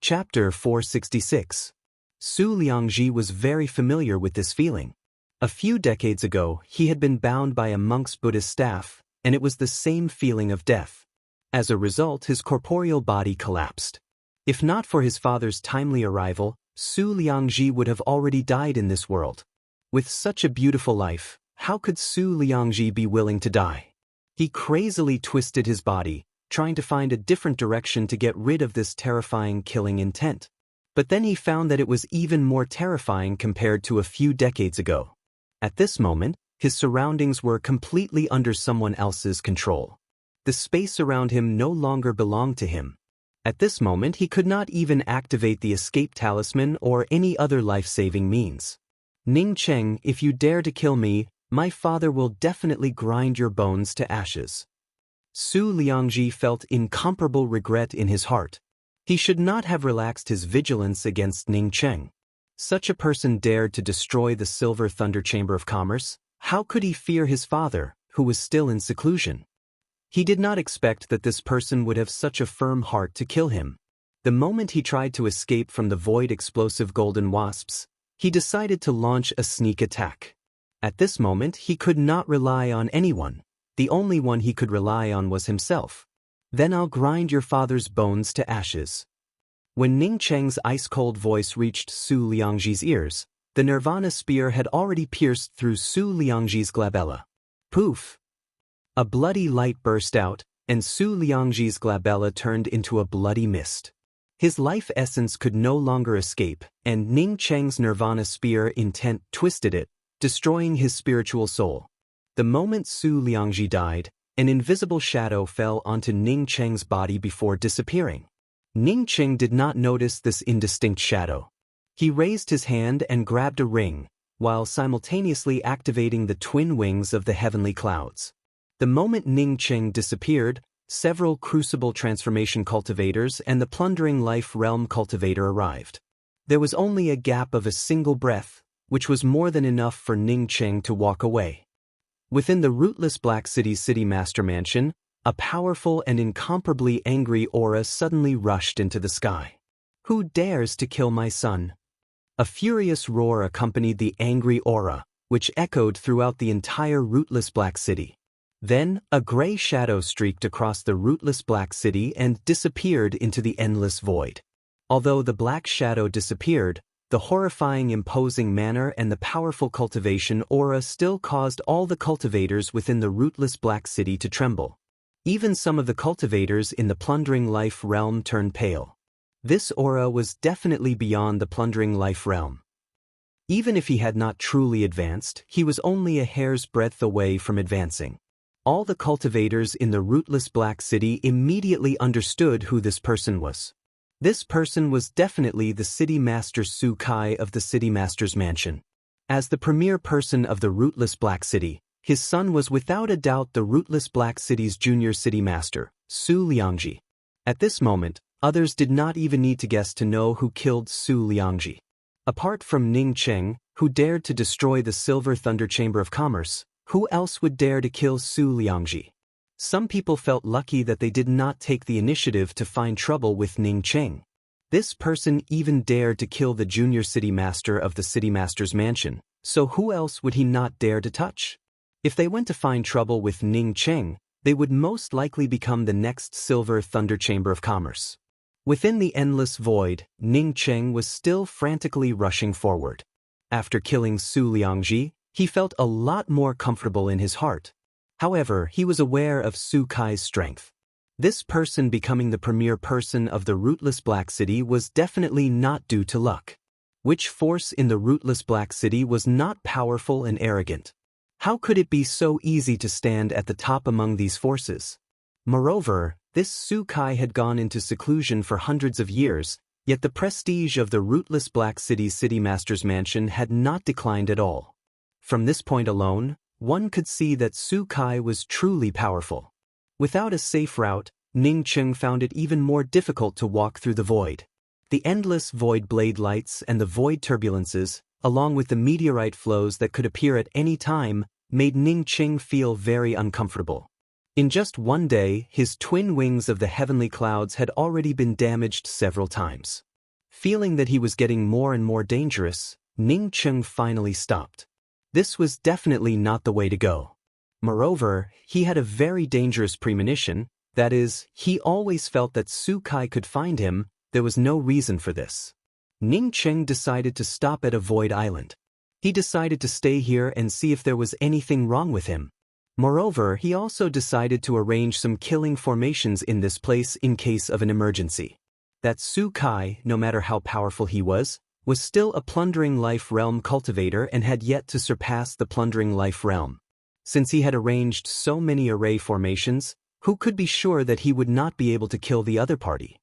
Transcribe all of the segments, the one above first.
Chapter 466. Su Liangji was very familiar with this feeling. A few decades ago, he had been bound by a monk's Buddhist staff, and it was the same feeling of death. As a result, his corporeal body collapsed. If not for his father's timely arrival, Su Liangji would have already died in this world. With such a beautiful life, how could Su Liangji be willing to die? He crazily twisted his body, trying to find a different direction to get rid of this terrifying killing intent. But then he found that it was even more terrifying compared to a few decades ago. At this moment, his surroundings were completely under someone else's control. The space around him no longer belonged to him. At this moment, he could not even activate the escape talisman or any other life-saving means. Ning Cheng, if you dare to kill me, my father will definitely grind your bones to ashes. Su Liangji felt incomparable regret in his heart. He should not have relaxed his vigilance against Ning Cheng. Such a person dared to destroy the Silver Thunder Chamber of Commerce. How could he fear his father, who was still in seclusion? He did not expect that this person would have such a firm heart to kill him. The moment he tried to escape from the void explosive golden wasps, he decided to launch a sneak attack. At this moment, he could not rely on anyone. The only one he could rely on was himself. Then I'll grind your father's bones to ashes. When Ning Cheng's ice-cold voice reached Su Liangji's ears, the Nirvana spear had already pierced through Su Liangji's glabella. Poof! A bloody light burst out, and Su Liangji's glabella turned into a bloody mist. His life essence could no longer escape, and Ning Cheng's Nirvana spear intent twisted it, destroying his spiritual soul. The moment Su Liangji died, an invisible shadow fell onto Ning Cheng's body before disappearing. Ning Cheng did not notice this indistinct shadow. He raised his hand and grabbed a ring, while simultaneously activating the twin wings of the heavenly clouds. The moment Ning Cheng disappeared, several crucible transformation cultivators and the plundering life realm cultivator arrived. There was only a gap of a single breath, which was more than enough for Ning Cheng to walk away. Within the rootless Black City's City Master Mansion, a powerful and incomparably angry aura suddenly rushed into the sky. Who dares to kill my son? A furious roar accompanied the angry aura, which echoed throughout the entire rootless Black City. Then, a gray shadow streaked across the rootless Black City and disappeared into the endless void. Although the black shadow disappeared, the horrifying imposing manner and the powerful cultivation aura still caused all the cultivators within the rootless Black City to tremble. Even some of the cultivators in the plundering life realm turned pale. This aura was definitely beyond the plundering life realm. Even if he had not truly advanced, he was only a hair's breadth away from advancing. All the cultivators in the rootless Black City immediately understood who this person was. This person was definitely the City Master Su Kai of the City Master's Mansion. As the premier person of the rootless Black City, his son was without a doubt the rootless Black City's junior City Master, Su Liangji. At this moment, others did not even need to guess to know who killed Su Liangji. Apart from Ning Cheng, who dared to destroy the Silver Thunder Chamber of Commerce, who else would dare to kill Su Liangji? Some people felt lucky that they did not take the initiative to find trouble with Ning Cheng. This person even dared to kill the junior city master of the City Master's Mansion, so who else would he not dare to touch? If they went to find trouble with Ning Cheng, they would most likely become the next Silver Thunder Chamber of Commerce. Within the endless void, Ning Cheng was still frantically rushing forward. After killing Su Liangji, he felt a lot more comfortable in his heart. However, he was aware of Su Kai's strength. This person becoming the premier person of the rootless Black City was definitely not due to luck. Which force in the rootless Black City was not powerful and arrogant? How could it be so easy to stand at the top among these forces? Moreover, this Su Kai had gone into seclusion for hundreds of years, yet the prestige of the rootless Black City's City Master's Mansion had not declined at all. From this point alone, one could see that Su Kai was truly powerful. Without a safe route, Ning Cheng found it even more difficult to walk through the void. The endless void blade lights and the void turbulences, along with the meteorite flows that could appear at any time, made Ning Cheng feel very uncomfortable. In just one day, his twin wings of the heavenly clouds had already been damaged several times. Feeling that he was getting more and more dangerous, Ning Cheng finally stopped. This was definitely not the way to go. Moreover, he had a very dangerous premonition, that is, he always felt that Su Kai could find him. There was no reason for this. Ning Cheng decided to stop at a void island. He decided to stay here and see if there was anything wrong with him. Moreover, he also decided to arrange some killing formations in this place in case of an emergency. That Su Kai, no matter how powerful he was still a plundering life realm cultivator and had yet to surpass the plundering life realm. Since he had arranged so many array formations, who could be sure that he would not be able to kill the other party?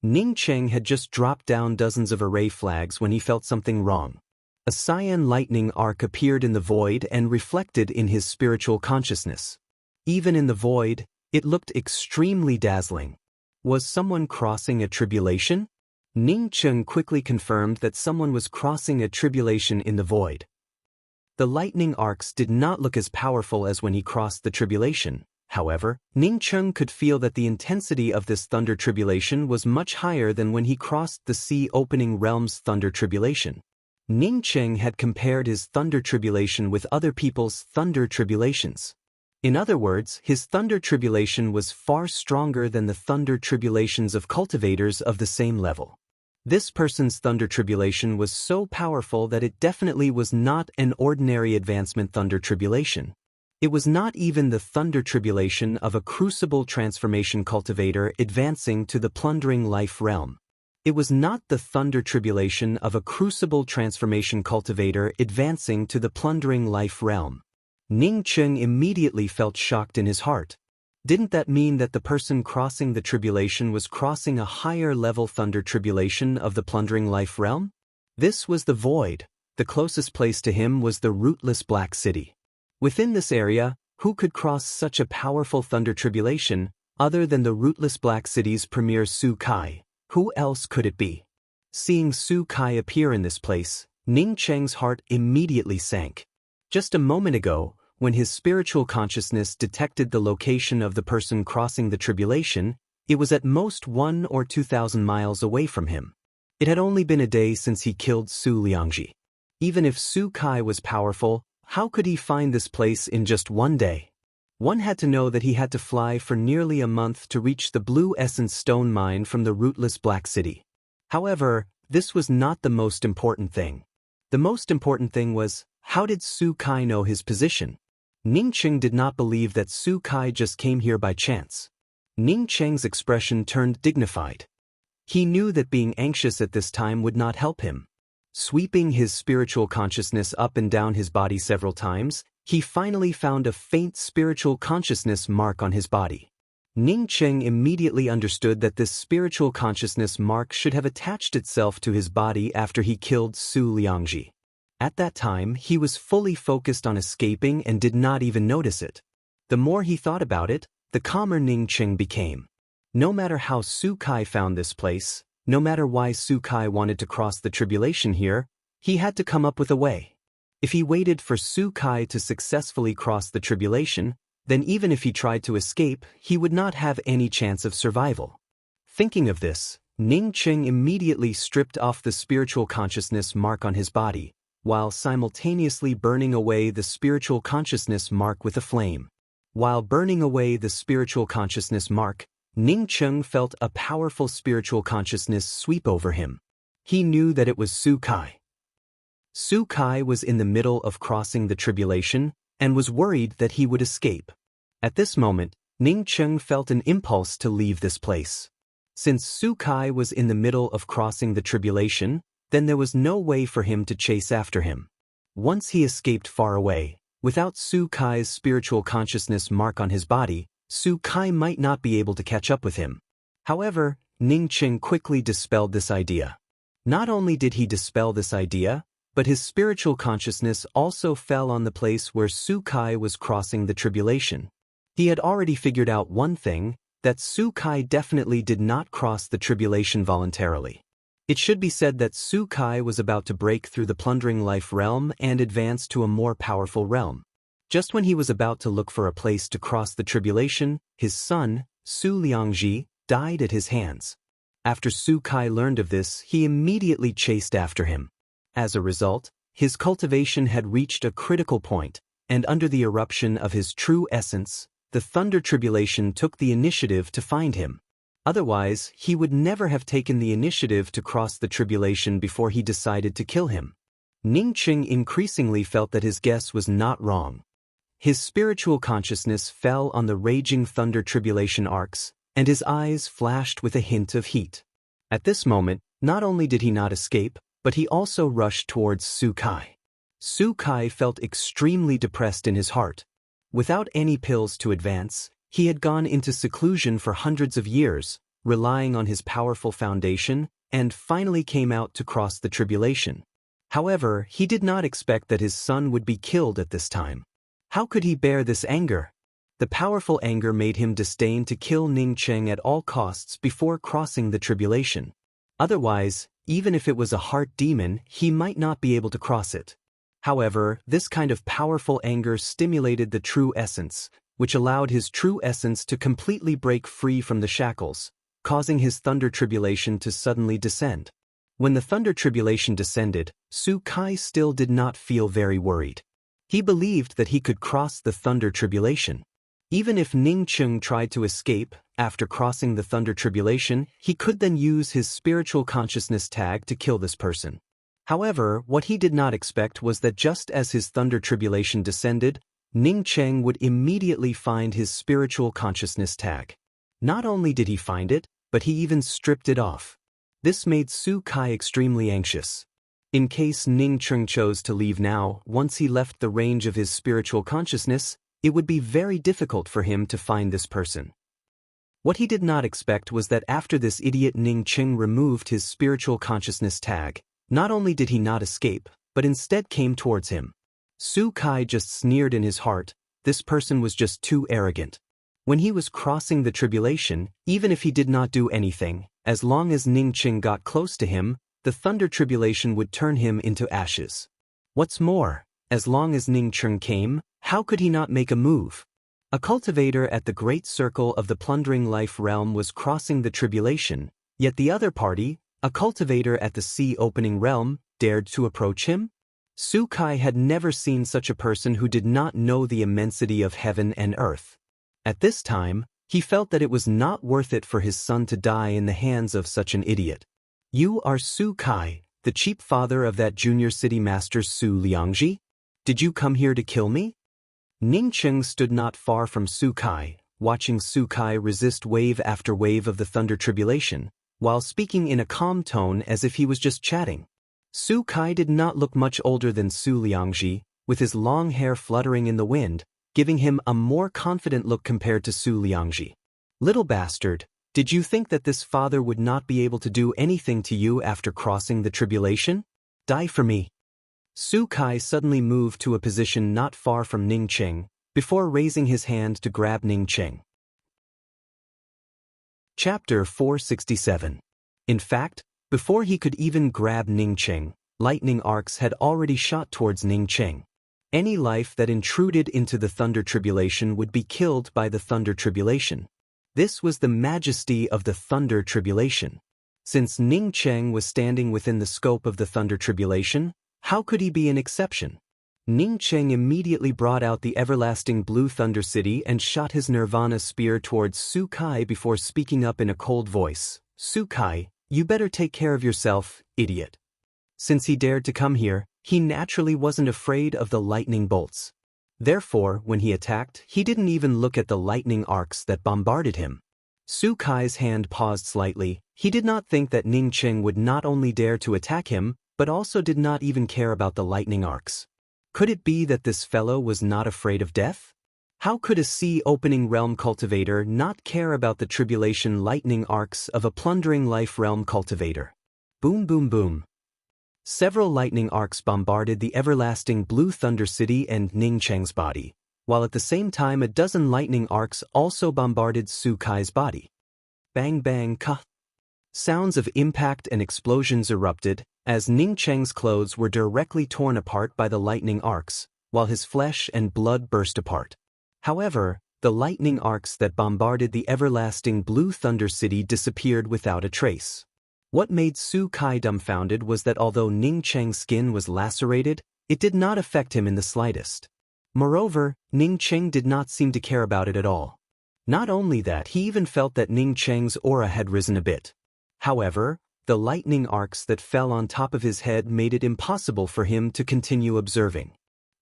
Ning Cheng had just dropped down dozens of array flags when he felt something wrong. A cyan lightning arc appeared in the void and reflected in his spiritual consciousness. Even in the void, it looked extremely dazzling. Was someone crossing a tribulation? Ning Cheng quickly confirmed that someone was crossing a tribulation in the void. The lightning arcs did not look as powerful as when he crossed the tribulation. However, Ning Cheng could feel that the intensity of this thunder tribulation was much higher than when he crossed the sea-opening realm's thunder tribulation. Ning Cheng had compared his thunder tribulation with other people's thunder tribulations. In other words, his thunder tribulation was far stronger than the thunder tribulations of cultivators of the same level. This person's thunder tribulation was so powerful that it definitely was not an ordinary advancement thunder tribulation. It was not even the thunder tribulation of a crucible transformation cultivator advancing to the plundering life realm. It was not the thunder tribulation of a crucible transformation cultivator advancing to the plundering life realm. Ning Cheng immediately felt shocked in his heart. Didn't that mean that the person crossing the tribulation was crossing a higher level thunder tribulation of the plundering life realm? This was the void. The closest place to him was the rootless Black City. Within this area, who could cross such a powerful thunder tribulation, other than the rootless Black City's premier Su Kai? Who else could it be? Seeing Su Kai appear in this place, Ning Cheng's heart immediately sank. Just a moment ago, when his spiritual consciousness detected the location of the person crossing the tribulation, it was at most 1,000 or 2,000 miles away from him. It had only been a day since he killed Su Liangji. Even if Su Kai was powerful, how could he find this place in just one day? One had to know that he had to fly for nearly a month to reach the Blue Essence Stone Mine from the rootless Black City. However, this was not the most important thing. The most important thing was, how did Su Kai know his position? Ning Cheng did not believe that Su Kai just came here by chance. Ning Cheng's expression turned dignified. He knew that being anxious at this time would not help him. Sweeping his spiritual consciousness up and down his body several times, he finally found a faint spiritual consciousness mark on his body. Ning Cheng immediately understood that this spiritual consciousness mark should have attached itself to his body after he killed Su Liangji. At that time, he was fully focused on escaping and did not even notice it. The more he thought about it, the calmer Ning Cheng became. No matter how Su Kai found this place, no matter why Su Kai wanted to cross the tribulation here, he had to come up with a way. If he waited for Su Kai to successfully cross the tribulation, then even if he tried to escape, he would not have any chance of survival. Thinking of this, Ning Cheng immediately stripped off the spiritual consciousness mark on his body, while simultaneously burning away the spiritual consciousness mark with a flame. While burning away the spiritual consciousness mark, Ning Cheng felt a powerful spiritual consciousness sweep over him. He knew that it was Su Kai. Su Kai was in the middle of crossing the tribulation and was worried that he would escape. At this moment, Ning Cheng felt an impulse to leave this place. Since Su Kai was in the middle of crossing the tribulation, then there was no way for him to chase after him. Once he escaped far away, without Su Kai's spiritual consciousness mark on his body, Su Kai might not be able to catch up with him. However, Ning Cheng quickly dispelled this idea. Not only did he dispel this idea, but his spiritual consciousness also fell on the place where Su Kai was crossing the tribulation. He had already figured out one thing, that Su Kai definitely did not cross the tribulation voluntarily. It should be said that Su Kai was about to break through the plundering life realm and advance to a more powerful realm. Just when he was about to look for a place to cross the tribulation, his son, Su Liangji, died at his hands. After Su Kai learned of this, he immediately chased after him. As a result, his cultivation had reached a critical point, and under the eruption of his true essence, the Thunder Tribulation took the initiative to find him. Otherwise, he would never have taken the initiative to cross the tribulation before he decided to kill him. Ning Qing increasingly felt that his guess was not wrong. His spiritual consciousness fell on the raging Thunder Tribulation arcs, and his eyes flashed with a hint of heat. At this moment, not only did he not escape, but he also rushed towards Su Kai. Su Kai felt extremely depressed in his heart. Without any pills to advance, he had gone into seclusion for hundreds of years, relying on his powerful foundation, and finally came out to cross the tribulation. However, he did not expect that his son would be killed at this time. How could he bear this anger? The powerful anger made him disdain to kill Ning Qing at all costs before crossing the tribulation. Otherwise, even if it was a heart demon, he might not be able to cross it. However, this kind of powerful anger stimulated the true essence, which allowed his true essence to completely break free from the shackles, causing his Thunder Tribulation to suddenly descend. When the Thunder Tribulation descended, Su Kai still did not feel very worried. He believed that he could cross the Thunder Tribulation. Even if Ning Qing tried to escape, after crossing the Thunder Tribulation, he could then use his spiritual consciousness tag to kill this person. However, what he did not expect was that just as his Thunder Tribulation descended, Ning Qing would immediately find his spiritual consciousness tag. Not only did he find it, but he even stripped it off. This made Su Kai extremely anxious. In case Ning Qing chose to leave now, once he left the range of his spiritual consciousness, it would be very difficult for him to find this person. What he did not expect was that after this idiot Ning Qing removed his spiritual consciousness tag, not only did he not escape, but instead came towards him. Su Kai just sneered in his heart, this person was just too arrogant. When he was crossing the tribulation, even if he did not do anything, as long as Ning Qing got close to him, the Thunder Tribulation would turn him into ashes. What's more, as long as Ning Qing came, how could he not make a move? A cultivator at the Great Circle of the Plundering Life Realm was crossing the tribulation, yet the other party, a cultivator at the Sea Opening Realm, dared to approach him? Su Kai had never seen such a person who did not know the immensity of heaven and earth. At this time, he felt that it was not worth it for his son to die in the hands of such an idiot. You are Su Kai, the cheap father of that junior city master Su Liangji? Did you come here to kill me? Ning Qing stood not far from Su Kai, watching Su Kai resist wave after wave of the Thunder Tribulation, while speaking in a calm tone as if he was just chatting. Su Kai did not look much older than Su Liangji, with his long hair fluttering in the wind, giving him a more confident look compared to Su Liangji. Little bastard, did you think that this father would not be able to do anything to you after crossing the tribulation? Die for me. Su Kai suddenly moved to a position not far from Ning Qing, before raising his hand to grab Ning Qing. Chapter 467. In fact, before he could even grab Ning Qing, lightning arcs had already shot towards Ning Qing. Any life that intruded into the Thunder Tribulation would be killed by the Thunder Tribulation. This was the majesty of the Thunder Tribulation. Since Ning Qing was standing within the scope of the Thunder Tribulation, how could he be an exception? Ning Qing immediately brought out the everlasting blue Thunder City and shot his Nirvana spear towards Su Kai before speaking up in a cold voice. Su Kai, you better take care of yourself, idiot. Since he dared to come here, he naturally wasn't afraid of the lightning bolts. Therefore, when he attacked, he didn't even look at the lightning arcs that bombarded him. Su Kai's hand paused slightly. He did not think that Ning Qing would not only dare to attack him, but also did not even care about the lightning arcs. Could it be that this fellow was not afraid of death? How could a sea-opening realm cultivator not care about the tribulation lightning arcs of a plundering life realm cultivator? Boom boom boom. Several lightning arcs bombarded the everlasting blue Thunder City and Ning Qing's body, while at the same time a dozen lightning arcs also bombarded Su Kai's body. Bang bang ka. Sounds of impact and explosions erupted, as Ning Qing's clothes were directly torn apart by the lightning arcs, while his flesh and blood burst apart. However, the lightning arcs that bombarded the everlasting Blue Thunder City disappeared without a trace. What made Su Kai dumbfounded was that although Ning Cheng's skin was lacerated, it did not affect him in the slightest. Moreover, Ning Cheng did not seem to care about it at all. Not only that, he even felt that Ning Cheng's aura had risen a bit. However, the lightning arcs that fell on top of his head made it impossible for him to continue observing.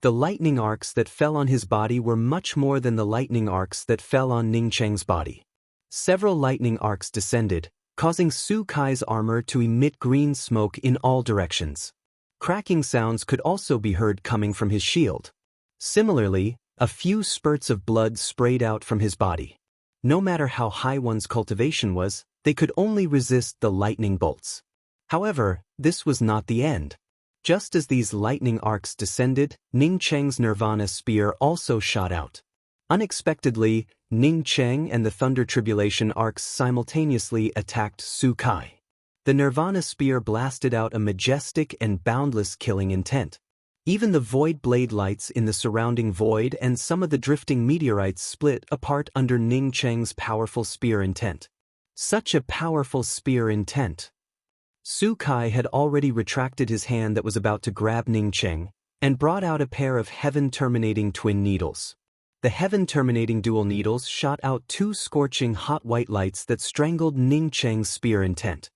The lightning arcs that fell on his body were much more than the lightning arcs that fell on Ning Cheng's body. Several lightning arcs descended, causing Su Kai's armor to emit green smoke in all directions. Cracking sounds could also be heard coming from his shield. Similarly, a few spurts of blood sprayed out from his body. No matter how high one's cultivation was, they could only resist the lightning bolts. However, this was not the end. Just as these lightning arcs descended, Ning Cheng's Nirvana spear also shot out. Unexpectedly, Ning Cheng and the Thunder Tribulation arcs simultaneously attacked Su Kai. The Nirvana spear blasted out a majestic and boundless killing intent. Even the void blade lights in the surrounding void and some of the drifting meteorites split apart under Ning Cheng's powerful spear intent. Such a powerful spear intent. Su Kai had already retracted his hand that was about to grab Ning Cheng, and brought out a pair of heaven-terminating twin needles. The heaven-terminating dual needles shot out two scorching hot white lights that strangled Ning Cheng's spear intent.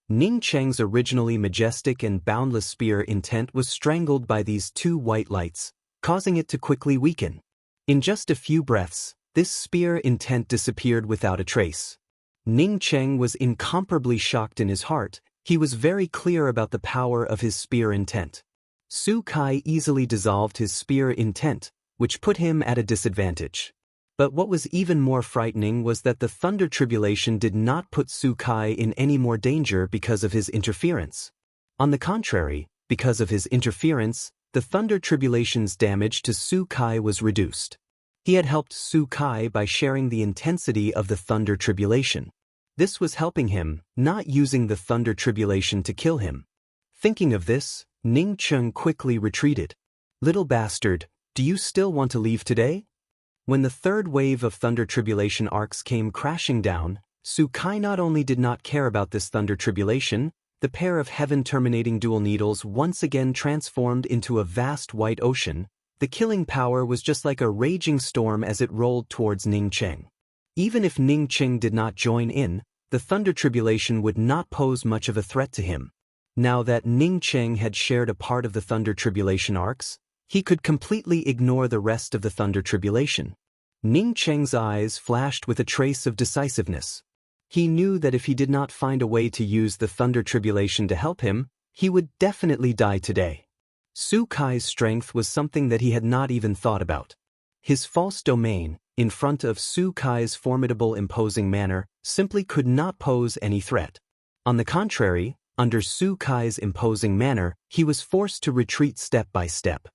Ning Cheng's originally majestic and boundless spear intent was strangled by these two white lights, causing it to quickly weaken. In just a few breaths, this spear intent disappeared without a trace. Ning Cheng was incomparably shocked in his heart. He was very clear about the power of his spear intent. Su Kai easily dissolved his spear intent, which put him at a disadvantage. But what was even more frightening was that the Thunder Tribulation did not put Su Kai in any more danger because of his interference. On the contrary, because of his interference, the Thunder Tribulation's damage to Su Kai was reduced. He had helped Su Kai by sharing the intensity of the Thunder Tribulation. This was helping him, not using the Thunder Tribulation to kill him. Thinking of this, Ning Cheng quickly retreated. "Little bastard, do you still want to leave today?" When the third wave of Thunder Tribulation arcs came crashing down, Su Kai not only did not care about this Thunder Tribulation, the pair of heaven-terminating dual needles once again transformed into a vast white ocean. The killing power was just like a raging storm as it rolled towards Ning Cheng. Even if Ning Cheng did not join in, the Thunder Tribulation would not pose much of a threat to him. Now that Ning Cheng had shared a part of the Thunder Tribulation arcs, he could completely ignore the rest of the Thunder Tribulation. Ning Cheng's eyes flashed with a trace of decisiveness. He knew that if he did not find a way to use the Thunder Tribulation to help him, he would definitely die today. Su Kai's strength was something that he had not even thought about. His false domain, in front of Su Kai's formidable imposing manner, simply could not pose any threat. On the contrary, under Su Kai's imposing manner, he was forced to retreat step by step.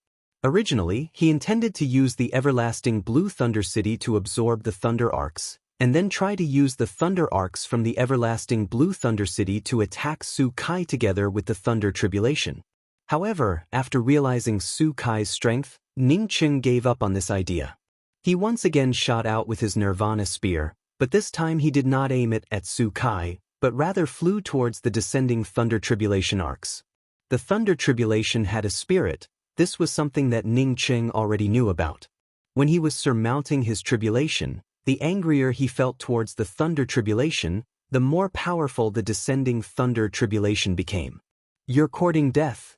Originally, he intended to use the everlasting Blue Thunder City to absorb the Thunder Arcs, and then try to use the Thunder Arcs from the everlasting Blue Thunder City to attack Su Kai together with the Thunder Tribulation. However, after realizing Su Kai's strength, Ning Cheng gave up on this idea. He once again shot out with his Nirvana spear, but this time he did not aim it at Su Kai, but rather flew towards the descending Thunder Tribulation arcs. The Thunder Tribulation had a spirit. This was something that Ning Cheng already knew about. When he was surmounting his tribulation, the angrier he felt towards the Thunder Tribulation, the more powerful the descending Thunder Tribulation became. "You're courting death."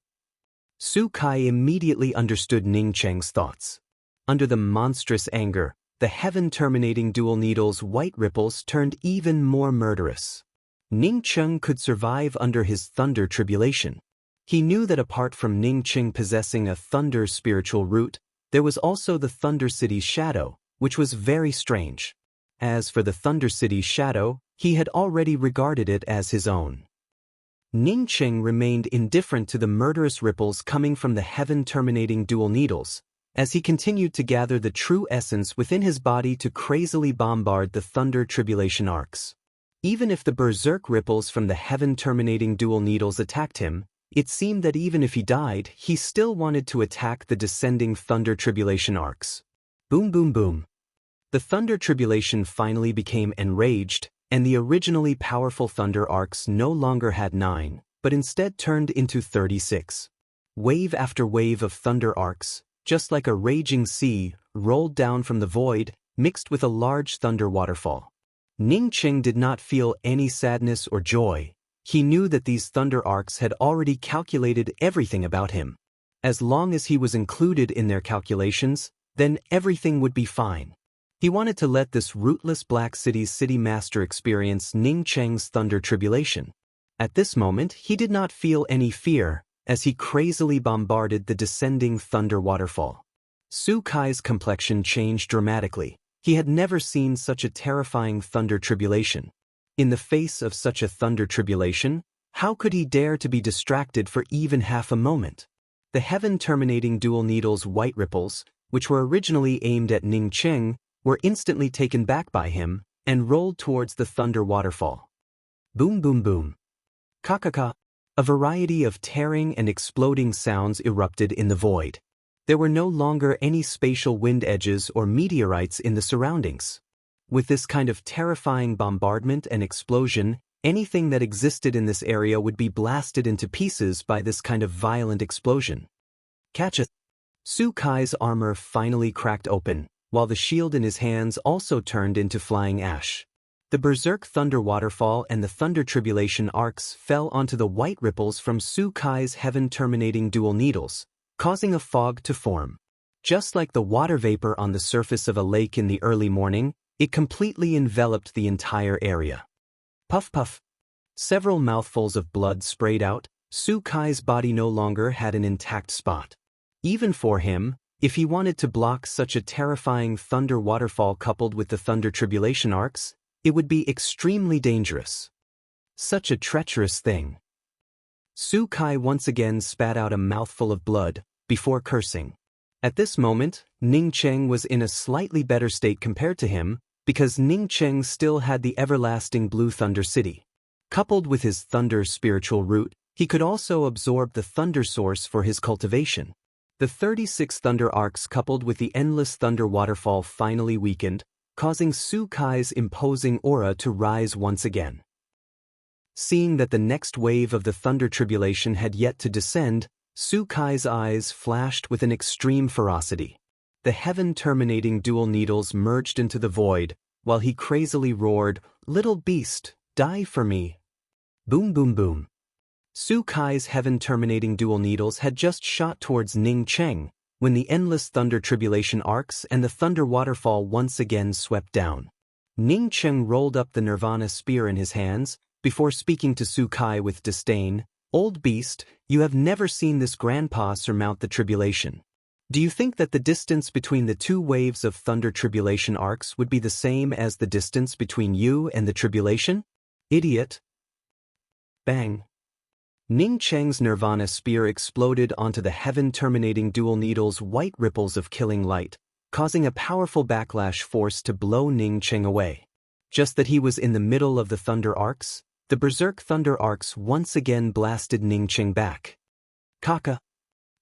Su Kai immediately understood Ning Cheng's thoughts. Under the monstrous anger, the heaven-terminating dual needle's white ripples turned even more murderous. Ning Cheng could survive under his Thunder Tribulation. He knew that apart from Ning Cheng possessing a Thunder spiritual root, there was also the Thunder City's shadow, which was very strange. As for the Thunder City's shadow, he had already regarded it as his own. Ning Cheng remained indifferent to the murderous ripples coming from the heaven-terminating dual needles, as he continued to gather the true essence within his body to crazily bombard the Thunder Tribulation arcs. Even if the berserk ripples from the heaven-terminating dual needles attacked him, it seemed that even if he died, he still wanted to attack the descending Thunder Tribulation arcs. Boom boom boom. The thunder tribulation finally became enraged, and the originally powerful thunder arcs no longer had 9, but instead turned into 36. Wave after wave of thunder arcs, just like a raging sea, rolled down from the void, mixed with a large thunder waterfall. Ning Qing did not feel any sadness or joy. He knew that these thunder arcs had already calculated everything about him. As long as he was included in their calculations, then everything would be fine. He wanted to let this rootless Black City's city master experience Ning Cheng's thunder tribulation. At this moment, he did not feel any fear, as he crazily bombarded the descending thunder waterfall. Su Kai's complexion changed dramatically. He had never seen such a terrifying thunder tribulation. In the face of such a thunder tribulation, how could he dare to be distracted for even half a moment? The heaven-terminating dual needle's white ripples, which were originally aimed at Ning Cheng, were instantly taken back by him and rolled towards the thunder waterfall. Boom boom boom. Ka-ka-ka. A variety of tearing and exploding sounds erupted in the void. There were no longer any spatial wind edges or meteorites in the surroundings. With this kind of terrifying bombardment and explosion, anything that existed in this area would be blasted into pieces by this kind of violent explosion. Catch it! Su Kai's armor finally cracked open, while the shield in his hands also turned into flying ash. The berserk thunder waterfall and the thunder tribulation arcs fell onto the white ripples from Su Kai's heaven-terminating dual needles, causing a fog to form. Just like the water vapor on the surface of a lake in the early morning, it completely enveloped the entire area. Puff puff. Several mouthfuls of blood sprayed out. Su Kai's body no longer had an intact spot. Even for him, if he wanted to block such a terrifying thunder waterfall coupled with the thunder tribulation arcs, it would be extremely dangerous. Such a treacherous thing. Su Kai once again spat out a mouthful of blood, before cursing. At this moment, Ning Cheng was in a slightly better state compared to him, because Ning Cheng still had the everlasting Blue Thunder City. Coupled with his thunder spiritual root, he could also absorb the thunder source for his cultivation. The 36 thunder arcs coupled with the endless thunder waterfall finally weakened, causing Su Kai's imposing aura to rise once again. Seeing that the next wave of the thunder tribulation had yet to descend, Su Kai's eyes flashed with an extreme ferocity. The heaven-terminating dual needles merged into the void, while he crazily roared, "Little beast, die for me!" Boom boom boom. Su Kai's heaven-terminating dual needles had just shot towards Ning Cheng, when the endless thunder tribulation arcs and the thunder waterfall once again swept down. Ning Cheng rolled up the Nirvana spear in his hands, before speaking to Su Kai with disdain, "Old beast, you have never seen this grandpa surmount the tribulation. Do you think that the distance between the two waves of thunder tribulation arcs would be the same as the distance between you and the tribulation? Idiot!" Bang! Ning Cheng's Nirvana spear exploded onto the heaven-terminating dual needle's white ripples of killing light, causing a powerful backlash force to blow Ning Cheng away. Just that he was in the middle of the thunder arcs, the berserk thunder arcs once again blasted Ning Cheng back. Kaka!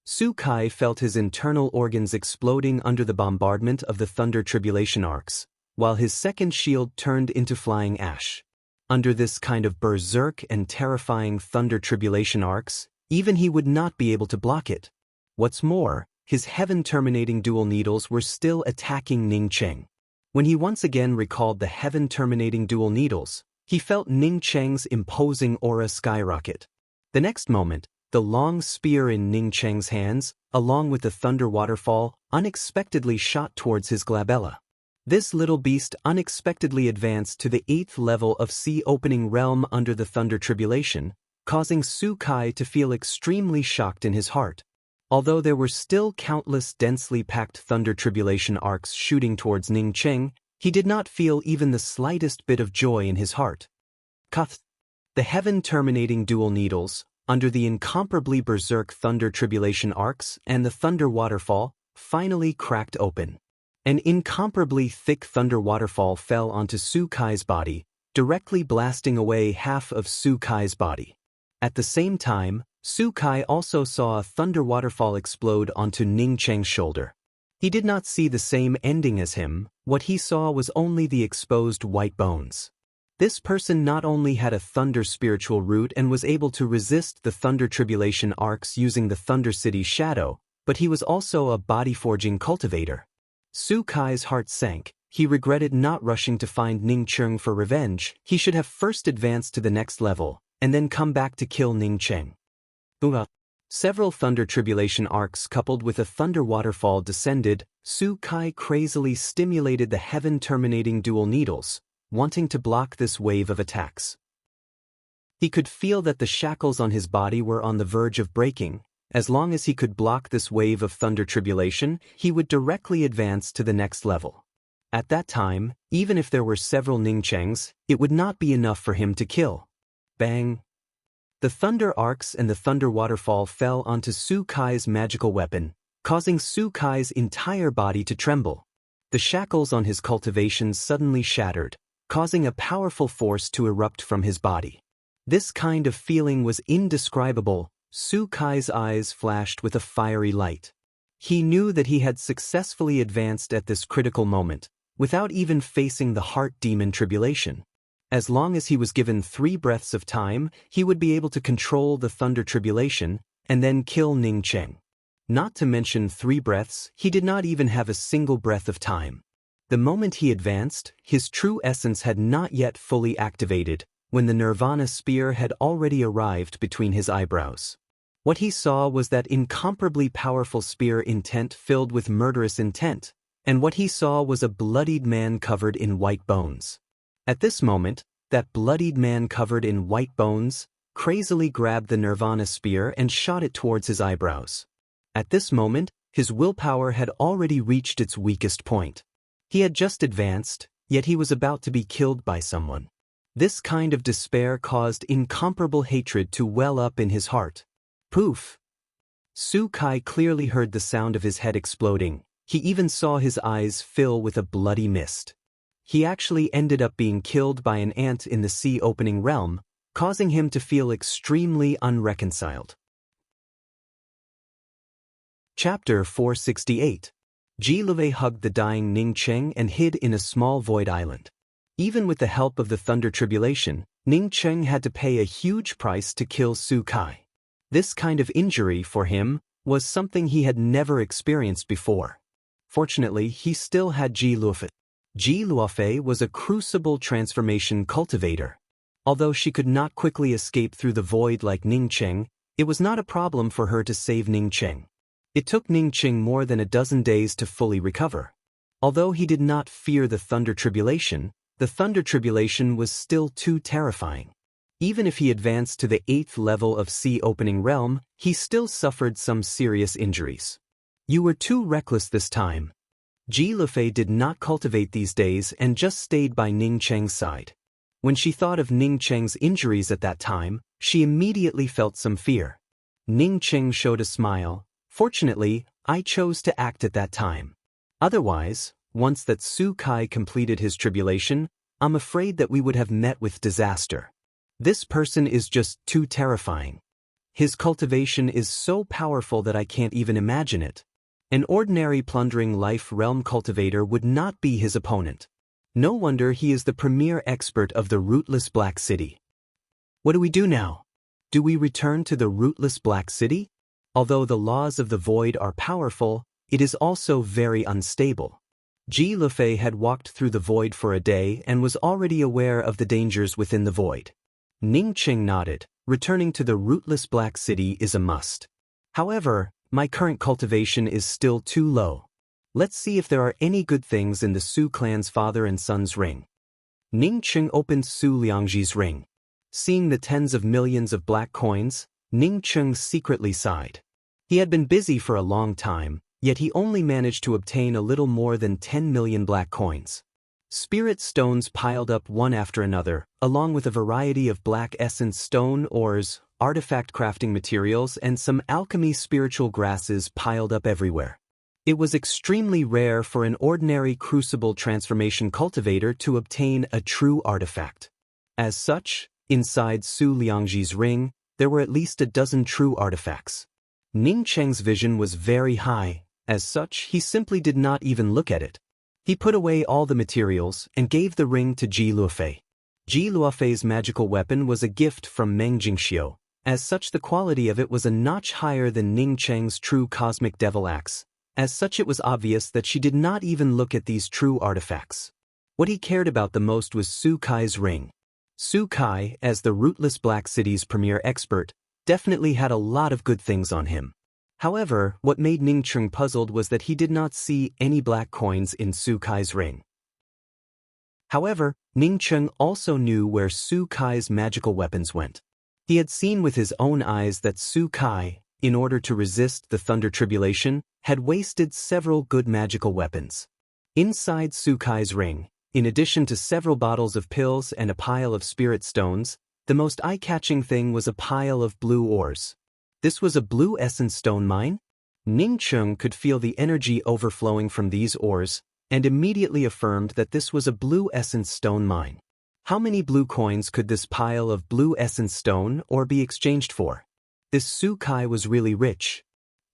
Su Kai felt his internal organs exploding under the bombardment of the thunder tribulation arcs, while his second shield turned into flying ash. Under this kind of berserk and terrifying thunder tribulation arcs, even he would not be able to block it. What's more, his heaven-terminating dual needles were still attacking Ning Cheng. When he once again recalled the heaven-terminating dual needles, he felt Ning Cheng's imposing aura skyrocket. The next moment, the long spear in Ning Cheng's hands, along with the thunder waterfall, unexpectedly shot towards his glabella. This little beast unexpectedly advanced to the 8th level of sea-opening realm under the thunder tribulation, causing Su Kai to feel extremely shocked in his heart. Although there were still countless densely packed thunder tribulation arcs shooting towards Ning Cheng, he did not feel even the slightest bit of joy in his heart. Kath! The heaven-terminating dual needles, under the incomparably berserk thunder tribulation arcs and the thunder waterfall, finally cracked open. An incomparably thick thunder waterfall fell onto Su Kai's body, directly blasting away half of Su Kai's body. At the same time, Su Kai also saw a thunder waterfall explode onto Ning Cheng's shoulder. He did not see the same ending as him. What he saw was only the exposed white bones. This person not only had a thunder spiritual root and was able to resist the thunder tribulation arcs using the Thunder City shadow, but he was also a body-forging cultivator. Su Kai's heart sank. He regretted not rushing to find Ning Cheng for revenge. He should have first advanced to the next level, and then come back to kill Ning Cheng. Several thunder tribulation arcs coupled with a thunder waterfall descended. Su Kai crazily stimulated the heaven-terminating dual needles, wanting to block this wave of attacks. He could feel that the shackles on his body were on the verge of breaking. As long as he could block this wave of thunder tribulation, he would directly advance to the next level. At that time, even if there were several Ning Chengs, it would not be enough for him to kill. Bang! The thunder arcs and the thunder waterfall fell onto Su Kai's magical weapon, causing Su Kai's entire body to tremble. The shackles on his cultivations suddenly shattered, causing a powerful force to erupt from his body. This kind of feeling was indescribable. Su Kai's eyes flashed with a fiery light. He knew that he had successfully advanced at this critical moment, without even facing the heart demon tribulation. As long as he was given 3 breaths of time, he would be able to control the thunder tribulation, and then kill Ning Cheng. Not to mention 3 breaths, he did not even have a single breath of time. The moment he advanced, his true essence had not yet fully activated, when the Nirvana spear had already arrived between his eyebrows. What he saw was that incomparably powerful spear intent filled with murderous intent, and what he saw was a bloodied man covered in white bones. At this moment, that bloodied man covered in white bones crazily grabbed the Nirvana spear and shot it towards his eyebrows. At this moment, his willpower had already reached its weakest point. He had just advanced, yet he was about to be killed by someone. This kind of despair caused incomparable hatred to well up in his heart. Poof! Su Kai clearly heard the sound of his head exploding. He even saw his eyes fill with a bloody mist. He actually ended up being killed by an ant in the sea opening realm, causing him to feel extremely unreconciled. Chapter 468. Ji Lue hugged the dying Ning Cheng and hid in a small void island. Even with the help of the thunder tribulation, Ning Cheng had to pay a huge price to kill Su Kai. This kind of injury for him was something he had never experienced before. Fortunately, he still had Ji Luofei. Ji Luofei was a crucible transformation cultivator. Although she could not quickly escape through the void like Ning Cheng, it was not a problem for her to save Ning Cheng. It took Ning Cheng more than a dozen days to fully recover. Although he did not fear the thunder tribulation, the thunder tribulation was still too terrifying. Even if he advanced to the 8th level of sea opening realm, he still suffered some serious injuries. You were too reckless this time. Ji Lufei did not cultivate these days and just stayed by Ning Cheng's side. When she thought of Ning Cheng's injuries at that time, she immediately felt some fear. Ning Cheng showed a smile. Fortunately, I chose to act at that time. Otherwise, once that Su Kai completed his tribulation, I'm afraid that we would have met with disaster. This person is just too terrifying. His cultivation is so powerful that I can't even imagine it. An ordinary plundering life realm cultivator would not be his opponent. No wonder he is the premier expert of the rootless Black City. What do we do now? Do we return to the rootless Black City? Although the laws of the void are powerful, it is also very unstable. Ji Lufei had walked through the void for a day and was already aware of the dangers within the void. Ning Cheng nodded. Returning to the rootless Black City is a must. However, my current cultivation is still too low. Let's see if there are any good things in the Su clan's father and son's ring. Ning Cheng opened Su Liangji's ring. Seeing the tens of millions of black coins, Ning Cheng secretly sighed. He had been busy for a long time, yet he only managed to obtain a little more than 10 million black coins. Spirit stones piled up one after another, along with a variety of black essence stone ores, artifact crafting materials and some alchemy spiritual grasses piled up everywhere. It was extremely rare for an ordinary crucible transformation cultivator to obtain a true artifact. As such, inside Su Liangji's ring, there were at least a dozen true artifacts. Ning Cheng's vision was very high. As such, he simply did not even look at it. He put away all the materials and gave the ring to Ji Luofei. Ji Luofei's magical weapon was a gift from Meng Jingxiu. As such, the quality of it was a notch higher than Ning Cheng's true cosmic devil axe. As such, it was obvious that she did not even look at these true artifacts. What he cared about the most was Su Kai's ring. Su Kai, as the rootless Black City's premier expert, definitely had a lot of good things on him. However, what made Ning Cheng puzzled was that he did not see any black coins in Su Kai's ring. However, Ning Cheng also knew where Su Kai's magical weapons went. He had seen with his own eyes that Su Kai, in order to resist the Thunder Tribulation, had wasted several good magical weapons. Inside Su Kai's ring, in addition to several bottles of pills and a pile of spirit stones, the most eye-catching thing was a pile of blue ores. This was a blue essence stone mine? Ning Cheng could feel the energy overflowing from these ores, and immediately affirmed that this was a blue essence stone mine. How many blue coins could this pile of blue essence stone ore be exchanged for? This Su Kai was really rich.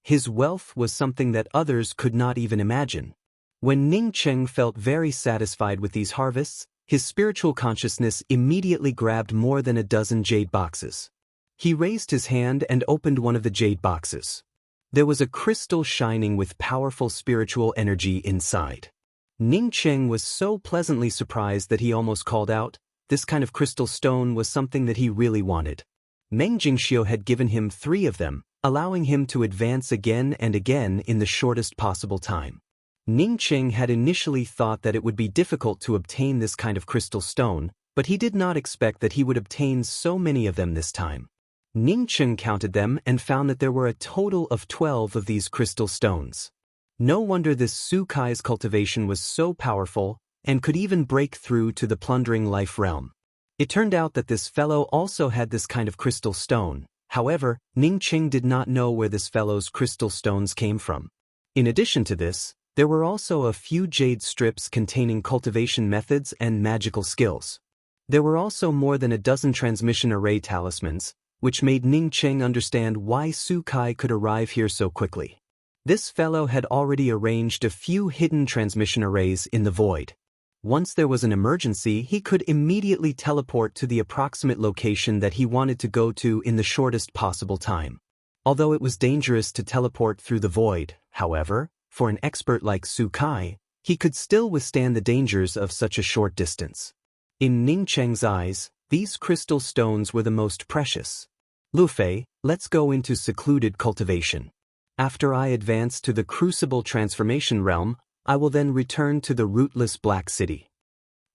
His wealth was something that others could not even imagine. When Ning Cheng felt very satisfied with these harvests, his spiritual consciousness immediately grabbed more than a dozen jade boxes. He raised his hand and opened one of the jade boxes. There was a crystal shining with powerful spiritual energy inside. Ning Cheng was so pleasantly surprised that he almost called out. This kind of crystal stone was something that he really wanted. Meng Jingxiu had given him 3 of them, allowing him to advance again and again in the shortest possible time. Ning Cheng had initially thought that it would be difficult to obtain this kind of crystal stone, but he did not expect that he would obtain so many of them this time. Ning Cheng counted them and found that there were a total of 12 of these crystal stones. No wonder this Su Kai's cultivation was so powerful and could even break through to the plundering life realm. It turned out that this fellow also had this kind of crystal stone. However, Ning Cheng did not know where this fellow's crystal stones came from. In addition to this, there were also a few jade strips containing cultivation methods and magical skills. There were also more than a dozen transmission array talismans, which made Ning Cheng understand why Su Kai could arrive here so quickly. This fellow had already arranged a few hidden transmission arrays in the void. Once there was an emergency, he could immediately teleport to the approximate location that he wanted to go to in the shortest possible time. Although it was dangerous to teleport through the void, however, for an expert like Su Kai, he could still withstand the dangers of such a short distance. In Ning Cheng's eyes, these crystal stones were the most precious. Luofei, let's go into secluded cultivation. After I advance to the crucible transformation realm, I will then return to the rootless Black City.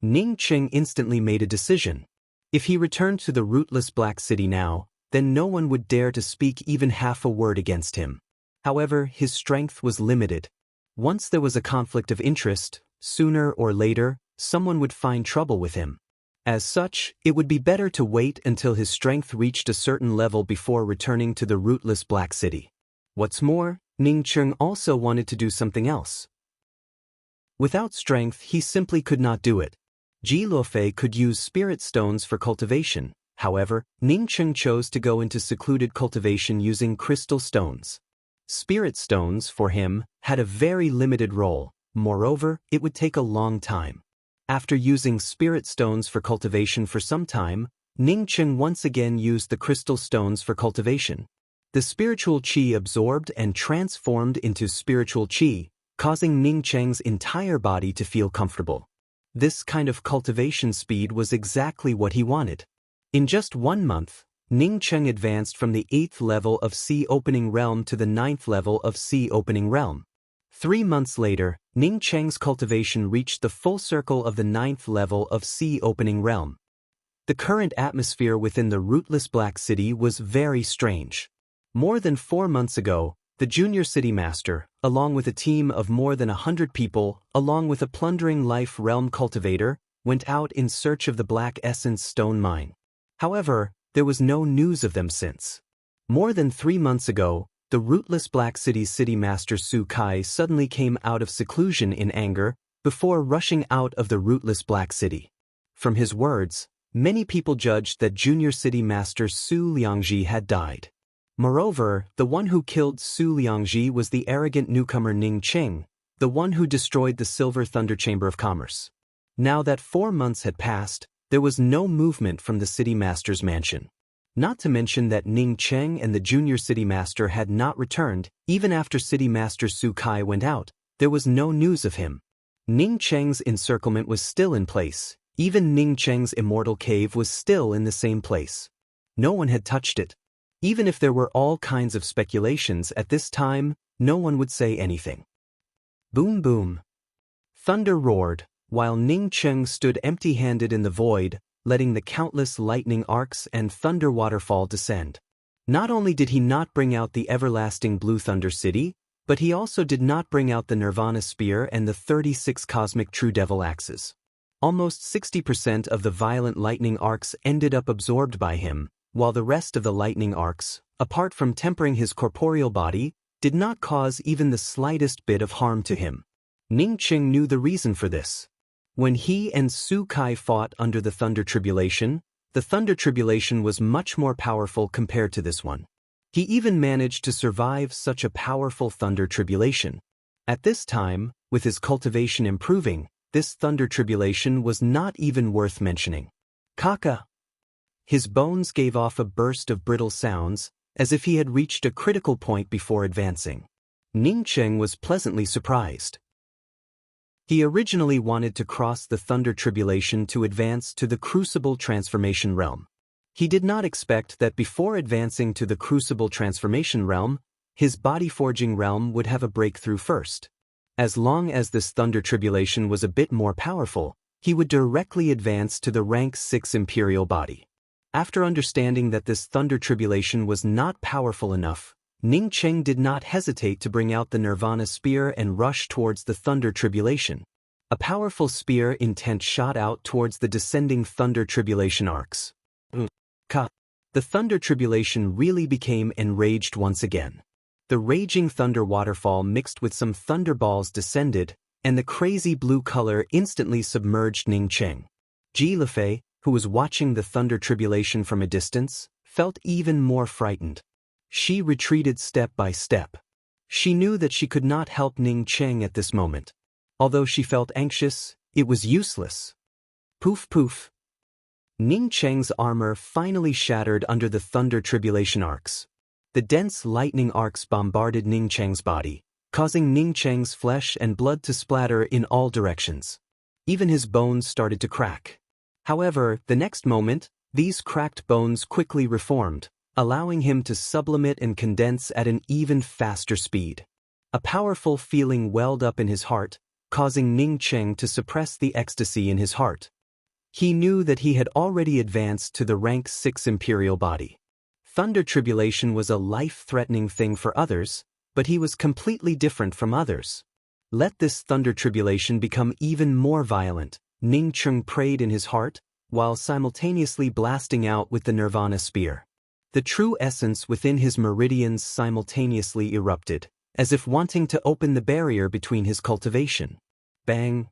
Ning Cheng instantly made a decision. If he returned to the rootless Black City now, then no one would dare to speak even half a word against him. However, his strength was limited. Once there was a conflict of interest, sooner or later, someone would find trouble with him. As such, it would be better to wait until his strength reached a certain level before returning to the rootless Black City. What's more, Ning Cheng also wanted to do something else. Without strength, he simply could not do it. Ji Luofei could use spirit stones for cultivation. However, Ning Cheng chose to go into secluded cultivation using crystal stones. Spirit stones, for him, had a very limited role. Moreover, it would take a long time. After using spirit stones for cultivation for some time, Ning Cheng once again used the crystal stones for cultivation. The spiritual qi absorbed and transformed into spiritual qi, causing Ning Cheng's entire body to feel comfortable. This kind of cultivation speed was exactly what he wanted. In just 1 month, Ning Cheng advanced from the 8th level of Sea Opening Realm to the 9th level of Sea Opening Realm. 3 months later, Ning Cheng's cultivation reached the full circle of the 9th level of Sea Opening Realm. The current atmosphere within the rootless Black City was very strange. More than 4 months ago, the junior city master, along with a team of more than 100 people, along with a plundering life realm cultivator, went out in search of the Black Essence Stone Mine. However, there was no news of them since. More than 3 months ago, the rootless Black City's city master Su Kai suddenly came out of seclusion in anger, before rushing out of the rootless Black City. From his words, many people judged that junior city master Su Liangji had died. Moreover, the one who killed Su Liangji was the arrogant newcomer Ning Cheng, the one who destroyed the Silver Thunder Chamber of Commerce. Now that 4 months had passed, there was no movement from the city master's mansion. Not to mention that Ning Cheng and the junior city master had not returned. Even after city master Su Kai went out, there was no news of him. Ning Cheng's encirclement was still in place. Even Ning Cheng's immortal cave was still in the same place. No one had touched it. Even if there were all kinds of speculations at this time, no one would say anything. Boom boom. Thunder roared, while Ning Cheng stood empty-handed in the void, letting the countless lightning arcs and thunder waterfall descend. Not only did he not bring out the everlasting Blue Thunder City, but he also did not bring out the Nirvana Spear and the 36 cosmic True Devil axes. Almost 60% of the violent lightning arcs ended up absorbed by him, while the rest of the lightning arcs, apart from tempering his corporeal body, did not cause even the slightest bit of harm to him. Ning Cheng knew the reason for this. When he and Su Kai fought under the Thunder Tribulation, the Thunder Tribulation was much more powerful compared to this one. He even managed to survive such a powerful Thunder Tribulation. At this time, with his cultivation improving, this Thunder Tribulation was not even worth mentioning. Kaka! His bones gave off a burst of brittle sounds, as if he had reached a critical point before advancing. Ning Cheng was pleasantly surprised. He originally wanted to cross the Thunder Tribulation to advance to the Crucible Transformation Realm. He did not expect that before advancing to the Crucible Transformation Realm, his body-forging realm would have a breakthrough first. As long as this Thunder Tribulation was a bit more powerful, he would directly advance to the Rank 6 Imperial Body. After understanding that this Thunder Tribulation was not powerful enough, Ning Cheng did not hesitate to bring out the Nirvana Spear and rush towards the Thunder Tribulation. A powerful spear intent shot out towards the descending Thunder Tribulation arcs. The Thunder Tribulation really became enraged once again. The raging thunder waterfall mixed with some thunderballs descended, and the crazy blue color instantly submerged Ning Cheng. Ji Lefei, who was watching the Thunder Tribulation from a distance, felt even more frightened. She retreated step by step. She knew that she could not help Ning Cheng at this moment. Although she felt anxious, it was useless. Poof poof. Ning Cheng's armor finally shattered under the Thunder Tribulation arcs. The dense lightning arcs bombarded Ning Cheng's body, causing Ning Cheng's flesh and blood to splatter in all directions. Even his bones started to crack. However, the next moment, these cracked bones quickly reformed, allowing him to sublimate and condense at an even faster speed. A powerful feeling welled up in his heart, causing Ning Cheng to suppress the ecstasy in his heart. He knew that he had already advanced to the Rank 6 Imperial Body. Thunder Tribulation was a life-threatening thing for others, but he was completely different from others. Let this Thunder Tribulation become even more violent, Ning Cheng prayed in his heart, while simultaneously blasting out with the Nirvana Spear. The true essence within his meridians simultaneously erupted, as if wanting to open the barrier between his cultivation. Bang!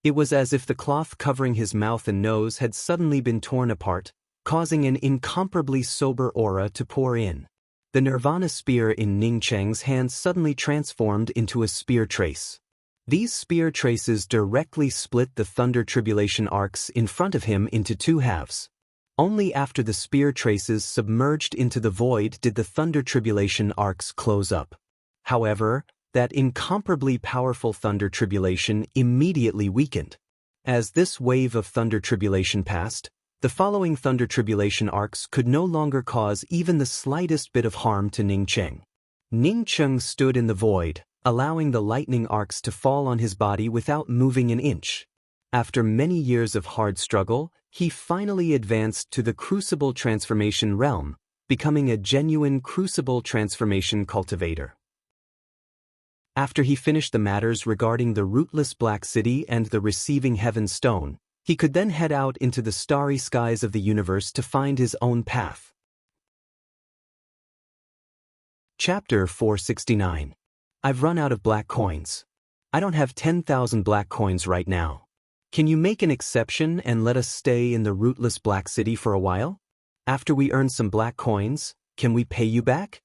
It was as if the cloth covering his mouth and nose had suddenly been torn apart, causing an incomparably sober aura to pour in. The Nirvana Spear in Ning Cheng's hand suddenly transformed into a spear trace. These spear traces directly split the Thunder Tribulation arcs in front of him into two halves. Only after the spear traces submerged into the void did the Thunder Tribulation arcs close up. However, that incomparably powerful Thunder Tribulation immediately weakened. As this wave of Thunder Tribulation passed, the following Thunder Tribulation arcs could no longer cause even the slightest bit of harm to Ning Cheng. Ning Cheng stood in the void, allowing the lightning arcs to fall on his body without moving an inch. After many years of hard struggle, he finally advanced to the Crucible Transformation Realm, becoming a genuine Crucible Transformation cultivator. After he finished the matters regarding the Rootless Black City and the Receiving Heaven Stone, he could then head out into the starry skies of the universe to find his own path. Chapter 469. I've run out of black coins. I don't have 10,000 black coins right now. Can you make an exception and let us stay in the Rootless Black City for a while? After we earn some black coins, can we pay you back?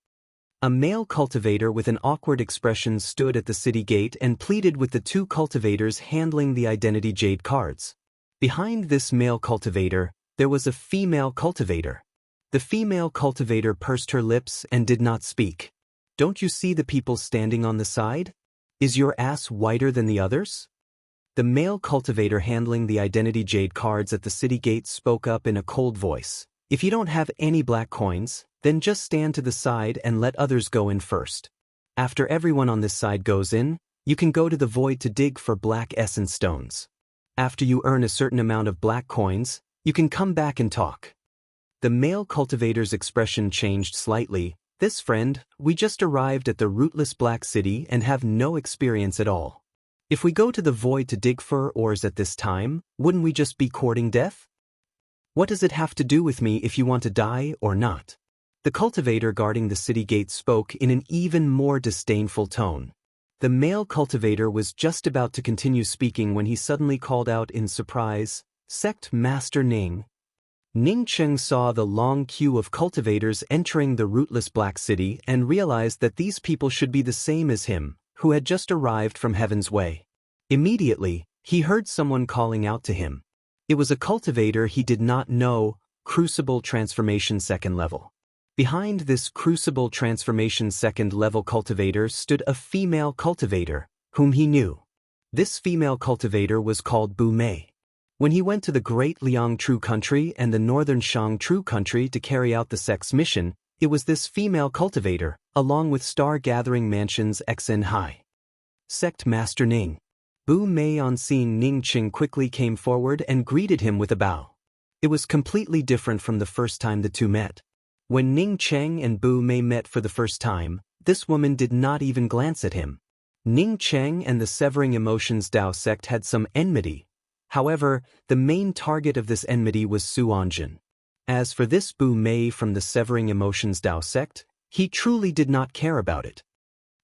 A male cultivator with an awkward expression stood at the city gate and pleaded with the two cultivators handling the identity jade cards. Behind this male cultivator, there was a female cultivator. The female cultivator pursed her lips and did not speak. Don't you see the people standing on the side? Is your ass whiter than the others? The male cultivator handling the identity jade cards at the city gate spoke up in a cold voice. If you don't have any black coins, then just stand to the side and let others go in first. After everyone on this side goes in, you can go to the void to dig for black essence stones. After you earn a certain amount of black coins, you can come back and talk. The male cultivator's expression changed slightly. This friend, we just arrived at the rootless black city and have no experience at all. If we go to the void to dig for ores at this time, wouldn't we just be courting death? What does it have to do with me if you want to die or not? The cultivator guarding the city gate spoke in an even more disdainful tone. The male cultivator was just about to continue speaking when he suddenly called out in surprise, "Sect Master Ning." Ning Cheng saw the long queue of cultivators entering the rootless black city and realized that these people should be the same as him, who had just arrived from Heaven's Way. Immediately, he heard someone calling out to him. It was a cultivator he did not know, Crucible Transformation Second Level. Behind this Crucible Transformation Second Level cultivator stood a female cultivator, whom he knew. This female cultivator was called Bu Mei. When he went to the Great Liang True Country and the Northern Shang True Country to carry out the sect's mission, it was this female cultivator, along with Star Gathering Mansion's XN High. Sect Master Ning. Bu Mei on seeing Ning Cheng quickly came forward and greeted him with a bow. It was completely different from the first time the two met. When Ning Cheng and Bu Mei met for the first time, this woman did not even glance at him. Ning Cheng and the Severing Emotions Dao sect had some enmity. However, the main target of this enmity was Su Anjin. As for this Bu Mei from the Severing Emotions Dao sect, he truly did not care about it.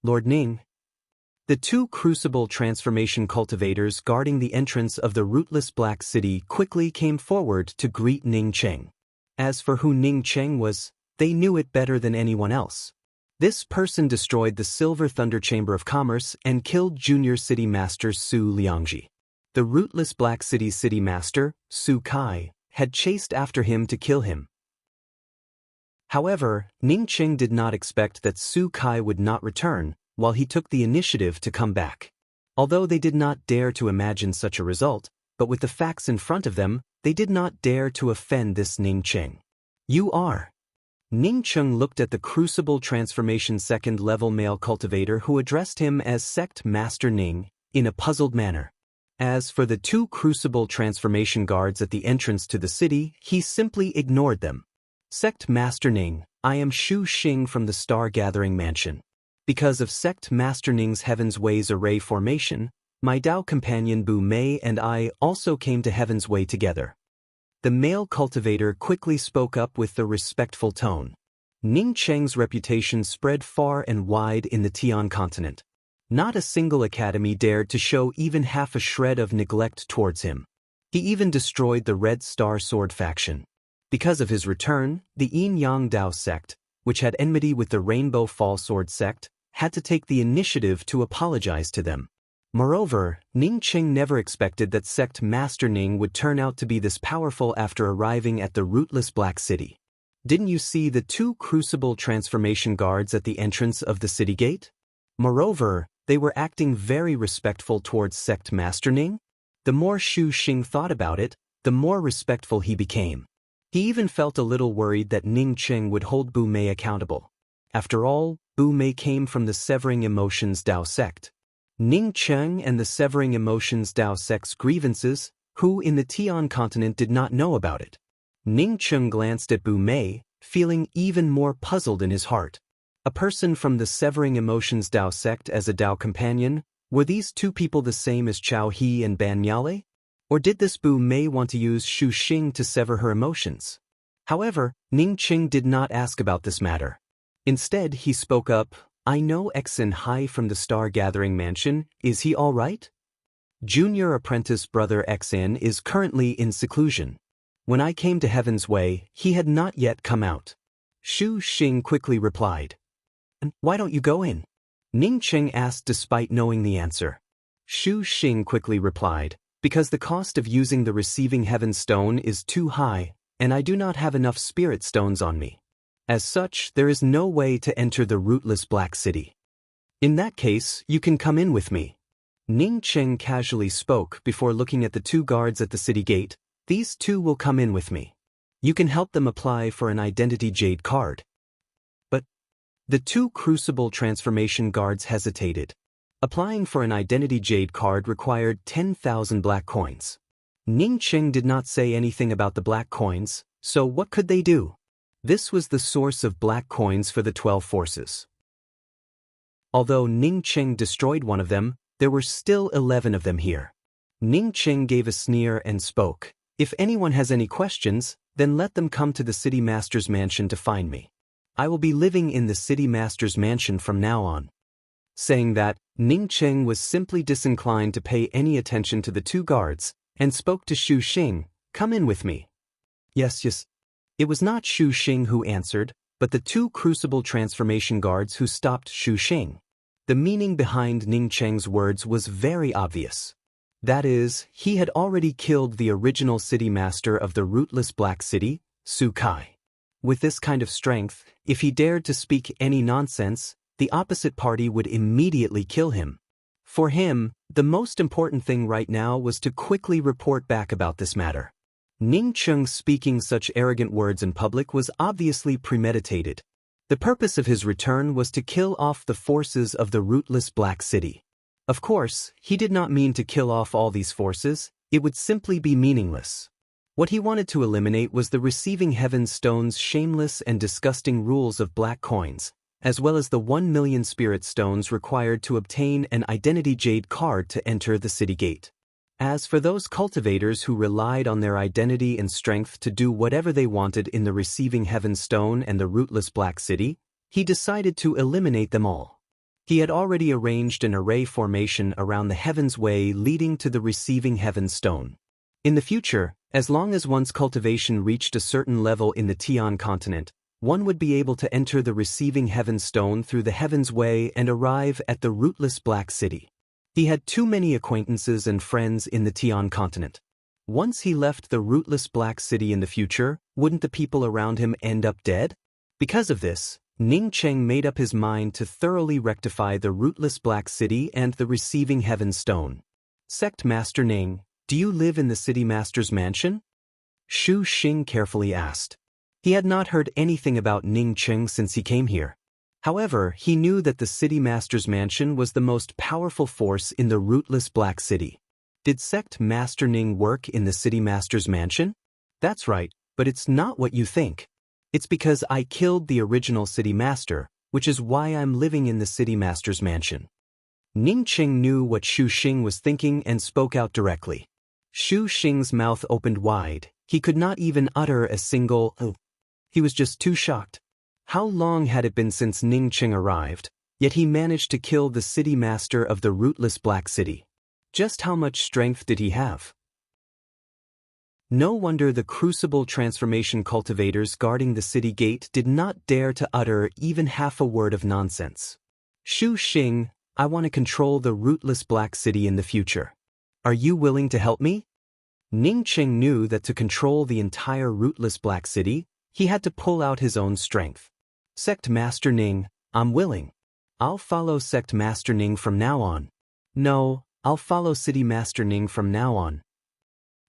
Lord Ning. The two Crucible Transformation cultivators guarding the entrance of the rootless black city quickly came forward to greet Ning Cheng. As for who Ning Cheng was, they knew it better than anyone else. This person destroyed the Silver Thunder Chamber of Commerce and killed Junior City Master Su Liangji. The rootless Black City's city master, Su Kai, had chased after him to kill him. However, Ning Cheng did not expect that Su Kai would not return, while he took the initiative to come back. Although they did not dare to imagine such a result, but with the facts in front of them, they did not dare to offend this Ning Cheng. You are. Ning Cheng looked at the Crucible Transformation Second Level male cultivator who addressed him as Sect Master Ning, in a puzzled manner. As for the two Crucible Transformation guards at the entrance to the city, he simply ignored them. Sect Master Ning, I am Shu Xing from the Star Gathering Mansion. Because of Sect Master Ning's Heaven's Way's array formation, my Dao companion Bu Mei and I also came to Heaven's Way together. The male cultivator quickly spoke up with the respectful tone. Ning Cheng's reputation spread far and wide in the Tian continent. Not a single academy dared to show even half a shred of neglect towards him. He even destroyed the Red Star Sword faction. Because of his return, the Yin Yang Dao sect, which had enmity with the Rainbow Fall Sword sect, had to take the initiative to apologize to them. Moreover, Ning Cheng never expected that Sect Master Ning would turn out to be this powerful after arriving at the rootless Black City. Didn't you see the two Crucible Transformation guards at the entrance of the city gate? Moreover, they were acting very respectful towards Sect Master Ning. The more Shu Xing thought about it, the more respectful he became. He even felt a little worried that Ning Cheng would hold Bu Mei accountable. After all, Bu Mei came from the Severing Emotions Dao sect. Ning Cheng and the Severing Emotions Dao sect's grievances, who in the Tian continent did not know about it. Ning Cheng glanced at Bu Mei, feeling even more puzzled in his heart. A person from the Severing Emotions Dao sect as a Dao companion, were these two people the same as Chao He and Ban Miale? Or did this Bu Mei want to use Shu Xing to sever her emotions? However, Ning Cheng did not ask about this matter. Instead, he spoke up, I know Xen Hai from the Star Gathering Mansion, is he all right? Junior apprentice brother Xen is currently in seclusion. When I came to Heaven's Way, he had not yet come out. Shu Xing quickly replied. "And why don't you go in?" Ning Cheng asked despite knowing the answer. Shu Xing quickly replied, "Because the cost of using the receiving heaven stone is too high, and I do not have enough spirit stones on me. As such, there is no way to enter the rootless Black City. In that case, you can come in with me." Ning Cheng casually spoke before looking at the two guards at the city gate. "These two will come in with me. You can help them apply for an identity jade card." But the two crucible transformation guards hesitated. Applying for an identity jade card required 10,000 black coins. Ning Cheng did not say anything about the black coins, so what could they do? This was the source of black coins for the 12 forces. Although Ning Cheng destroyed one of them, there were still 11 of them here. Ning Cheng gave a sneer and spoke, "If anyone has any questions, then let them come to the City Master's mansion to find me. I will be living in the City Master's mansion from now on." Saying that, Ning Cheng was simply disinclined to pay any attention to the two guards, and spoke to Shu Xing, "Come in with me." Yes. It was not Shu Xing who answered, but the two crucible transformation guards who stopped Shu Xing. The meaning behind Ning Cheng's words was very obvious. That is, he had already killed the original city master of the rootless Black City, Su Kai. With this kind of strength, if he dared to speak any nonsense, the opposite party would immediately kill him. For him, the most important thing right now was to quickly report back about this matter. Ning Cheng speaking such arrogant words in public was obviously premeditated. The purpose of his return was to kill off the forces of the rootless Black City. Of course, he did not mean to kill off all these forces, it would simply be meaningless. What he wanted to eliminate was the receiving heaven stone's shameless and disgusting rules of black coins, as well as the 1 million spirit stones required to obtain an identity jade card to enter the city gate. As for those cultivators who relied on their identity and strength to do whatever they wanted in the receiving heaven stone and the rootless Black City, he decided to eliminate them all. He had already arranged an array formation around the Heaven's Way leading to the receiving heaven stone. In the future, as long as one's cultivation reached a certain level in the Tian continent, one would be able to enter the receiving heaven stone through the Heaven's Way and arrive at the rootless Black City. He had too many acquaintances and friends in the Tian continent. Once he left the rootless Black City in the future, wouldn't the people around him end up dead? Because of this, Ning Cheng made up his mind to thoroughly rectify the rootless Black City and the receiving heaven stone. "Sect Master Ning, do you live in the City Master's mansion?" Shu Xing carefully asked. He had not heard anything about Ning Cheng since he came here. However, he knew that the City Master's mansion was the most powerful force in the rootless Black City. Did Sect Master Ning work in the City Master's mansion? That's right, but it's not what you think. It's because I killed the original City Master, which is why I'm living in the City Master's mansion. Ning Cheng knew what Shu Xing was thinking and spoke out directly. Shu Xing's mouth opened wide. He could not even utter a single "oh." He was just too shocked. How long had it been since Ning Cheng arrived, yet he managed to kill the City Master of the rootless Black City? Just how much strength did he have? No wonder the crucible transformation cultivators guarding the city gate did not dare to utter even half a word of nonsense. "Shu Xing, I want to control the rootless Black City in the future. Are you willing to help me?" Ning Cheng knew that to control the entire rootless Black City, he had to pull out his own strength. "Sect Master Ning, I'm willing. I'll follow Sect Master Ning from now on." "No, I'll follow City Master Ning from now on."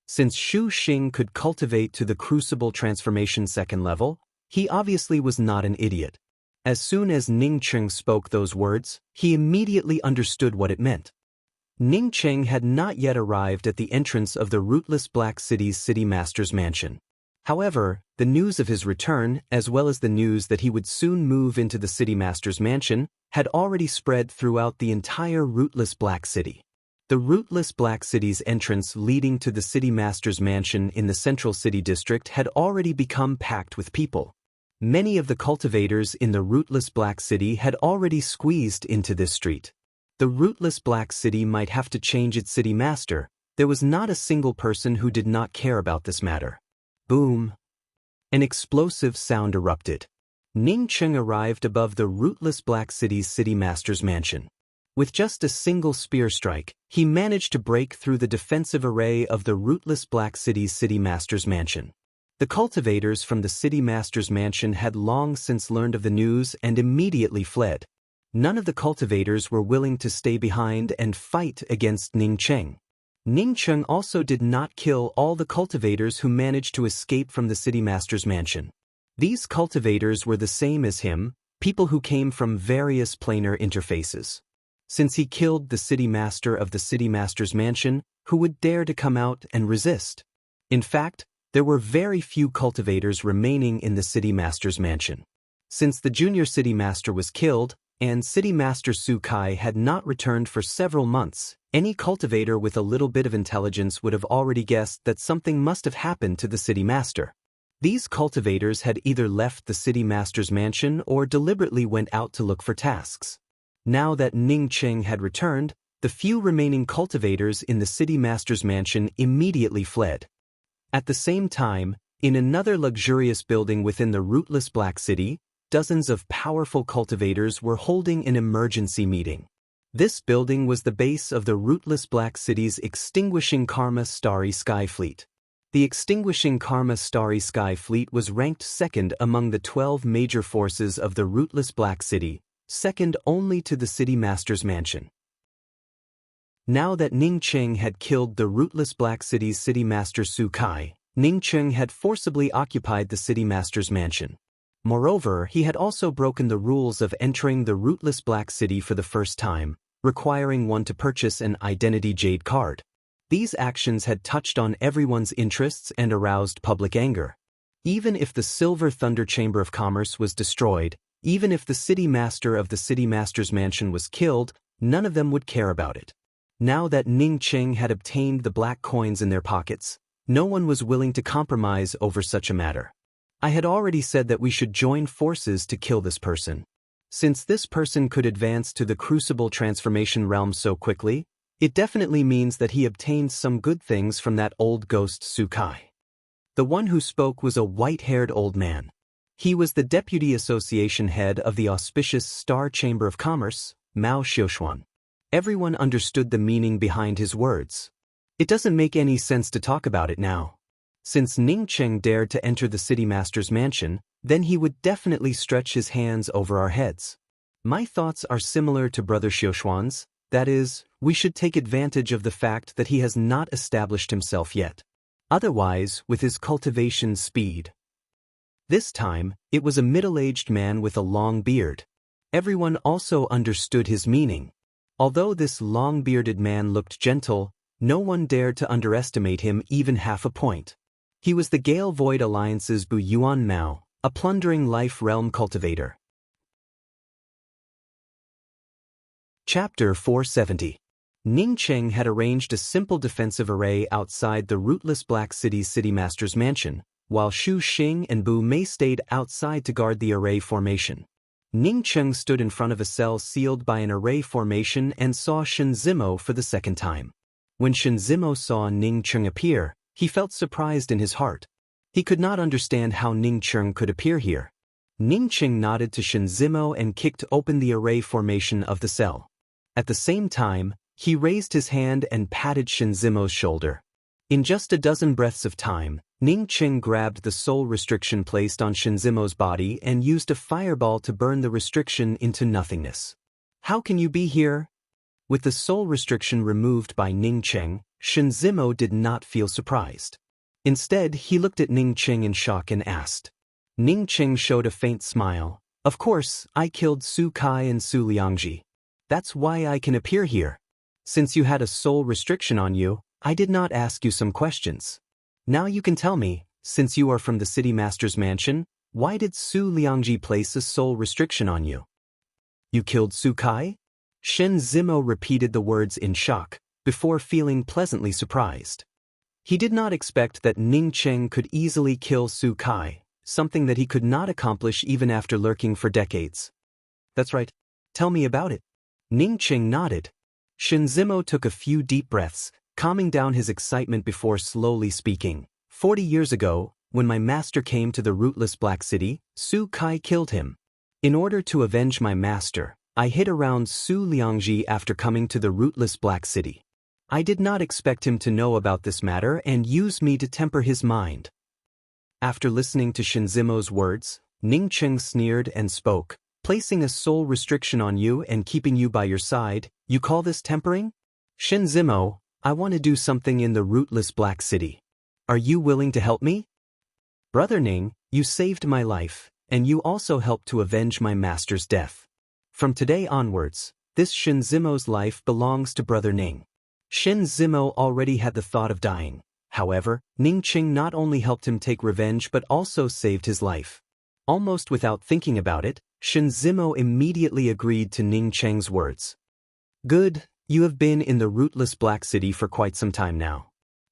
Since Shu Xing could cultivate to the crucible transformation second level, he obviously was not an idiot. As soon as Ning Cheng spoke those words, he immediately understood what it meant. Ning Cheng had not yet arrived at the entrance of the rootless Black City's City Master's mansion. However, the news of his return, as well as the news that he would soon move into the City Master's mansion, had already spread throughout the entire rootless Black City. The rootless Black City's entrance leading to the City Master's mansion in the Central City District had already become packed with people. Many of the cultivators in the rootless Black City had already squeezed into this street. The rootless Black City might have to change its City Master. There was not a single person who did not care about this matter. Boom! An explosive sound erupted. Ning Cheng arrived above the rootless Black City's city master's mansion. With just a single spear strike, he managed to break through the defensive array of the rootless Black City's city master's mansion. The cultivators from the city master's mansion had long since learned of the news and immediately fled. None of the cultivators were willing to stay behind and fight against Ning Cheng. Ning Cheng also did not kill all the cultivators who managed to escape from the city master's mansion. These cultivators were the same as him, people who came from various planar interfaces. Since he killed the city master of the city master's mansion, who would dare to come out and resist? In fact, there were very few cultivators remaining in the city master's mansion. Since the junior city master was killed, and city master Su Kai had not returned for several months, any cultivator with a little bit of intelligence would have already guessed that something must have happened to the city master. These cultivators had either left the city master's mansion or deliberately went out to look for tasks. Now that Ning Cheng had returned, the few remaining cultivators in the city master's mansion immediately fled. At the same time, in another luxurious building within the rootless Black City, dozens of powerful cultivators were holding an emergency meeting. This building was the base of the rootless Black City's Extinguishing Karma Starry Sky Fleet. The Extinguishing Karma Starry Sky Fleet was ranked second among the 12 major forces of the rootless Black City, second only to the city master's mansion. Now that Ning Cheng had killed the rootless Black City's city master Su Kai, Ning Cheng had forcibly occupied the city master's mansion. Moreover, he had also broken the rules of entering the rootless Black City for the first time, requiring one to purchase an identity jade card. These actions had touched on everyone's interests and aroused public anger. Even if the Silver Thunder Chamber of Commerce was destroyed, even if the city master of the city master's mansion was killed, none of them would care about it. Now that Ning Cheng had obtained the black coins in their pockets, no one was willing to compromise over such a matter. I had already said that we should join forces to kill this person. Since this person could advance to the Crucible Transformation realm so quickly, it definitely means that he obtained some good things from that old ghost Su Kai. The one who spoke was a white-haired old man. He was the deputy association head of the auspicious Star Chamber of Commerce, Mao Xiuxuan. Everyone understood the meaning behind his words. It doesn't make any sense to talk about it now. Since Ning Cheng dared to enter the city master's mansion, then he would definitely stretch his hands over our heads. My thoughts are similar to Brother Xiuxuan's. That is, we should take advantage of the fact that he has not established himself yet. Otherwise, with his cultivation speed. This time, it was a middle-aged man with a long beard. Everyone also understood his meaning. Although this long-bearded man looked gentle, no one dared to underestimate him even half a point. He was the Gale Void Alliance's Bu Yuan Mao, a plundering life realm cultivator. Chapter 470. Ning Cheng had arranged a simple defensive array outside the rootless Black City's city master's mansion, while Xu Xing and Bu Mei stayed outside to guard the array formation. Ning Cheng stood in front of a cell sealed by an array formation and saw Shen Zimo for the second time. When Shen Zimo saw Ning Cheng appear, he felt surprised in his heart. He could not understand how Ning Cheng could appear here. Ning Cheng nodded to Shen Zimo and kicked open the array formation of the cell. At the same time, he raised his hand and patted Shen Zimo's shoulder. In just a dozen breaths of time, Ning Cheng grabbed the soul restriction placed on Shen Zimo's body and used a fireball to burn the restriction into nothingness. How can you be here? With the soul restriction removed by Ning Cheng, Shen Zimo did not feel surprised. Instead, he looked at Ning Cheng in shock and asked. Ning Cheng showed a faint smile. Of course, I killed Su Kai and Su Liangji. That's why I can appear here. Since you had a soul restriction on you, I did not ask you some questions. Now you can tell me, since you are from the city master's mansion, why did Su Liangji place a soul restriction on you? You killed Su Kai? Shen Zimo repeated the words in shock, before feeling pleasantly surprised. He did not expect that Ning Cheng could easily kill Su Kai, something that he could not accomplish even after lurking for decades. That's right. Tell me about it. Ning Cheng nodded. Shen Zimo took a few deep breaths, calming down his excitement before slowly speaking. 40 years ago, when my master came to the rootless Black City, Su Kai killed him. In order to avenge my master, I hid around Su Liangji after coming to the rootless Black City. I did not expect him to know about this matter and use me to temper his mind. After listening to Shinzimo's words, Ning Cheng sneered and spoke, placing a sole restriction on you and keeping you by your side. You call this tempering? Shinzimo, I want to do something in the rootless Black City. Are you willing to help me? Brother Ning, you saved my life, and you also helped to avenge my master's death. From today onwards, this Shinzimo's life belongs to Brother Ning. Shinzimo already had the thought of dying. However, Ning Cheng not only helped him take revenge but also saved his life. Almost without thinking about it, Shinzimo immediately agreed to Ning Cheng's words. Good, you have been in the rootless Black City for quite some time now.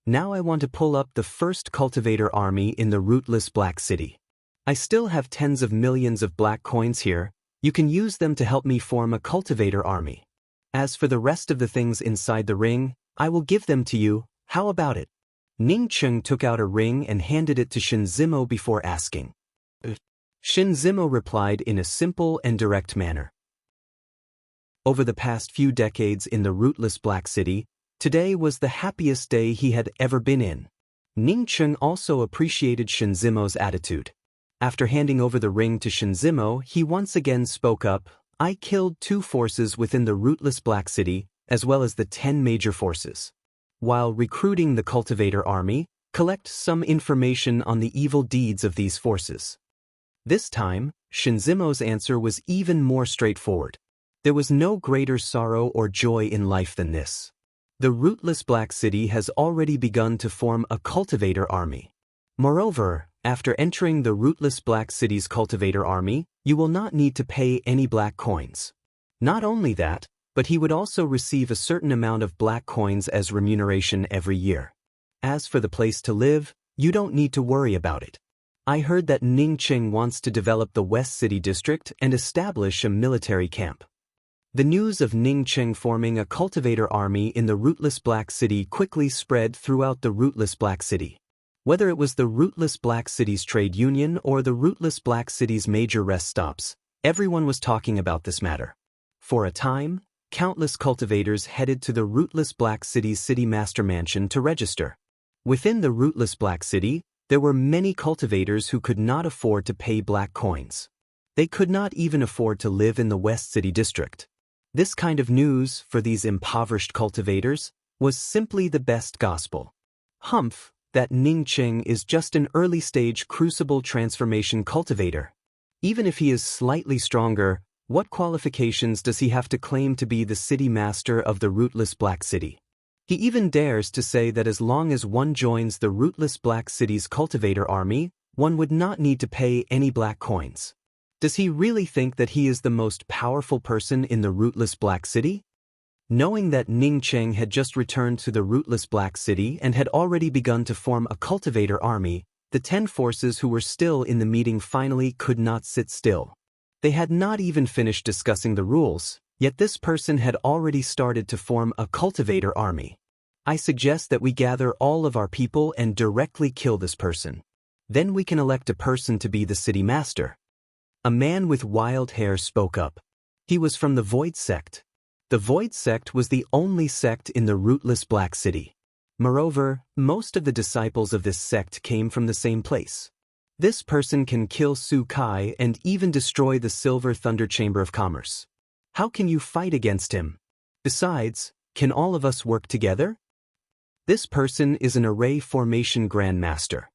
Now I want to pull up the first cultivator army in the rootless Black City. I still have tens of millions of black coins here. You can use them to help me form a cultivator army. As for the rest of the things inside the ring, I will give them to you. How about it? Ning Cheng took out a ring and handed it to Shinzimo before asking. Shinzimo replied in a simple and direct manner. Over the past few decades in the rootless Black City, today was the happiest day he had ever been in. Ning Cheng also appreciated Shinzimo's attitude. After handing over the ring to Shinzimo, he once again spoke up. I killed 2 forces within the rootless Black City, as well as the 10 major forces. While recruiting the cultivator army, collect some information on the evil deeds of these forces. This time, Shinzimo's answer was even more straightforward. There was no greater sorrow or joy in life than this. The rootless Black City has already begun to form a cultivator army. Moreover, after entering the rootless Black City's cultivator army, you will not need to pay any black coins. Not only that, but he would also receive a certain amount of black coins as remuneration every year. As for the place to live, you don't need to worry about it. I heard that Ning Cheng wants to develop the West City district and establish a military camp. The news of Ning Cheng forming a cultivator army in the rootless Black City quickly spread throughout the rootless Black City. Whether it was the rootless Black City's trade union or the rootless Black City's major rest stops, everyone was talking about this matter. For a time, countless cultivators headed to the rootless Black City's city master mansion to register. Within the rootless Black City, there were many cultivators who could not afford to pay black coins. They could not even afford to live in the West City district. This kind of news, for these impoverished cultivators, was simply the best gospel. Humph, that Ning Cheng is just an early-stage crucible transformation cultivator. Even if he is slightly stronger, what qualifications does he have to claim to be the city master of the rootless Black City? He even dares to say that as long as one joins the rootless Black City's cultivator army, one would not need to pay any black coins. Does he really think that he is the most powerful person in the rootless Black City? Knowing that Ning Cheng had just returned to the rootless Black City and had already begun to form a cultivator army, the 10 forces who were still in the meeting finally could not sit still. They had not even finished discussing the rules, yet this person had already started to form a cultivator army. I suggest that we gather all of our people and directly kill this person. Then we can elect a person to be the city master. A man with wild hair spoke up. He was from the Void Sect. The Void Sect was the only sect in the rootless Black City. Moreover, most of the disciples of this sect came from the same place. This person can kill Su Kai and even destroy the Silver Thunder Chamber of Commerce. How can you fight against him? Besides, can all of us work together? This person is an array formation grandmaster.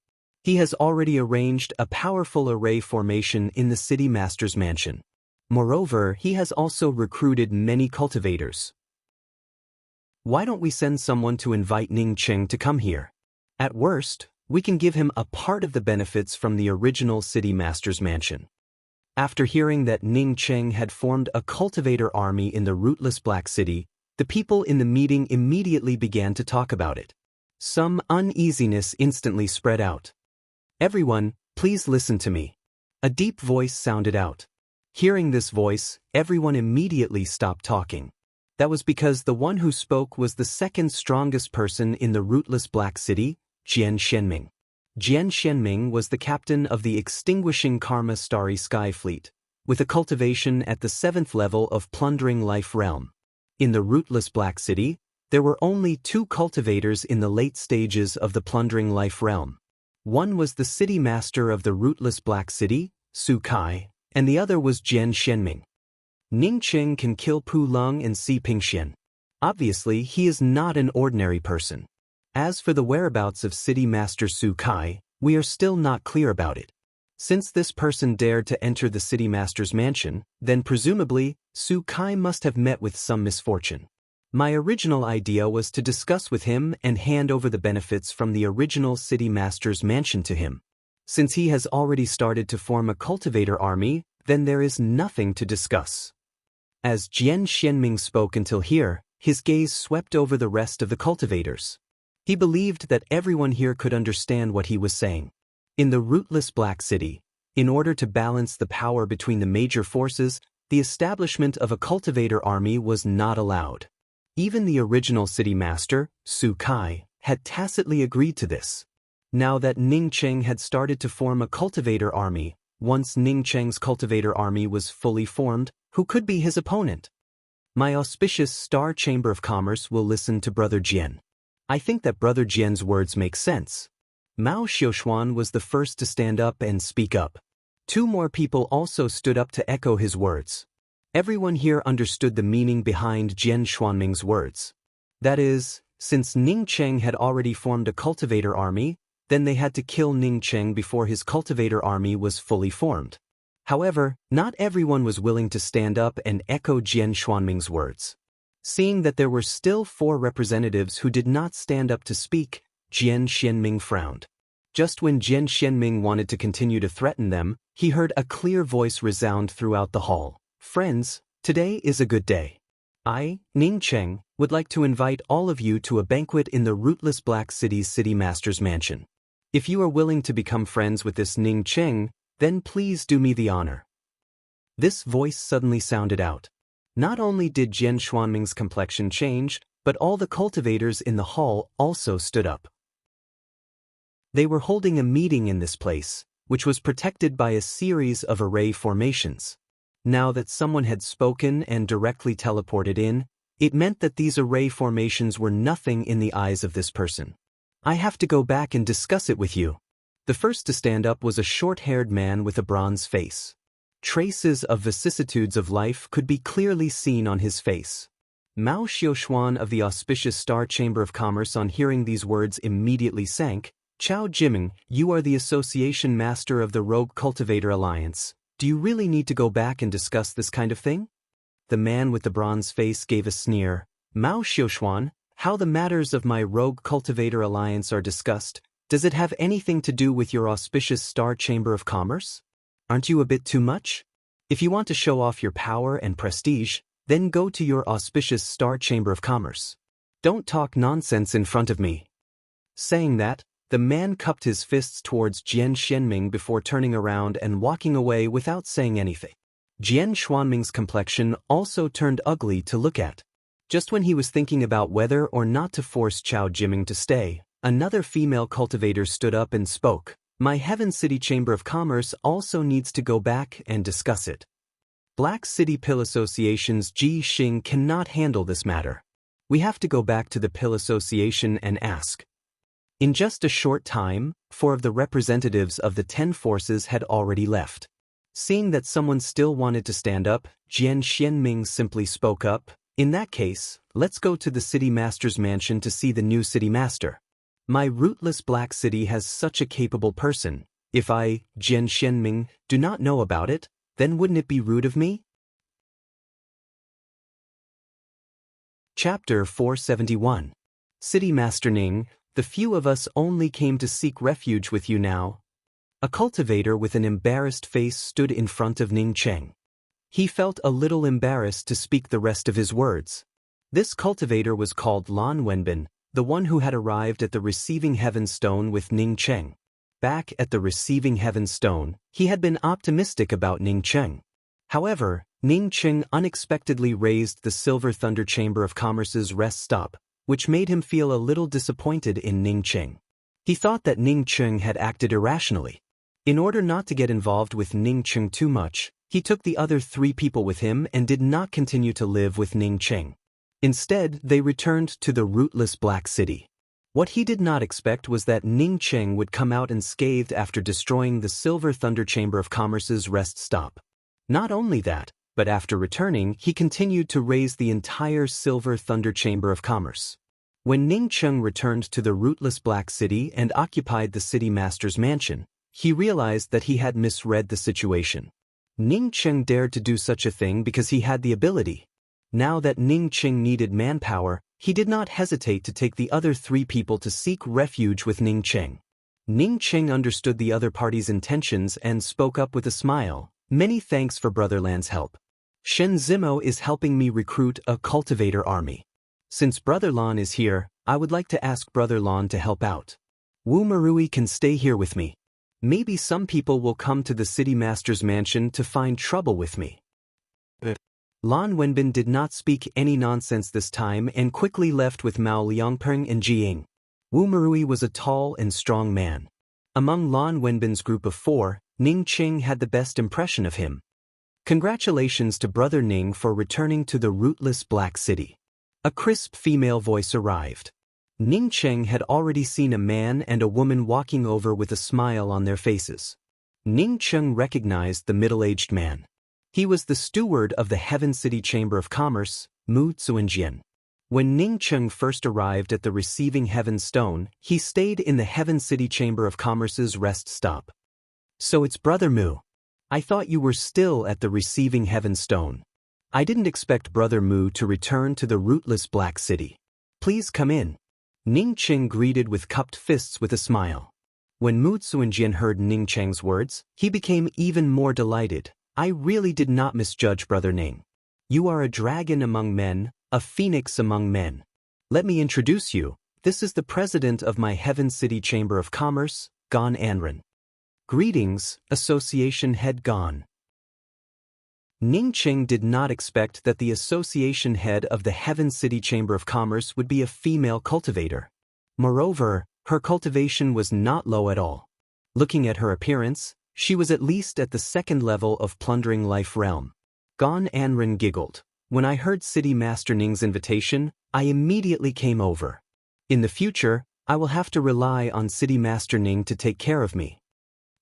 He has already arranged a powerful array formation in the city master's mansion. Moreover, he has also recruited many cultivators. Why don't we send someone to invite Ning Cheng to come here? At worst, we can give him a part of the benefits from the original city master's mansion. After hearing that Ning Cheng had formed a cultivator army in the rootless Black City, the people in the meeting immediately began to talk about it. Some uneasiness instantly spread out. Everyone, please listen to me. A deep voice sounded out. Hearing this voice, everyone immediately stopped talking. That was because the one who spoke was the second strongest person in the rootless Black City, Jian Shenming. Jian Xianming was the captain of the extinguishing Karma Starry Sky Fleet, with a cultivation at the 7th level of Plundering Life Realm. In the rootless Black City, there were only 2 cultivators in the late stages of the Plundering Life Realm. One was the city master of the rootless Black City, Su Kai, and the other was Jian Xianming. Ning Qing can kill Pu Leng and Si Pingxian. Obviously, he is not an ordinary person. As for the whereabouts of City Master Su Kai, we are still not clear about it. Since this person dared to enter the City Master's mansion, then presumably, Su Kai must have met with some misfortune. My original idea was to discuss with him and hand over the benefits from the original City Master's mansion to him. Since he has already started to form a cultivator army, then there is nothing to discuss. As Jian Xianming spoke until here, his gaze swept over the rest of the cultivators. He believed that everyone here could understand what he was saying. In the rootless Black City, in order to balance the power between the major forces, the establishment of a cultivator army was not allowed. Even the original city master, Su Kai, had tacitly agreed to this. Now that Ning Cheng had started to form a cultivator army, once Ning Cheng's cultivator army was fully formed, who could be his opponent? My auspicious Star Chamber of Commerce will listen to Brother Jian. I think that Brother Jian's words make sense. Mao Xiaoshuan was the first to stand up and speak up. 2 more people also stood up to echo his words. Everyone here understood the meaning behind Jian Xuanming's words. That is, since Ning Cheng had already formed a cultivator army, then they had to kill Ning Cheng before his cultivator army was fully formed. However, not everyone was willing to stand up and echo Jian Xuanming's words. Seeing that there were still 4 representatives who did not stand up to speak, Jian Xianming frowned. Just when Jian Xianming wanted to continue to threaten them, he heard a clear voice resound throughout the hall. Friends, today is a good day. I, Ning Cheng, would like to invite all of you to a banquet in the rootless Black City's City Master's mansion. If you are willing to become friends with this Ning Cheng, then please do me the honor. This voice suddenly sounded out. Not only did Jian Xuanming's complexion change, but all the cultivators in the hall also stood up. They were holding a meeting in this place, which was protected by a series of array formations. Now that someone had spoken and directly teleported in, it meant that these array formations were nothing in the eyes of this person. I have to go back and discuss it with you. The first to stand up was a short-haired man with a bronze face. Traces of vicissitudes of life could be clearly seen on his face. Mao Xiaoshuan of the auspicious Star Chamber of Commerce on hearing these words immediately sank. Chao Jiming, you are the association master of the Rogue Cultivator Alliance. Do you really need to go back and discuss this kind of thing? The man with the bronze face gave a sneer. Mao Xiaoshuan, how the matters of my Rogue Cultivator Alliance are discussed, does it have anything to do with your auspicious Star Chamber of Commerce? Aren't you a bit too much? If you want to show off your power and prestige, then go to your auspicious Star Chamber of Commerce. Don't talk nonsense in front of me. Saying that, the man cupped his fists towards Jian Xianming before turning around and walking away without saying anything. Jian Xuanming's complexion also turned ugly to look at. Just when he was thinking about whether or not to force Chao Jiming to stay, another female cultivator stood up and spoke. My Heaven City Chamber of Commerce also needs to go back and discuss it. Black City Pill Association's Ji Xing cannot handle this matter. We have to go back to the Pill Association and ask. In just a short time, 4 of the representatives of the 10 forces had already left. Seeing that someone still wanted to stand up, Jian Xianming simply spoke up. In that case, let's go to the City Master's mansion to see the new City Master. My rootless Black City has such a capable person. If I, Jian Xianming, do not know about it, then wouldn't it be rude of me? Chapter 471. City Master Ning, the few of us only came to seek refuge with you now. A cultivator with an embarrassed face stood in front of Ning Cheng. He felt a little embarrassed to speak the rest of his words. This cultivator was called Lan Wenbin, the one who had arrived at the Receiving Heaven Stone with Ning Cheng. Back at the Receiving Heaven Stone, he had been optimistic about Ning Cheng. However, Ning Cheng unexpectedly raised the Silver Thunder Chamber of Commerce's rest stop, which made him feel a little disappointed in Ning Cheng. He thought that Ning Cheng had acted irrationally. In order not to get involved with Ning Cheng too much, he took the other 3 people with him and did not continue to live with Ning Cheng. Instead, they returned to the rootless Black City. What he did not expect was that Ning Cheng would come out unscathed after destroying the Silver Thunder Chamber of Commerce's rest stop. Not only that, but after returning, he continued to raise the entire Silver Thunder Chamber of Commerce. When Ning Cheng returned to the rootless Black City and occupied the city master's mansion, he realized that he had misread the situation. Ning Cheng dared to do such a thing because he had the ability. Now that Ning Cheng needed manpower, he did not hesitate to take the other 3 people to seek refuge with Ning Cheng. Ning Cheng understood the other party's intentions and spoke up with a smile. Many thanks for Brotherland's help. Shen Zimo is helping me recruit a cultivator army. Since Brother Lan is here, I would like to ask Brother Lan to help out. Wu Marui can stay here with me. Maybe some people will come to the city master's mansion to find trouble with me. Lan Wenbin did not speak any nonsense this time and quickly left with Mao Liangpeng and Jiying. Wu Marui was a tall and strong man. Among Lan Wenbin's group of 4, Ning Cheng had the best impression of him. Congratulations to Brother Ning for returning to the rootless Black City. A crisp female voice arrived. Ning Cheng had already seen a man and a woman walking over with a smile on their faces. Ning Cheng recognized the middle-aged man. He was the steward of the Heaven City Chamber of Commerce, Mu Tsuanjian. When Ning Cheng first arrived at the Receiving Heaven Stone, he stayed in the Heaven City Chamber of Commerce's rest stop. So it's Brother Mu. I thought you were still at the Receiving Heaven Stone. I didn't expect Brother Mu to return to the rootless Black City. Please come in. Ning Cheng greeted with cupped fists with a smile. When Mu Tsuanjian heard Ning Cheng's words, he became even more delighted. I really did not misjudge Brother Ning. You are a dragon among men, a phoenix among men. Let me introduce you. This is the president of my Heaven City Chamber of Commerce, Gon Anren. Greetings, Association Head Gon. Ning Cheng did not expect that the association head of the Heaven City Chamber of Commerce would be a female cultivator. Moreover, her cultivation was not low at all. Looking at her appearance, she was at least at the 2nd level of Plundering Life Realm. Gon Anren giggled. When I heard City Master Ning's invitation, I immediately came over. In the future, I will have to rely on City Master Ning to take care of me.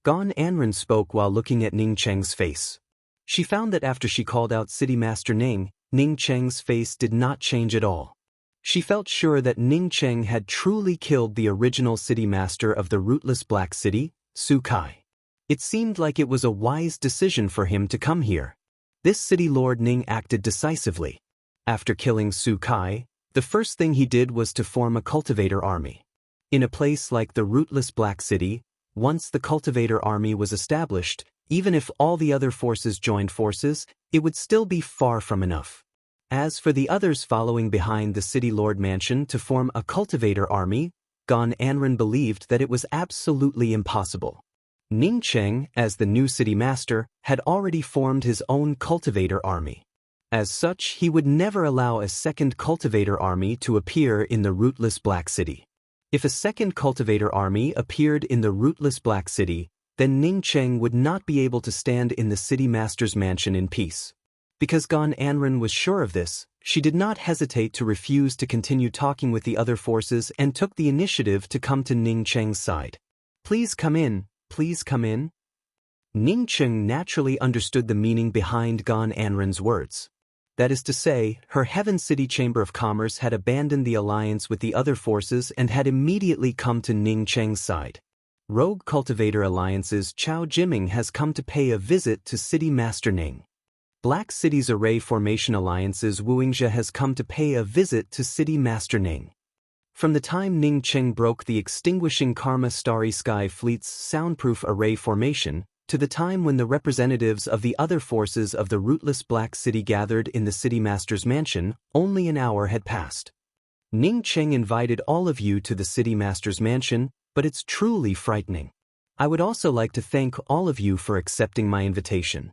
Gon Anren spoke while looking at Ning Cheng's face. She found that after she called out City Master Ning, Ning Cheng's face did not change at all. She felt sure that Ning Cheng had truly killed the original City Master of the rootless Black City, Su Kai. It seemed like it was a wise decision for him to come here. This City Lord Ning acted decisively. After killing Su Kai, the first thing he did was to form a cultivator army. In a place like the rootless Black City, once the cultivator army was established, even if all the other forces joined forces, it would still be far from enough. As for the others following behind the City Lord Mansion to form a cultivator army, Gon Anren believed that it was absolutely impossible. Ning Cheng, as the new city master, had already formed his own cultivator army. As such, he would never allow a second cultivator army to appear in the rootless Black City. If a second cultivator army appeared in the rootless Black City, then Ning Cheng would not be able to stand in the city master's mansion in peace. Because Gon Anren was sure of this, she did not hesitate to refuse to continue talking with the other forces and took the initiative to come to Ning Cheng's side. Please come in, please come in. Ning Cheng naturally understood the meaning behind Gon Anren's words. That is to say, her Heaven City Chamber of Commerce had abandoned the alliance with the other forces and had immediately come to Ning Cheng's side. Rogue Cultivator Alliance's Chao Jiming has come to pay a visit to City Master Ning. Black City's Array Formation Alliance's Wuingzhe has come to pay a visit to City Master Ning. From the time Ning Cheng broke the extinguishing Karma Starry Sky Fleet's soundproof array formation, to the time when the representatives of the other forces of the rootless Black City gathered in the City Master's mansion, only an hour had passed. Ning Cheng invited all of you to the City Master's mansion, but it's truly frightening. I would also like to thank all of you for accepting my invitation.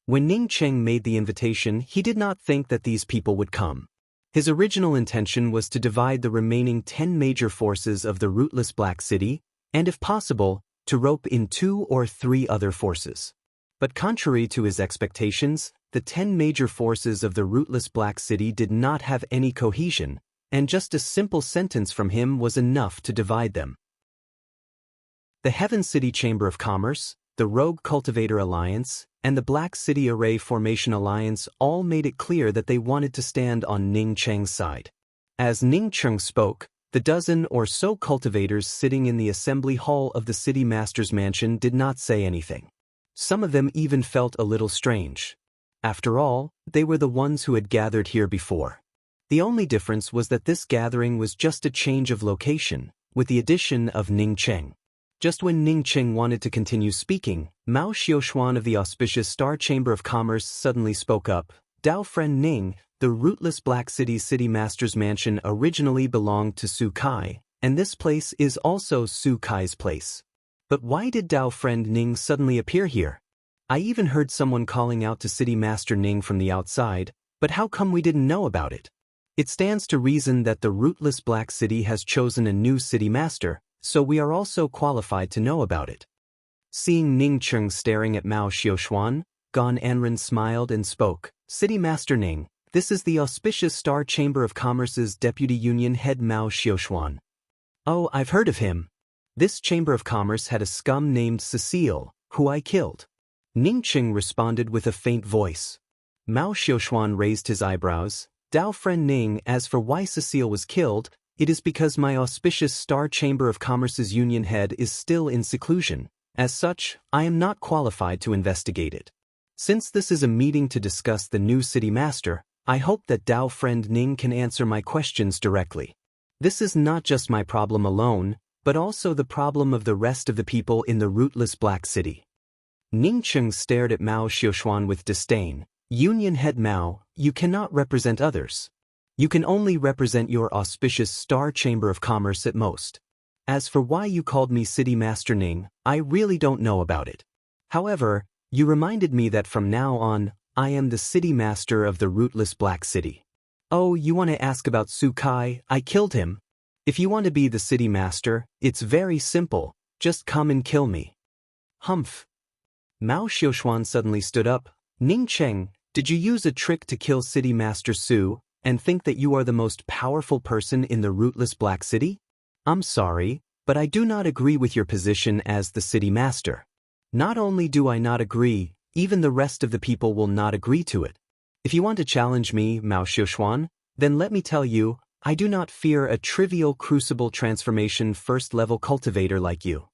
When Ning Cheng made the invitation, he did not think that these people would come. His original intention was to divide the remaining 10 major forces of the rootless Black City, and if possible, to rope in 2 or 3 other forces. But contrary to his expectations, the 10 major forces of the rootless Black City did not have any cohesion, and just a simple sentence from him was enough to divide them. The Heaven City Chamber of Commerce, the Rogue Cultivator Alliance, and the Black City Array Formation Alliance all made it clear that they wanted to stand on Ning Cheng's side. As Ning Cheng spoke, the dozen or so cultivators sitting in the assembly hall of the city master's mansion did not say anything. Some of them even felt a little strange. After all, they were the ones who had gathered here before. The only difference was that this gathering was just a change of location, with the addition of Ning Cheng. Just when Ning Cheng wanted to continue speaking, Mao Xiaoshuan of the auspicious Star Chamber of Commerce suddenly spoke up. Dao Friend Ning, the rootless Black City Master's mansion originally belonged to Su Kai, and this place is also Su Kai's place. But why did Dao Friend Ning suddenly appear here? I even heard someone calling out to City Master Ning from the outside, but how come we didn't know about it? It stands to reason that the rootless Black City has chosen a new city master, so we are also qualified to know about it. Seeing Ning Cheng staring at Mao Xiaoshuan, Gan Anren smiled and spoke. City Master Ning, this is the auspicious Star Chamber of Commerce's Deputy Union Head Mao Xiaoshuan. Oh, I've heard of him. This Chamber of Commerce had a scum named Cecile, who I killed. Ning Cheng responded with a faint voice. Mao Xiaoshuan raised his eyebrows. Dao Friend Ning, as for why Cecile was killed, it is because my auspicious Star Chamber of Commerce's union head is still in seclusion. As such, I am not qualified to investigate it. Since this is a meeting to discuss the new city master, I hope that Dao Friend Ning can answer my questions directly. This is not just my problem alone, but also the problem of the rest of the people in the rootless Black City. Ning Cheng stared at Mao Xiaoshuan with disdain. Union Head Mao, you cannot represent others. You can only represent your auspicious Star Chamber of Commerce at most. As for why you called me City Master Ning, I really don't know about it. However, you reminded me that from now on, I am the City Master of the rootless Black City. Oh, you want to ask about Su Kai? I killed him. If you want to be the City Master, it's very simple, just come and kill me. Humph. Mao Xiaoshuan suddenly stood up. Ning Cheng, did you use a trick to kill City Master Su, and think that you are the most powerful person in the rootless Black City? I'm sorry, but I do not agree with your position as the city master. Not only do I not agree, even the rest of the people will not agree to it. If you want to challenge me, Mao Xiaoshuan, then let me tell you, I do not fear a trivial crucible transformation first-level cultivator like you.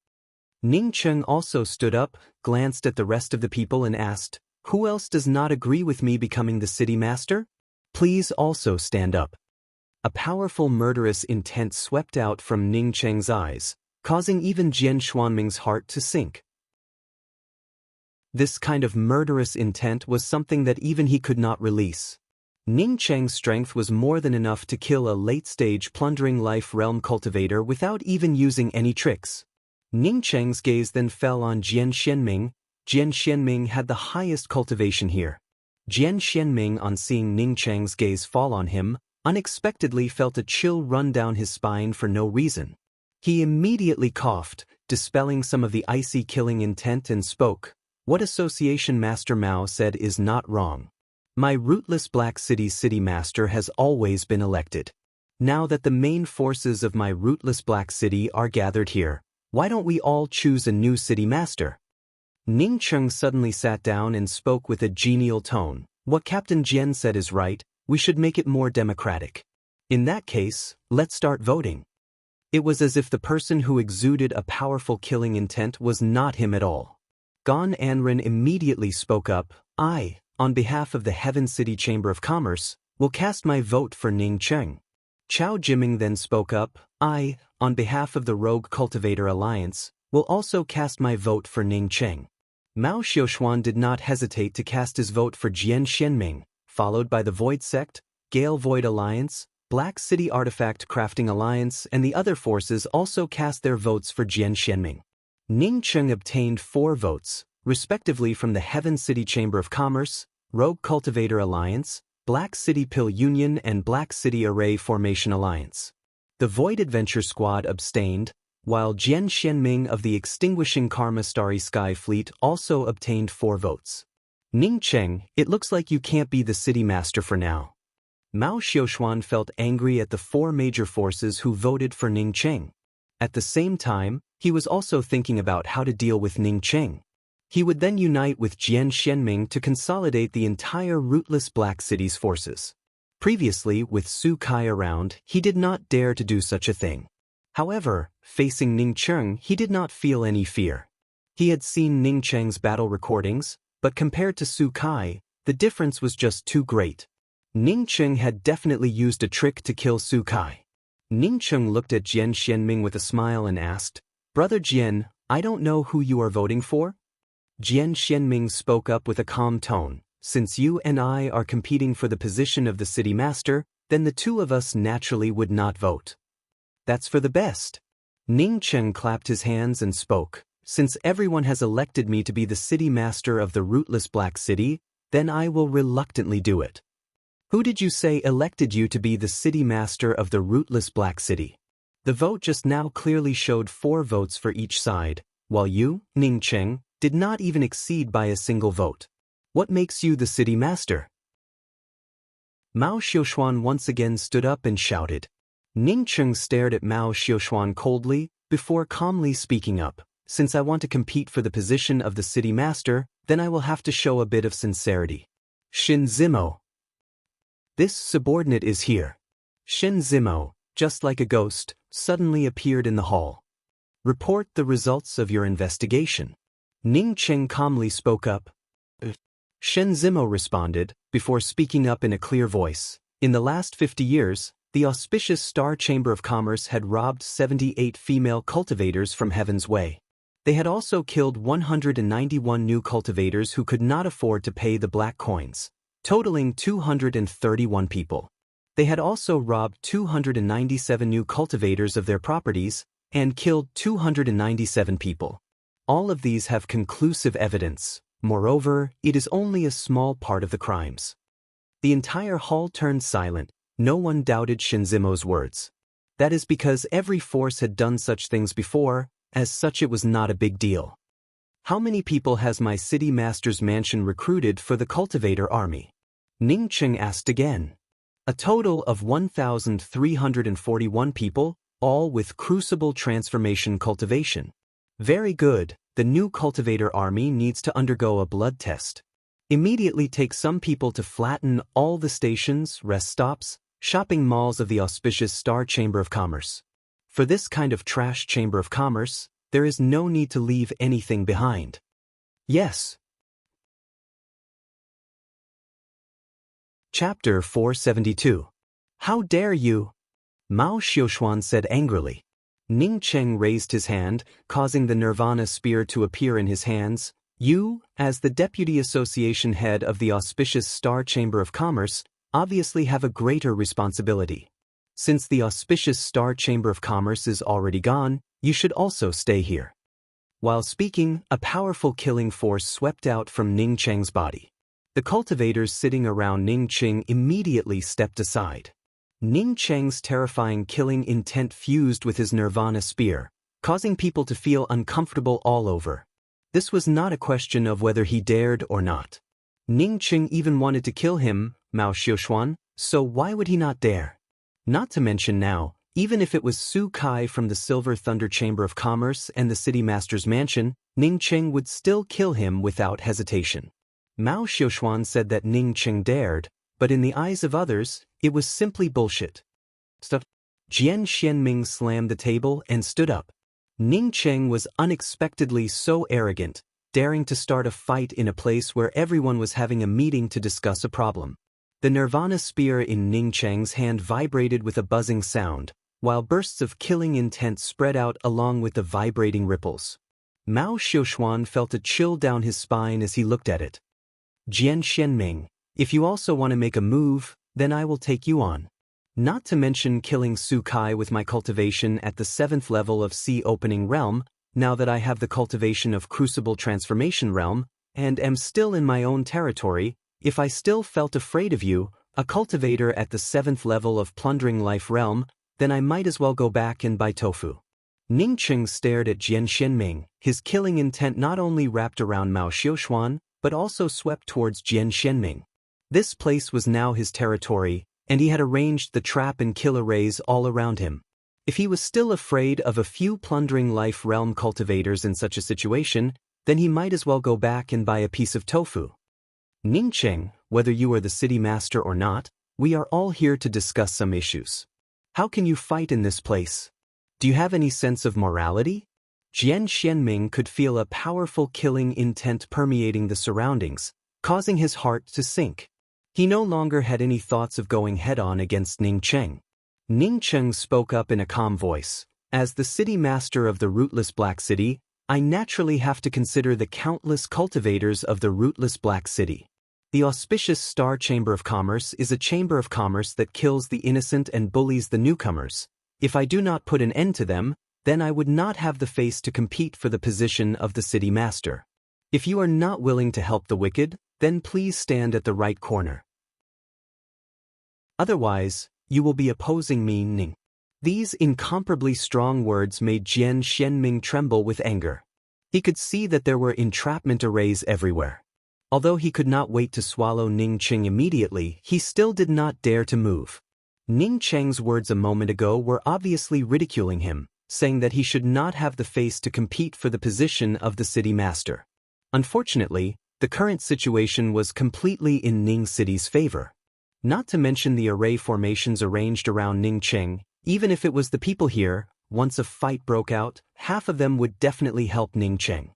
Ning Cheng also stood up, glanced at the rest of the people and asked, who else does not agree with me becoming the city master? Please also stand up. A powerful murderous intent swept out from Ning Cheng's eyes, causing even Jian Xuanming's heart to sink. This kind of murderous intent was something that even he could not release. Ning Cheng's strength was more than enough to kill a late-stage plundering life realm cultivator without even using any tricks. Ning Cheng's gaze then fell on Jian Xianming. Jian Xianming had the highest cultivation here. Jian Xianming, on seeing Ning Cheng's gaze fall on him, unexpectedly felt a chill run down his spine for no reason. He immediately coughed, dispelling some of the icy killing intent and spoke. What Association Master Mao said is not wrong. My rootless Black City's city master has always been elected. Now that the main forces of my rootless Black City are gathered here, why don't we all choose a new city master? Ning Cheng suddenly sat down and spoke with a genial tone. What Captain Jian said is right, we should make it more democratic. In that case, let's start voting. It was as if the person who exuded a powerful killing intent was not him at all. Gan Anren immediately spoke up. I, on behalf of the Heaven City Chamber of Commerce, will cast my vote for Ning Cheng. Chao Jiming then spoke up. I, on behalf of the Rogue Cultivator Alliance, will also cast my vote for Ning Cheng. Mao Xiaoshuan did not hesitate to cast his vote for Jian Xianming, followed by the Void Sect, Gale Void Alliance, Black City Artifact Crafting Alliance, and the other forces also cast their votes for Jian Xianming. Ning Cheng obtained 4 votes, respectively from the Heaven City Chamber of Commerce, Rogue Cultivator Alliance, Black City Pill Union and Black City Array Formation Alliance. The Void Adventure Squad abstained, while Jian Xianming of the Extinguishing Karma Starry Sky Fleet also obtained 4 votes. Ning Cheng, it looks like you can't be the city master for now. Mao Xiaoshuan felt angry at the 4 major forces who voted for Ning Cheng. At the same time, he was also thinking about how to deal with Ning Cheng. He would then unite with Jian Xianming to consolidate the entire rootless Black City's forces. Previously, with Su Kai around, he did not dare to do such a thing. However, facing Ning Cheng, he did not feel any fear. He had seen Ning Cheng's battle recordings, but compared to Su Kai, the difference was just too great. Ning Cheng had definitely used a trick to kill Su Kai. Ning Cheng looked at Jian Xianming with a smile and asked, "Brother Jian, I don't know who you are voting for?" Jian Xianming spoke up with a calm tone. "Since you and I are competing for the position of the city master, then the 2 of us naturally would not vote." "That's for the best." Ning Cheng clapped his hands and spoke, "Since everyone has elected me to be the city master of the rootless Black City, then I will reluctantly do it." "Who did you say elected you to be the city master of the rootless Black City?" The vote just now clearly showed 4 votes for each side, while you, Ning Cheng, did not even exceed by a single vote. "What makes you the city master?" Mao Xiaoshuan once again stood up and shouted. Ning Cheng stared at Mao Xiaoshuan coldly, before calmly speaking up. "Since I want to compete for the position of the city master, then I will have to show a bit of sincerity. Shin Zimo. This subordinate is here." Shin Zimo, just like a ghost, suddenly appeared in the hall. "Report the results of your investigation." Ning Cheng calmly spoke up. Shin Zimo responded, before speaking up in a clear voice. "In the last 50 years, the auspicious Star Chamber of Commerce had robbed 78 female cultivators from Heaven's Way. They had also killed 191 new cultivators who could not afford to pay the black coins, totaling 231 people. They had also robbed 297 new cultivators of their properties, and killed 297 people. All of these have conclusive evidence. Moreover, it is only a small part of the crimes." The entire hall turned silent. No one doubted Shinzimo's words. That is because every force had done such things before, as such it was not a big deal. "How many people has my city master's mansion recruited for the cultivator army?" Ning Cheng asked again. "A total of 1,341 people, all with crucible transformation cultivation." "Very good. The new cultivator army needs to undergo a blood test. Immediately take some people to flatten all the stations, rest stops, shopping malls of the auspicious Star Chamber of Commerce. For this kind of trash Chamber of Commerce, there is no need to leave anything behind." "Yes." Chapter 472. "How dare you?" Mao Xiaoshuan said angrily. Ning Cheng raised his hand, causing the Nirvana spear to appear in his hands. "You, as the Deputy Association Head of the auspicious Star Chamber of Commerce, obviously have a greater responsibility. Since the auspicious Star Chamber of Commerce is already gone, you should also stay here." While speaking, a powerful killing force swept out from Ning Cheng's body. The cultivators sitting around Ning Cheng immediately stepped aside. Ning Cheng's terrifying killing intent fused with his Nirvana spear, causing people to feel uncomfortable all over. This was not a question of whether he dared or not. Ning Cheng even wanted to kill him, Mao Xiaoshuan, so why would he not dare? Not to mention now, even if it was Su Kai from the Silver Thunder Chamber of Commerce and the City Master's mansion, Ning Cheng would still kill him without hesitation. Mao Xiaoshuan said that Ning Cheng dared, but in the eyes of others, it was simply bullshit. Stuff. Jian Xianming slammed the table and stood up. Ning Cheng was unexpectedly so arrogant, daring to start a fight in a place where everyone was having a meeting to discuss a problem. The Nirvana spear in Ning Cheng's hand vibrated with a buzzing sound, while bursts of killing intent spread out along with the vibrating ripples. Mao Xiaoshuan felt a chill down his spine as he looked at it. "Jian Xianming, if you also want to make a move, then I will take you on. Not to mention killing Su Kai with my cultivation at the 7th level of Sea Opening Realm, now that I have the cultivation of Crucible Transformation Realm, and am still in my own territory. If I still felt afraid of you, A cultivator at the 7th level of plundering life realm, then I might as well go back and buy tofu. Ning Cheng stared at Jian Xianming, his killing intent not only wrapped around Mao Xiuquan, but also swept towards Jian Xianming. This place was now his territory, and he had arranged the trap and kill arrays all around him. If he was still afraid of a few plundering life realm cultivators in such a situation, then he might as well go back and buy a piece of tofu. Ning Cheng, whether you are the city master or not, we are all here to discuss some issues. How can you fight in this place? Do you have any sense of morality? Jian Xianming could feel a powerful killing intent permeating the surroundings, causing his heart to sink. He no longer had any thoughts of going head-on against Ning Cheng. Ning Cheng spoke up in a calm voice. As the city master of the rootless Black City, I naturally have to consider the countless cultivators of the rootless Black City. The auspicious Star Chamber of Commerce is a chamber of commerce that kills the innocent and bullies the newcomers. If I do not put an end to them, then I would not have the face to compete for the position of the city master. If you are not willing to help the wicked, then please stand at the right corner. Otherwise, you will be opposing me, Ning. These incomparably strong words made Jian Xianming tremble with anger. He could see that there were entrapment arrays everywhere. Although he could not wait to swallow Ning Cheng immediately, he still did not dare to move. Ning Cheng's words a moment ago were obviously ridiculing him, saying that he should not have the face to compete for the position of the city master. Unfortunately, the current situation was completely in Ning City's favor. Not to mention the array formations arranged around Ning Cheng, even if it was the people here, once a fight broke out, half of them would definitely help Ning Cheng.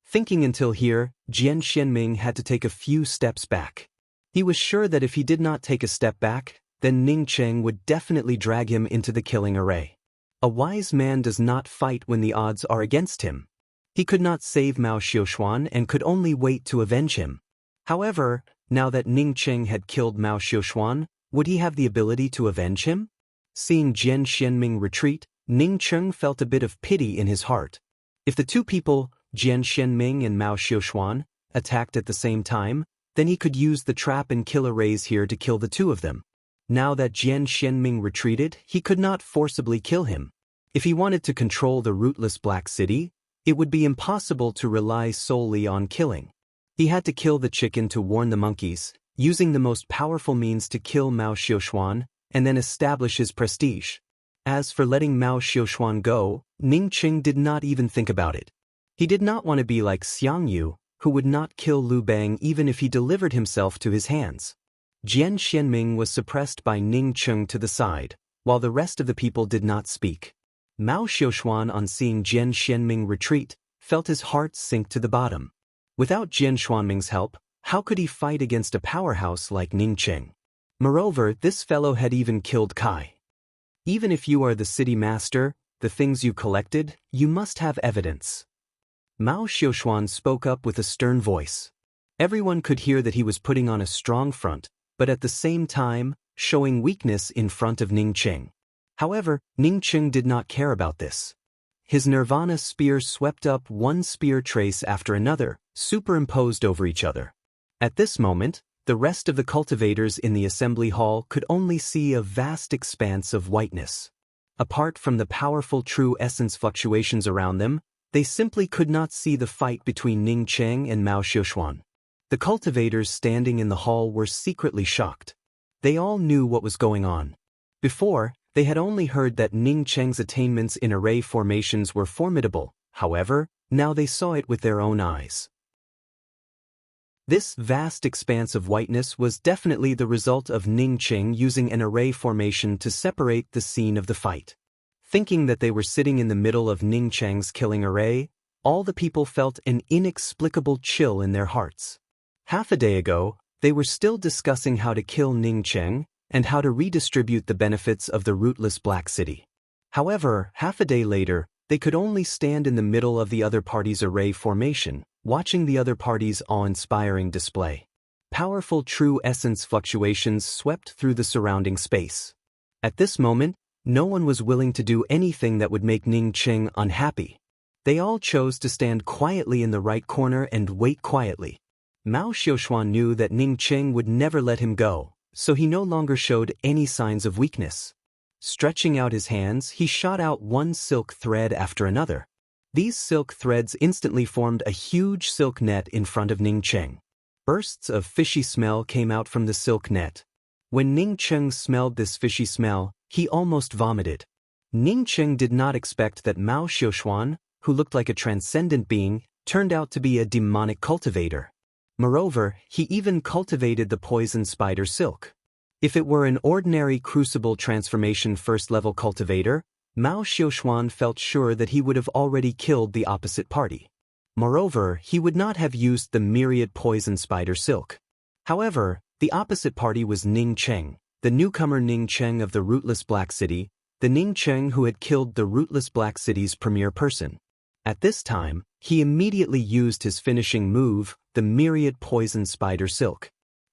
Thinking until here, Jian Xianming had to take a few steps back. He was sure that if he did not take a step back, then Ning Cheng would definitely drag him into the killing array. A wise man does not fight when the odds are against him. He could not save Mao Xiuquan and could only wait to avenge him. However, now that Ning Cheng had killed Mao Xiuquan, would he have the ability to avenge him? Seeing Jian Xianming retreat, Ning Cheng felt a bit of pity in his heart. If the two people, Jian Xianming and Mao Xiuquan, attacked at the same time, then he could use the trap and kill arrays here to kill the two of them. Now that Jian Xianming retreated, he could not forcibly kill him. If he wanted to control the rootless Black City, it would be impossible to rely solely on killing. He had to kill the chicken to warn the monkeys, using the most powerful means to kill Mao Xiuquan, and then establish his prestige. As for letting Mao Xiuquan go, Ning Cheng did not even think about it. He did not want to be like Xiang Yu, who would not kill Liu Bang even if he delivered himself to his hands. Jian Xianming was suppressed by Ning Cheng to the side, while the rest of the people did not speak. Mao Xiuquan, on seeing Jian Xianming retreat, felt his heart sink to the bottom. Without Jian Xianming's help, how could he fight against a powerhouse like Ning Cheng? Moreover, this fellow had even killed Kai. Even if you are the city master, the things you collected, you must have evidence. Mao Xiuquan spoke up with a stern voice. Everyone could hear that he was putting on a strong front, but at the same time, showing weakness in front of Ning Cheng. However, Ning Cheng did not care about this. His Nirvana spear swept up one spear trace after another, superimposed over each other. At this moment, the rest of the cultivators in the assembly hall could only see a vast expanse of whiteness. Apart from the powerful true essence fluctuations around them, they simply could not see the fight between Ning Cheng and Mao Xiuquan. The cultivators standing in the hall were secretly shocked. They all knew what was going on. Before, they had only heard that Ning Cheng's attainments in array formations were formidable. However, now they saw it with their own eyes. This vast expanse of whiteness was definitely the result of Ning Cheng using an array formation to separate the scene of the fight. Thinking that they were sitting in the middle of Ning Cheng's killing array, all the people felt an inexplicable chill in their hearts. Half a day ago, they were still discussing how to kill Ning Cheng and how to redistribute the benefits of the rootless Black City. However, half a day later, they could only stand in the middle of the other party's array formation, watching the other party's awe-inspiring display. Powerful true essence fluctuations swept through the surrounding space. At this moment, no one was willing to do anything that would make Ning Cheng unhappy. They all chose to stand quietly in the right corner and wait quietly. Mao Xiuquan knew that Ning Cheng would never let him go, so he no longer showed any signs of weakness. Stretching out his hands, he shot out one silk thread after another. These silk threads instantly formed a huge silk net in front of Ning Cheng. Bursts of fishy smell came out from the silk net. When Ning Cheng smelled this fishy smell, he almost vomited. Ning Cheng did not expect that Mao Xiaoshuan, who looked like a transcendent being, turned out to be a demonic cultivator. Moreover, he even cultivated the poison spider silk. If it were an ordinary crucible transformation first-level cultivator, Mao Xiaoshuan felt sure that he would have already killed the opposite party. Moreover, he would not have used the myriad poison spider silk. However, the opposite party was Ning Cheng, the newcomer Ning Cheng of the Rootless Black City, the Ning Cheng who had killed the Rootless Black City's premier person. At this time, he immediately used his finishing move, the myriad poison spider silk.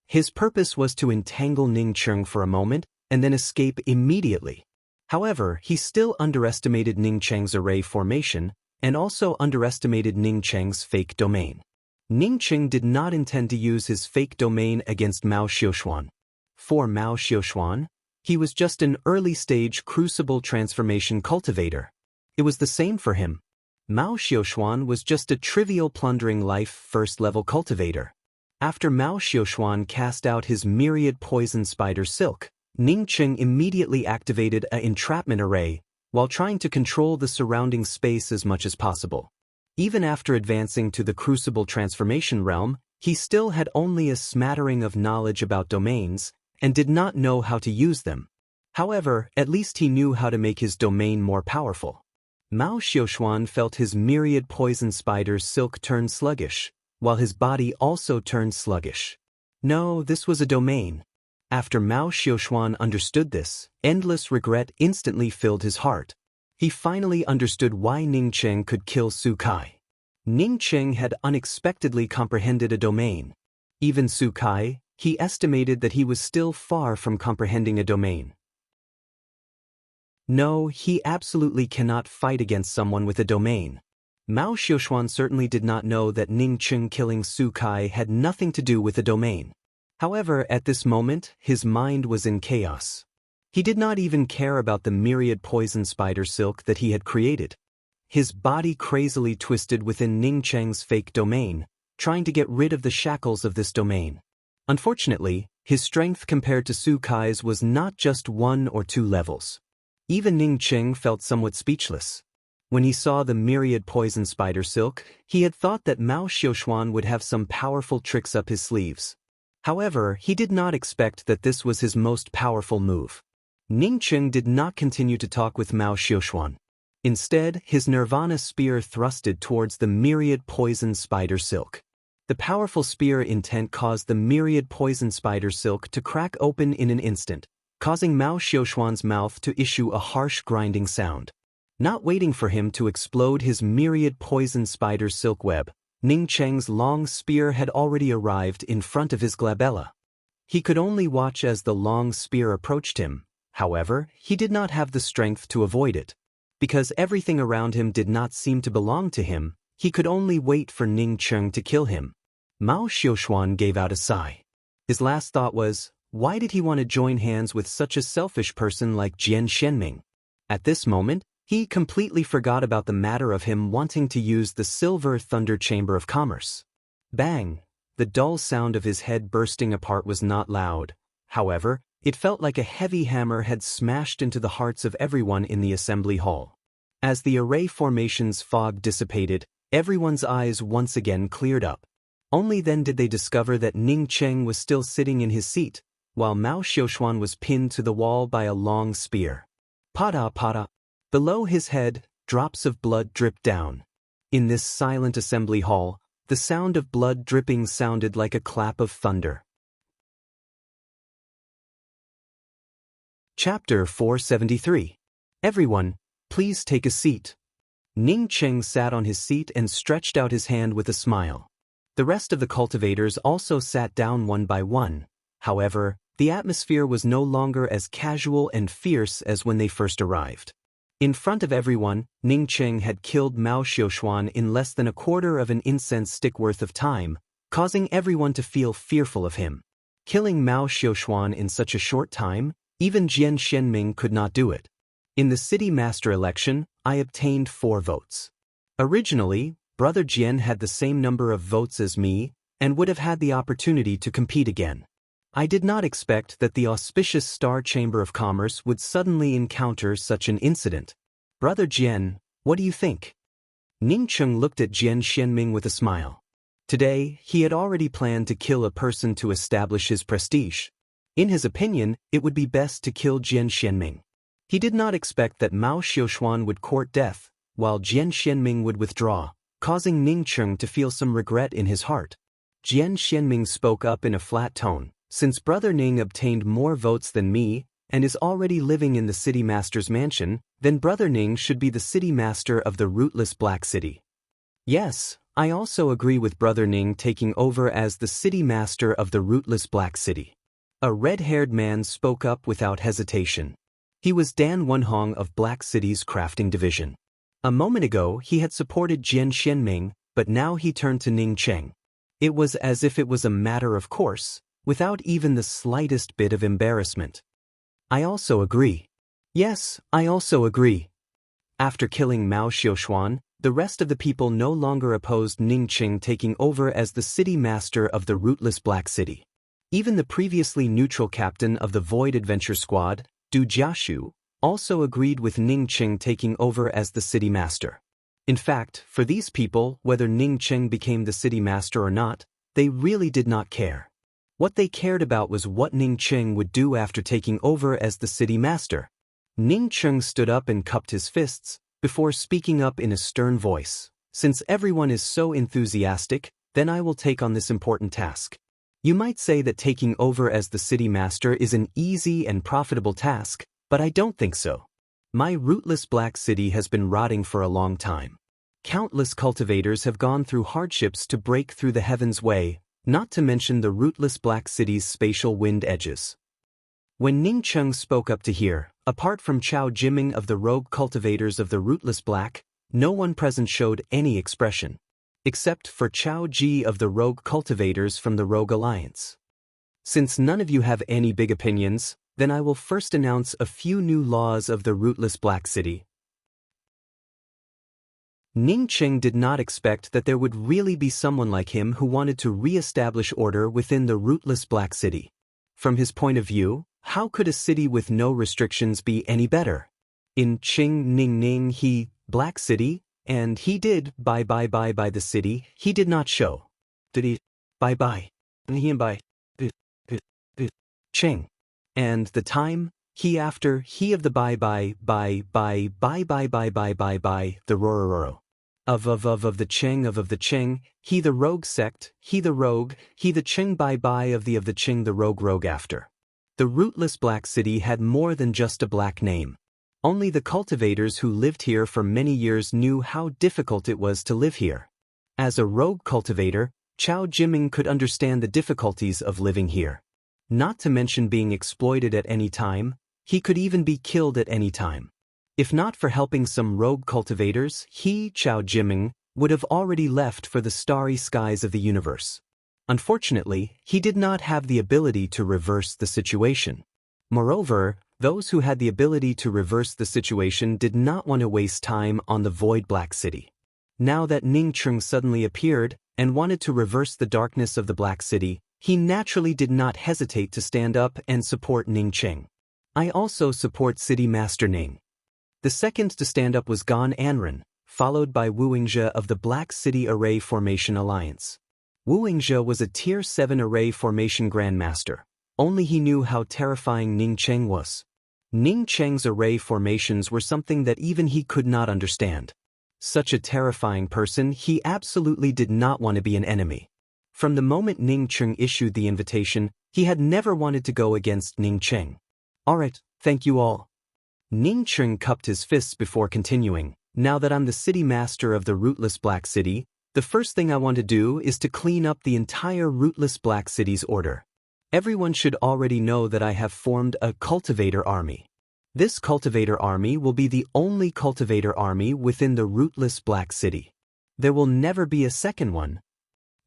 His purpose was to entangle Ning Cheng for a moment and then escape immediately. However, he still underestimated Ning Cheng's array formation and also underestimated Ning Cheng's fake domain. Ning Cheng did not intend to use his fake domain against Mao Xiaoshuan. For Mao Xiaoshuan, he was just an early-stage crucible transformation cultivator. It was the same for him. Mao Xiaoshuan was just a trivial plundering life first-level cultivator. After Mao Xiaoshuan cast out his myriad poison spider silk, Ning Cheng immediately activated an entrapment array while trying to control the surrounding space as much as possible. Even after advancing to the crucible transformation realm, he still had only a smattering of knowledge about domains and did not know how to use them. However, at least he knew how to make his domain more powerful. Mao Xiaoshuan felt his myriad poison spider's silk turn sluggish, while his body also turned sluggish. No, this was a domain. After Mao Xiaoshuan understood this, endless regret instantly filled his heart. He finally understood why Ning Cheng could kill Su Kai. Ning Cheng had unexpectedly comprehended a domain. Even Su Kai, he estimated that he was still far from comprehending a domain. No, he absolutely cannot fight against someone with a domain. Mao Xiaoshuan certainly did not know that Ning Cheng killing Su Kai had nothing to do with a domain. However, at this moment, his mind was in chaos. He did not even care about the myriad poison spider silk that he had created. His body crazily twisted within Ning Cheng's fake domain, trying to get rid of the shackles of this domain. Unfortunately, his strength compared to Su Kai's was not just 1 or 2 levels. Even Ning Cheng felt somewhat speechless. When he saw the myriad poison spider silk, he had thought that Mao Xiaoshuan would have some powerful tricks up his sleeves. However, he did not expect that this was his most powerful move. Ning Cheng did not continue to talk with Mao Xiaoshuan. Instead, his Nirvana spear thrusted towards the myriad poison spider silk. The powerful spear intent caused the myriad poison spider silk to crack open in an instant, causing Mao Xiaoshuan's mouth to issue a harsh grinding sound. Not waiting for him to explode his myriad poison spider silk web, Ning Cheng's long spear had already arrived in front of his glabella. He could only watch as the long spear approached him. However, he did not have the strength to avoid it. Because everything around him did not seem to belong to him, he could only wait for Ning Cheng to kill him. Mao Xiaoshuan gave out a sigh. His last thought was, why did he want to join hands with such a selfish person like Jian Shenming? At this moment, he completely forgot about the matter of him wanting to use the Silver Thunder Chamber of Commerce. Bang! The dull sound of his head bursting apart was not loud. However, it felt like a heavy hammer had smashed into the hearts of everyone in the assembly hall. As the array formation's fog dissipated, everyone's eyes once again cleared up. Only then did they discover that Ning Cheng was still sitting in his seat, while Mao Xiaoshuan was pinned to the wall by a long spear. Pada pada. Below his head, drops of blood dripped down. In this silent assembly hall, the sound of blood dripping sounded like a clap of thunder. Chapter 473. Everyone, please take a seat. Ning Cheng sat on his seat and stretched out his hand with a smile. The rest of the cultivators also sat down one by one. However, the atmosphere was no longer as casual and fierce as when they first arrived. In front of everyone, Ning Cheng had killed Mao Xiaoshuan in less than a quarter of an incense stick worth of time, causing everyone to feel fearful of him. Killing Mao Xiaoshuan in such a short time, even Jian Xianming could not do it. In the city master election, I obtained 4 votes. Originally, Brother Jian had the same number of votes as me and would have had the opportunity to compete again. I did not expect that the auspicious Star Chamber of Commerce would suddenly encounter such an incident. Brother Jian, what do you think? Ning Cheng looked at Jian Xianming with a smile. Today, he had already planned to kill a person to establish his prestige. In his opinion, it would be best to kill Jian Xianming. He did not expect that Mao Xiaoshuan would court death, while Jian Xianming would withdraw, causing Ning Cheng to feel some regret in his heart. Jian Xianming spoke up in a flat tone. Since Brother Ning obtained more votes than me and is already living in the city master's mansion, then Brother Ning should be the city master of the rootless Black City. Yes, I also agree with Brother Ning taking over as the city master of the rootless Black City. A red-haired man spoke up without hesitation. He was Dan Wenhong of Black City's crafting division. A moment ago he had supported Jian Xianming, but now he turned to Ning Cheng. It was as if it was a matter of course, without even the slightest bit of embarrassment. I also agree. Yes, I also agree. After killing Mao Xiaoshuan, the rest of the people no longer opposed Ning Cheng taking over as the city master of the rootless Black City. Even the previously neutral captain of the Void Adventure Squad, Du Jiashu, also agreed with Ning Cheng taking over as the city master. In fact, for these people, whether Ning Cheng became the city master or not, they really did not care. What they cared about was what Ning Cheng would do after taking over as the city master. Ning Cheng stood up and cupped his fists, before speaking up in a stern voice. Since everyone is so enthusiastic, then I will take on this important task. You might say that taking over as the city master is an easy and profitable task, but I don't think so. My rootless Black City has been rotting for a long time. Countless cultivators have gone through hardships to break through the heaven's way, not to mention the rootless Black City's spatial wind edges. When Ning Cheng spoke up to hear, apart from Chao Jiming of the rogue cultivators of the rootless Black, no one present showed any expression. Except for Chao Ji of the rogue cultivators from the Rogue Alliance. Since none of you have any big opinions, then I will first announce a few new laws of the rootless Black City. Ning Cheng did not expect that there would really be someone like him who wanted to re-establish order within the rootless Black City. From his point of view, how could a city with no restrictions be any better? In Qing Ning Ning he, Black City, and he did bye the city, he did not show. Did he? Bye. And he and bye. Ching. And the time, he after, he of the bye, the Rororo. Of the Ching of the Ching, he the rogue sect, he the rogue, he the Ching bye of the Ching the rogue after. The rootless Black City had more than just a black name. Only the cultivators who lived here for many years knew how difficult it was to live here. As a rogue cultivator, Chao Jiming could understand the difficulties of living here. Not to mention being exploited at any time, he could even be killed at any time. If not for helping some rogue cultivators, he, Chao Jiming, would have already left for the starry skies of the universe. Unfortunately, he did not have the ability to reverse the situation. Moreover, those who had the ability to reverse the situation did not want to waste time on the Void Black City. Now that Ning Cheng suddenly appeared and wanted to reverse the darkness of the Black City, he naturally did not hesitate to stand up and support Ning Cheng. I also support City Master Ning. The second to stand up was Gan Anren, followed by Wu Yingzhe of the Black City Array Formation Alliance. Wu Yingzhe was a Tier 7 Array Formation Grandmaster. Only he knew how terrifying Ning Cheng was. Ning Cheng's array formations were something that even he could not understand. Such a terrifying person, he absolutely did not want to be an enemy. From the moment Ning Cheng issued the invitation, he had never wanted to go against Ning Cheng. Alright, thank you all. Ning Cheng cupped his fists before continuing. Now that I'm the city master of the rootless Black City, the first thing I want to do is to clean up the entire rootless Black City's order. Everyone should already know that I have formed a cultivator army. This cultivator army will be the only cultivator army within the rootless Black City. There will never be a second one.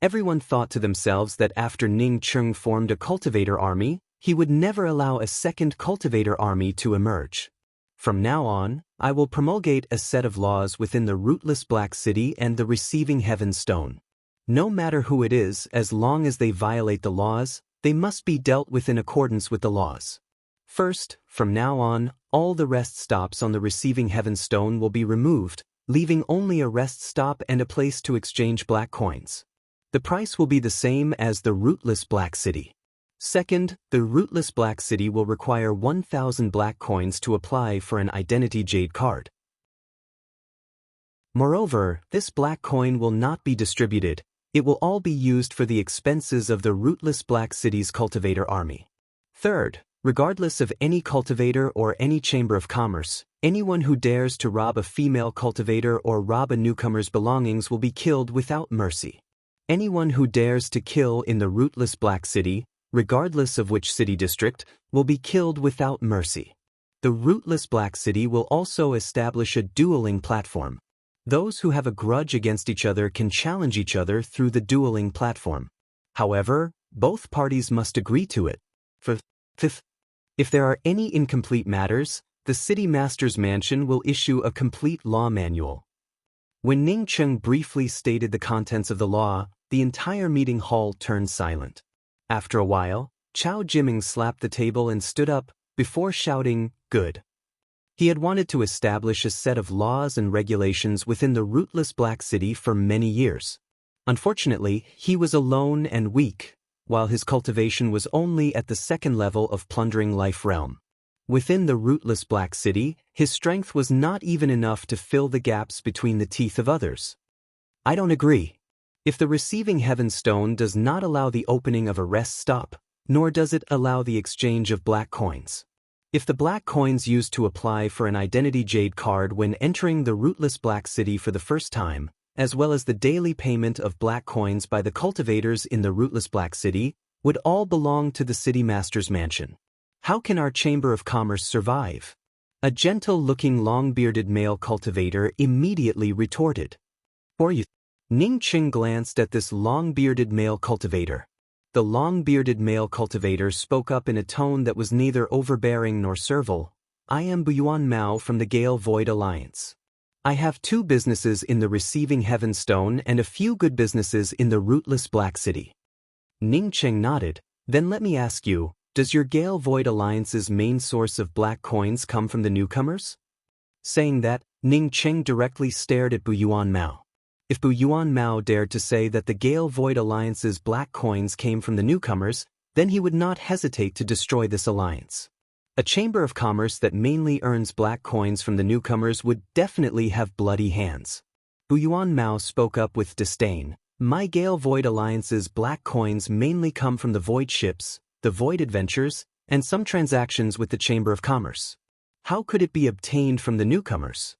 Everyone thought to themselves that after Ning Cheng formed a cultivator army, he would never allow a second cultivator army to emerge. From now on, I will promulgate a set of laws within the rootless Black City and the receiving Heaven Stone. No matter who it is, as long as they violate the laws, they must be dealt with in accordance with the laws. First, from now on, all the rest stops on the receiving Heaven Stone will be removed, leaving only a rest stop and a place to exchange black coins. The price will be the same as the rootless Black City. Second, the rootless Black City will require 1,000 black coins to apply for an identity jade card. Moreover, this black coin will not be distributed, it will all be used for the expenses of the rootless Black City's cultivator army. Third, regardless of any cultivator or any chamber of commerce, anyone who dares to rob a female cultivator or rob a newcomer's belongings will be killed without mercy. Anyone who dares to kill in the rootless Black City, regardless of which city district, will be killed without mercy. The rootless Black City will also establish a dueling platform. Those who have a grudge against each other can challenge each other through the dueling platform. However, both parties must agree to it. Fifth, if there are any incomplete matters, the city master's mansion will issue a complete law manual. When Ning Cheng briefly stated the contents of the law, the entire meeting hall turned silent. After a while, Chao Jiming slapped the table and stood up, before shouting, "Good." He had wanted to establish a set of laws and regulations within the rootless Black City for many years. Unfortunately, he was alone and weak, while his cultivation was only at the second level of plundering life realm. Within the rootless Black City, his strength was not even enough to fill the gaps between the teeth of others. I don't agree. If the receiving Heaven Stone does not allow the opening of a rest stop, nor does it allow the exchange of black coins. If the black coins used to apply for an identity jade card when entering the rootless Black City for the first time, as well as the daily payment of black coins by the cultivators in the rootless Black City, would all belong to the city master's mansion. How can our Chamber of Commerce survive? A gentle-looking long-bearded male cultivator immediately retorted. "For you." Ning Cheng glanced at this long-bearded male cultivator. The long-bearded male cultivator spoke up in a tone that was neither overbearing nor servile. "I am Buyuan Mao from the Gale Void Alliance. I have 2 businesses in the receiving Heaven Stone and a few good businesses in the rootless Black City." Ning Cheng nodded. "Then let me ask you, does your Gale Void Alliance's main source of black coins come from the newcomers?" Saying that, Ning Cheng directly stared at Buyuan Mao. If Buyuan Mao dared to say that the Gale Void Alliance's black coins came from the newcomers, then he would not hesitate to destroy this alliance. A chamber of commerce that mainly earns black coins from the newcomers would definitely have bloody hands. Buyuan Mao spoke up with disdain. "My Gale Void Alliance's black coins mainly come from the Void ships, the Void adventures, and some transactions with the Chamber of Commerce. How could it be obtained from the newcomers?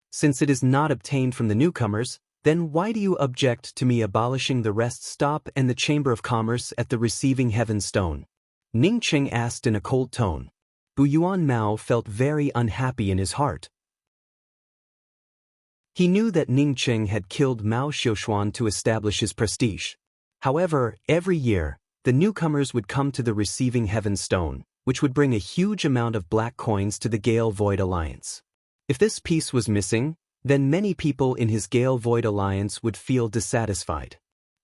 Since it is not obtained from the newcomers, then why do you object to me abolishing the rest stop and the Chamber of Commerce at the receiving Heaven Stone?" Ning Cheng asked in a cold tone. Buyuan Mao felt very unhappy in his heart. He knew that Ning Cheng had killed Mao Xiuxuan to establish his prestige. However, every year, the newcomers would come to the receiving Heaven Stone, which would bring a huge amount of black coins to the Gale Void Alliance. If this piece was missing, then many people in his Gale Void Alliance would feel dissatisfied.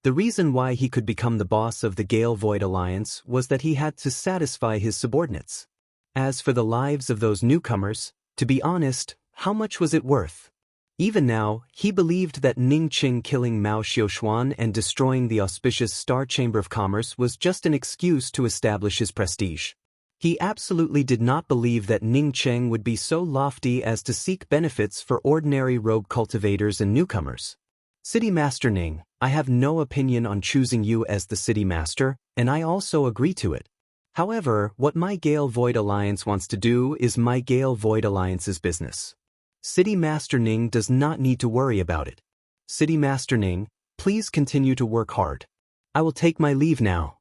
The reason why he could become the boss of the Gale Void Alliance was that he had to satisfy his subordinates. As for the lives of those newcomers, to be honest, how much was it worth? Even now, he believed that Ning Cheng killing Mao Xiuxuan and destroying the auspicious Star Chamber of Commerce was just an excuse to establish his prestige. He absolutely did not believe that Ning Cheng would be so lofty as to seek benefits for ordinary rogue cultivators and newcomers. "City Master Ning, I have no opinion on choosing you as the City Master, and I also agree to it. However, what my Gale Void Alliance wants to do is my Gale Void Alliance's business. City Master Ning does not need to worry about it. City Master Ning, please continue to work hard. I will take my leave now."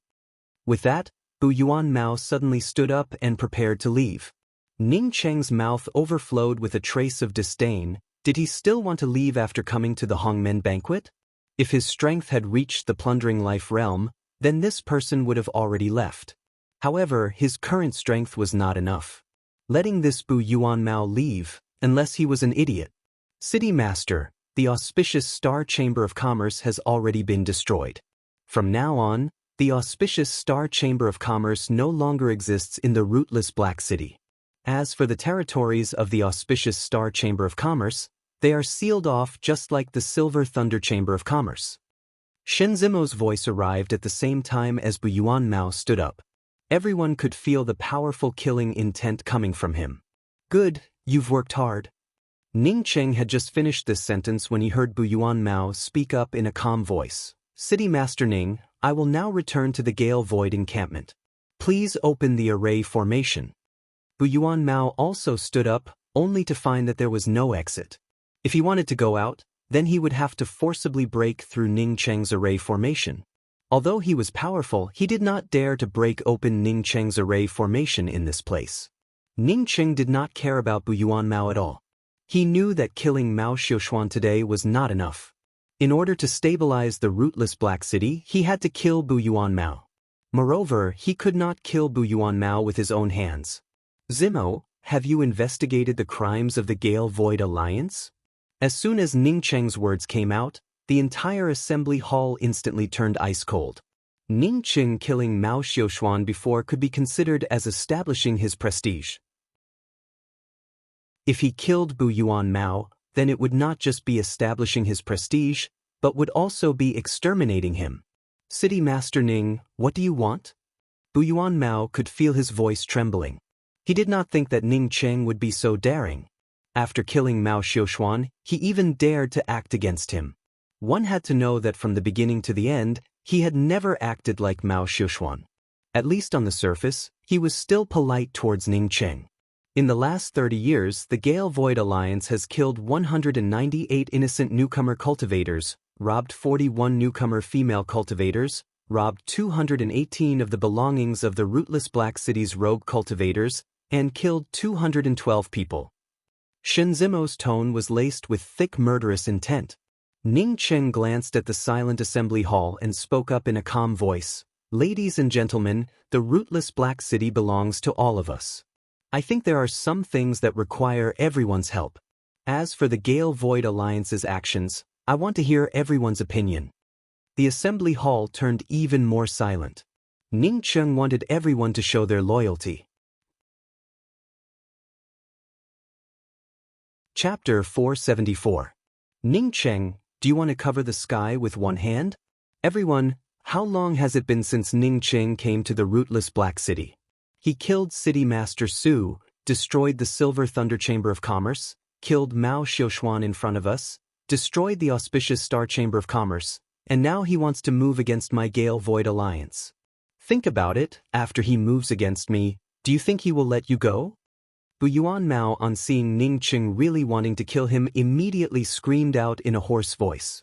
With that, Buyuan Mao suddenly stood up and prepared to leave. Ning Cheng's mouth overflowed with a trace of disdain. Did he still want to leave after coming to the Hongmen banquet? If his strength had reached the plundering life realm, then this person would have already left. However, his current strength was not enough. Letting this Bu Yuan Mao leave, unless he was an idiot. City Master, the auspicious Star Chamber of Commerce has already been destroyed. From now on, the auspicious Star Chamber of Commerce no longer exists in the rootless Black City. As for the territories of the auspicious Star Chamber of Commerce, they are sealed off just like the Silver Thunder Chamber of Commerce. Shen Zimo's voice arrived at the same time as Bu Yuan Mao stood up. Everyone could feel the powerful killing intent coming from him. Good, you've worked hard. Ning Cheng had just finished this sentence when he heard Bu Yuan Mao speak up in a calm voice. City Master Ning, I will now return to the Gale Void encampment. Please open the array formation. Bu Yuan Mao also stood up, only to find that there was no exit. If he wanted to go out, then he would have to forcibly break through Ning Cheng's array formation. Although he was powerful, he did not dare to break open Ning Cheng's array formation in this place. Ning Cheng did not care about Bu Yuan Mao at all. He knew that killing Mao Xiuxuan today was not enough. In order to stabilize the rootless Black City, he had to kill Bu Yuan Mao. Moreover, he could not kill Bu Yuan Mao with his own hands. Zimo, have you investigated the crimes of the Gale Void Alliance? As soon as Ning Cheng's words came out, the entire assembly hall instantly turned ice cold. Ning Cheng killing Mao Xiuxuan before could be considered as establishing his prestige. If he killed Bu Yuan Mao, then it would not just be establishing his prestige, but would also be exterminating him. City Master Ning, what do you want? Bu Yuan Mao could feel his voice trembling. He did not think that Ning Cheng would be so daring. After killing Mao Xiuxuan, he even dared to act against him. One had to know that from the beginning to the end, he had never acted like Mao Xiuxuan. At least on the surface, he was still polite towards Ning Cheng. In the last 30 years, the Gale Void Alliance has killed 198 innocent newcomer cultivators, robbed 41 newcomer female cultivators, robbed 218 of the belongings of the rootless Black City's rogue cultivators, and killed 212 people. Shen Zimo's tone was laced with thick murderous intent. Ning Cheng glanced at the silent assembly hall and spoke up in a calm voice. Ladies and gentlemen, the rootless Black City belongs to all of us. I think there are some things that require everyone's help. As for the Gale Void Alliance's actions, I want to hear everyone's opinion. The assembly hall turned even more silent. Ning Cheng wanted everyone to show their loyalty. Chapter 474. Ning Cheng, do you want to cover the sky with one hand? Everyone, how long has it been since Ning Cheng came to the rootless Black City? He killed City Master Su, destroyed the Silver Thunder Chamber of Commerce, killed Mao Xiuxuan in front of us, destroyed the auspicious Star Chamber of Commerce, and now he wants to move against my Gale Void Alliance. Think about it, after he moves against me, do you think he will let you go? Bu Yuan Mao, on seeing Ning Cheng really wanting to kill him, immediately screamed out in a hoarse voice.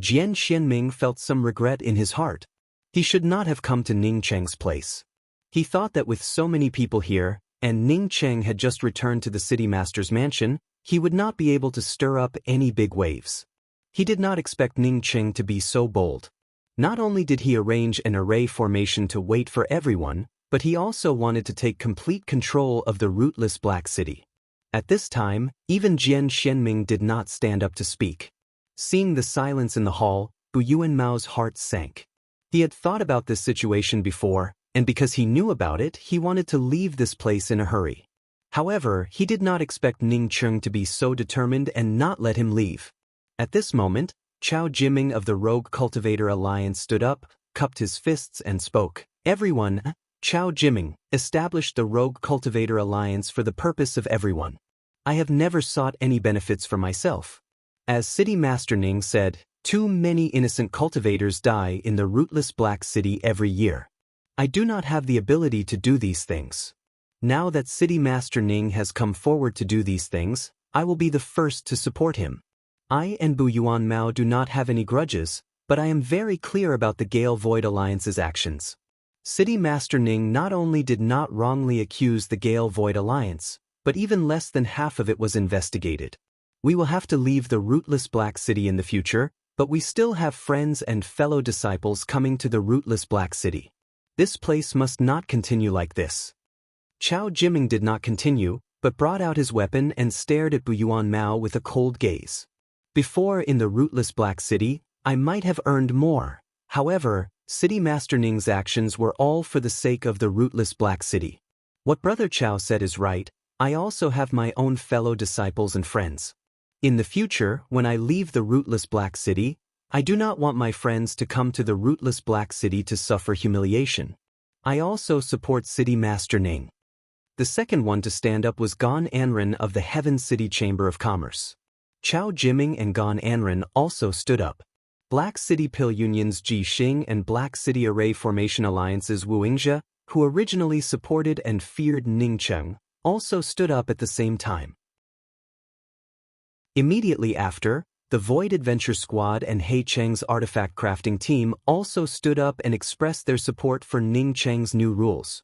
Jian Xianming felt some regret in his heart. He should not have come to Ning Cheng's place. He thought that with so many people here, and Ning Cheng had just returned to the City Master's mansion, he would not be able to stir up any big waves. He did not expect Ning Cheng to be so bold. Not only did he arrange an array formation to wait for everyone, but he also wanted to take complete control of the rootless Black City. At this time, even Jian Xianming did not stand up to speak. Seeing the silence in the hall, Bu Yuan Mao's heart sank. He had thought about this situation before, and because he knew about it, he wanted to leave this place in a hurry. However, he did not expect Ning Cheng to be so determined and not let him leave. At this moment, Chao Jiming of the Rogue Cultivator Alliance stood up, cupped his fists and spoke. Everyone, Chao Jiming, established the Rogue Cultivator Alliance for the purpose of everyone. I have never sought any benefits for myself. As City Master Ning said, too many innocent cultivators die in the rootless Black City every year. I do not have the ability to do these things. Now that City Master Ning has come forward to do these things, I will be the first to support him. I and Bu Yuan Mao do not have any grudges, but I am very clear about the Gale Void Alliance's actions. City Master Ning not only did not wrongly accuse the Gale Void Alliance, but even less than half of it was investigated. We will have to leave the rootless Black City in the future, But we still have friends and fellow disciples coming to the rootless Black City. This place must not continue like this. Chao Jiming did not continue, but brought out his weapon and stared at Bu Yuan Mao with a cold gaze. Before, in the rootless Black City, I might have earned more. However, City Master Ning's actions were all for the sake of the rootless Black City. What Brother Chao said is right. I also have my own fellow disciples and friends. In the future, when I leave the rootless Black City, I do not want my friends to come to the rootless Black City to suffer humiliation. I also support City Master Ning. The second one to stand up was Gan Anren of the Heaven City Chamber of Commerce. Chao Jiming and Gan Anren also stood up. Black City Pill Unions Ji Xing and Black City Array Formation Alliance's Wu Yingzhe, who originally supported and feared Ning Cheng, also stood up at the same time. Immediately after, the Void Adventure Squad and He Cheng's artifact crafting team also stood up and expressed their support for Ning Cheng's new rules.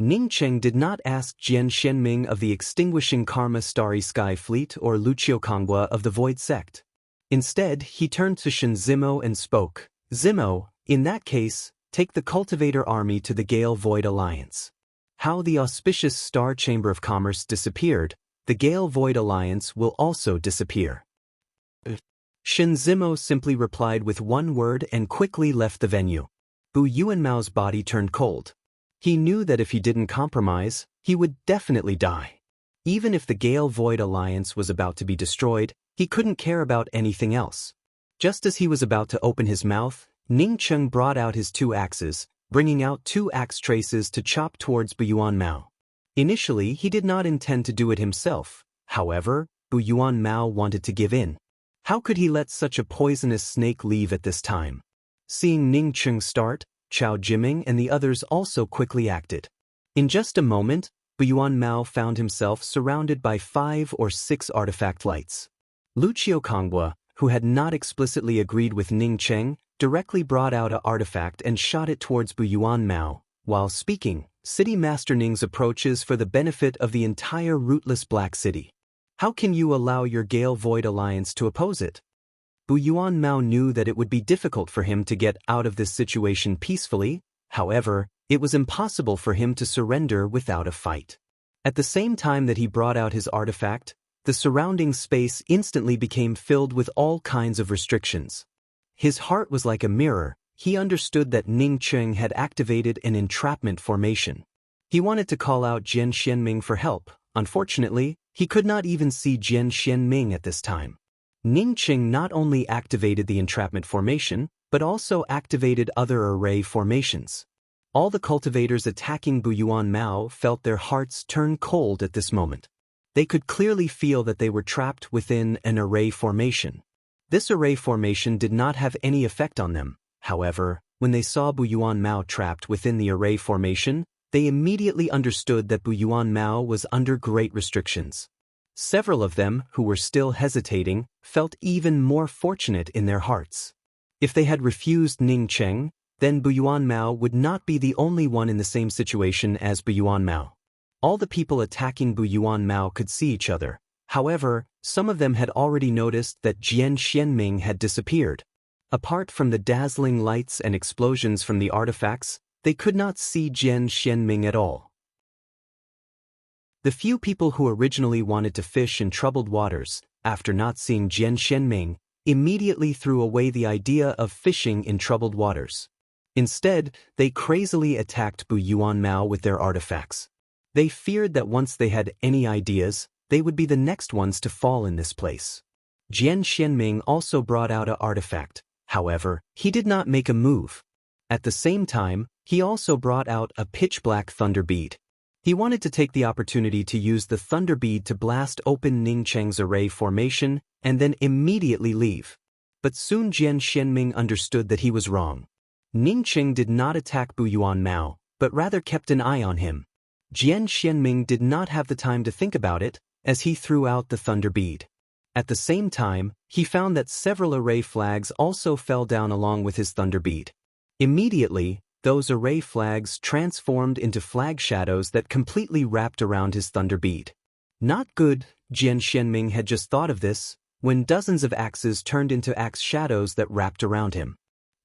Ning Cheng did not ask Jian Xianming of the Extinguishing Karma Starry Sky Fleet or Lucio Kongwa of the Void Sect. Instead, he turned to Shen Zimo and spoke, "Zimo, in that case, take the Cultivator Army to the Gale Void Alliance." How the auspicious Star Chamber of Commerce disappeared, the Gale Void Alliance will also disappear. Shen Zimo simply replied with one word and quickly left the venue. Bu Yuanmao's body turned cold. He knew that if he didn't compromise, he would definitely die. Even if the Gale Void Alliance was about to be destroyed, he couldn't care about anything else. Just as he was about to open his mouth, Ning Cheng brought out his 2 axes, bringing out 2 axe traces to chop towards Bu Yuanmao. Initially, he did not intend to do it himself. However, Bu Yuanmao wanted to give in. How could he let such a poisonous snake leave at this time? Seeing Ning Cheng start, Chao Jiming and the others also quickly acted. In just a moment, Bu Yuanmao found himself surrounded by 5 or 6 artifact lights. Lucio Kongwa, who had not explicitly agreed with Ning Cheng, directly brought out an artifact and shot it towards Bu Yuanmao. While speaking, City Master Ning's approaches for the benefit of the entire rootless Black City. How can you allow your Gale Void Alliance to oppose it? Bu Yuanmao knew that it would be difficult for him to get out of this situation peacefully. However, it was impossible for him to surrender without a fight. At the same time that he brought out his artifact, the surrounding space instantly became filled with all kinds of restrictions. His heart was like a mirror. He understood that Ning Cheng had activated an entrapment formation. He wanted to call out Jian Xianming for help. Unfortunately, he could not even see Jian Xianming at this time. Ning Cheng not only activated the entrapment formation, but also activated other array formations. All the cultivators attacking Bu Yuanmao felt their hearts turn cold at this moment. They could clearly feel that they were trapped within an array formation. This array formation did not have any effect on them. However, when they saw Bu Yuanmao trapped within the array formation, they immediately understood that Bu Yuanmao was under great restrictions. Several of them, who were still hesitating, felt even more fortunate in their hearts. If they had refused Ning Cheng, then Bu Yuanmao would not be the only one in the same situation as Bu Yuanmao. All the people attacking Bu Yuanmao could see each other. However, some of them had already noticed that Jian Xianming had disappeared. Apart from the dazzling lights and explosions from the artifacts, they could not see Jian Xianming at all. The few people who originally wanted to fish in troubled waters, after not seeing Jian Xianming, immediately threw away the idea of fishing in troubled waters. Instead, they crazily attacked Bu Yuanmao with their artifacts. They feared that once they had any ideas, they would be the next ones to fall in this place. Jian Xianming also brought out an artifact. However, he did not make a move. At the same time, he also brought out a pitch-black thunder bead. He wanted to take the opportunity to use the thunder bead to blast open Ning Cheng's array formation and then immediately leave. But soon Jian Xianming understood that he was wrong. Ning Cheng did not attack Bu Yuanmao, but rather kept an eye on him. Jian Xianming did not have the time to think about it, as he threw out the thunder bead. At the same time, he found that several array flags also fell down along with his thunder bead. Immediately, those array flags transformed into flag shadows that completely wrapped around his thunder bead. Not good, Jian Xianming had just thought of this. when dozens of axes turned into axe shadows that wrapped around him.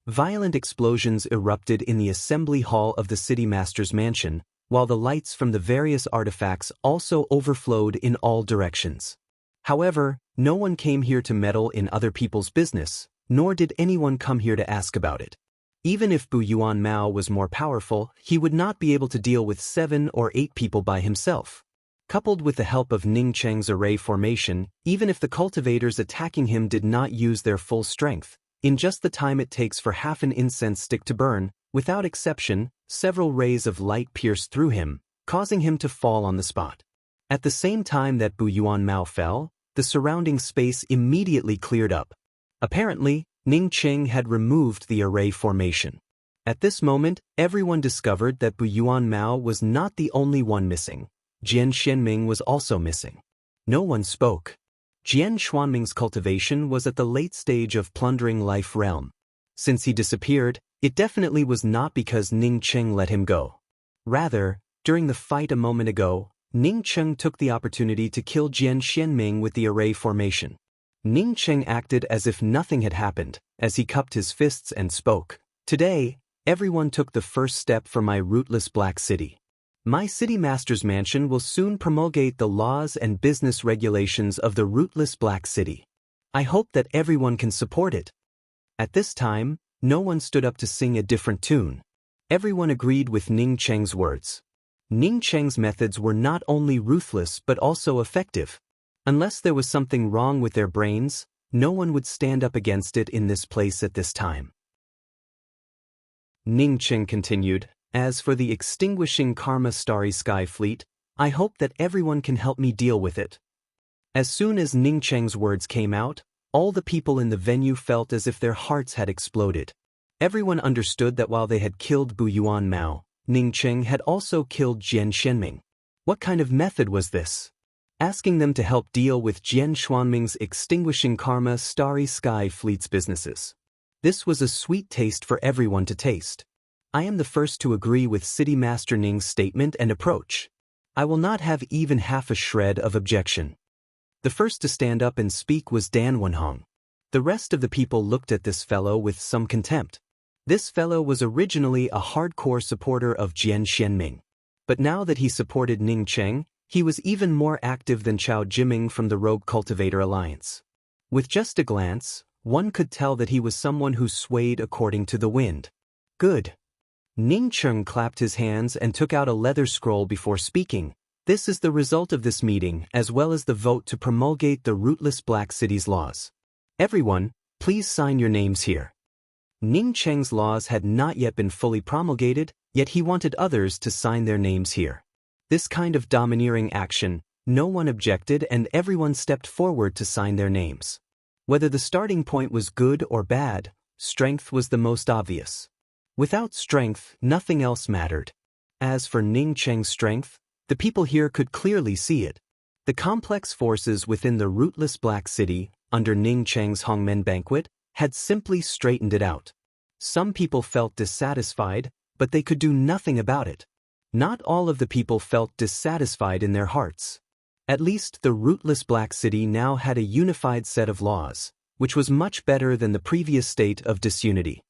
Violent explosions erupted in the assembly hall of the city master's mansion, while the lights from the various artifacts also overflowed in all directions. However, no one came here to meddle in other people's business, nor did anyone come here to ask about it. Even if Bu Yuan Mao was more powerful, he would not be able to deal with 7 or 8 people by himself. Coupled with the help of Ning Cheng's array formation, even if the cultivators attacking him did not use their full strength, in just the time it takes for half an incense stick to burn, without exception, several rays of light pierced through him, causing him to fall on the spot. At the same time that Bu Yuan Mao fell, the surrounding space immediately cleared up. Apparently, Ning Cheng had removed the array formation. At this moment, everyone discovered that Bu Yuan Mao was not the only one missing. Jian Xianming was also missing. No one spoke. Jian Xuanming's cultivation was at the late stage of plundering life realm. Since he disappeared, it definitely was not because Ning Cheng let him go. Rather, during the fight a moment ago, Ning Cheng took the opportunity to kill Jian Xianming with the array formation. Ning Cheng acted as if nothing had happened, as he cupped his fists and spoke. Today, everyone took the first step for my rootless Black City. My city master's mansion will soon promulgate the laws and business regulations of the rootless Black City. I hope that everyone can support it. At this time, no one stood up to sing a different tune. Everyone agreed with Ning Cheng's words. Ning Cheng's methods were not only ruthless but also effective. Unless there was something wrong with their brains, no one would stand up against it in this place at this time. Ning Cheng continued, as for the extinguishing Karma Starry Sky Fleet, I hope that everyone can help me deal with it. As soon as Ning Cheng's words came out, all the people in the venue felt as if their hearts had exploded. Everyone understood that while they had killed Bu Yuan Mao, Ning Cheng had also killed Jian Xianming. What kind of method was this? Asking them to help deal with Jian Xuanming's extinguishing Karma Starry Sky Fleet's businesses. This was a sweet taste for everyone to taste. I am the first to agree with City Master Ning's statement and approach. I will not have even half a shred of objection. The first to stand up and speak was Dan Wenhong. The rest of the people looked at this fellow with some contempt. This fellow was originally a hardcore supporter of Jian Xianming. But now that he supported Ning Cheng, he was even more active than Chao Jiming from the Rogue Cultivator Alliance. With just a glance, one could tell that he was someone who swayed according to the wind. Good. Ning Cheng clapped his hands and took out a leather scroll before speaking. This is the result of this meeting as well as the vote to promulgate the rootless Black City's laws. Everyone, please sign your names here. Ning Cheng's laws had not yet been fully promulgated, yet he wanted others to sign their names here. This kind of domineering action, no one objected and everyone stepped forward to sign their names. Whether the starting point was good or bad, strength was the most obvious. Without strength, nothing else mattered. As for Ning Cheng's strength, the people here could clearly see it. The complex forces within the rootless Black City, under Ning Cheng's Hongmen banquet, had simply straightened it out. Some people felt dissatisfied, but they could do nothing about it. Not all of the people felt dissatisfied in their hearts. At least the rootless Black City now had a unified set of laws, which was much better than the previous state of disunity.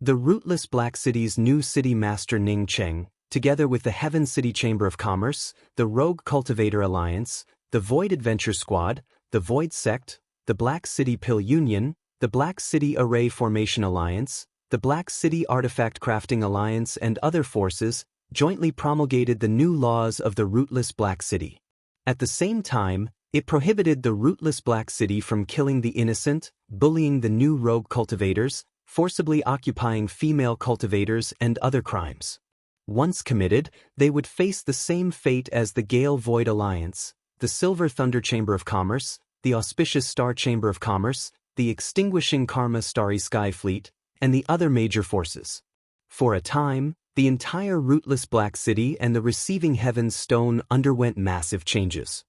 The rootless Black City's new city master Ning Cheng, together with the Heaven City Chamber of Commerce, the Rogue Cultivator Alliance, the Void Adventure Squad, the Void Sect, the Black City Pill Union, the Black City Array Formation Alliance, the Black City Artifact Crafting Alliance and other forces, jointly promulgated the new laws of the rootless Black City. At the same time, it prohibited the rootless Black City from killing the innocent, bullying the new rogue cultivators, forcibly occupying female cultivators and other crimes. Once committed, they would face the same fate as the Gale Void Alliance, the Silver Thunder Chamber of Commerce, the Auspicious Star Chamber of Commerce, the Extinguishing Karma Starry Sky Fleet, and the other major forces. For a time, the entire rootless Black City and the Receiving Heaven's Stone underwent massive changes.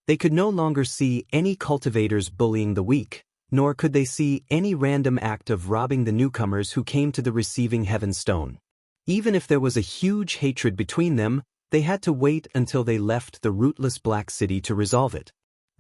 They could no longer see any cultivators bullying the weak, nor could they see any random act of robbing the newcomers who came to the Receiving Heaven's Stone. Even if there was a huge hatred between them, they had to wait until they left the rootless Black City to resolve it.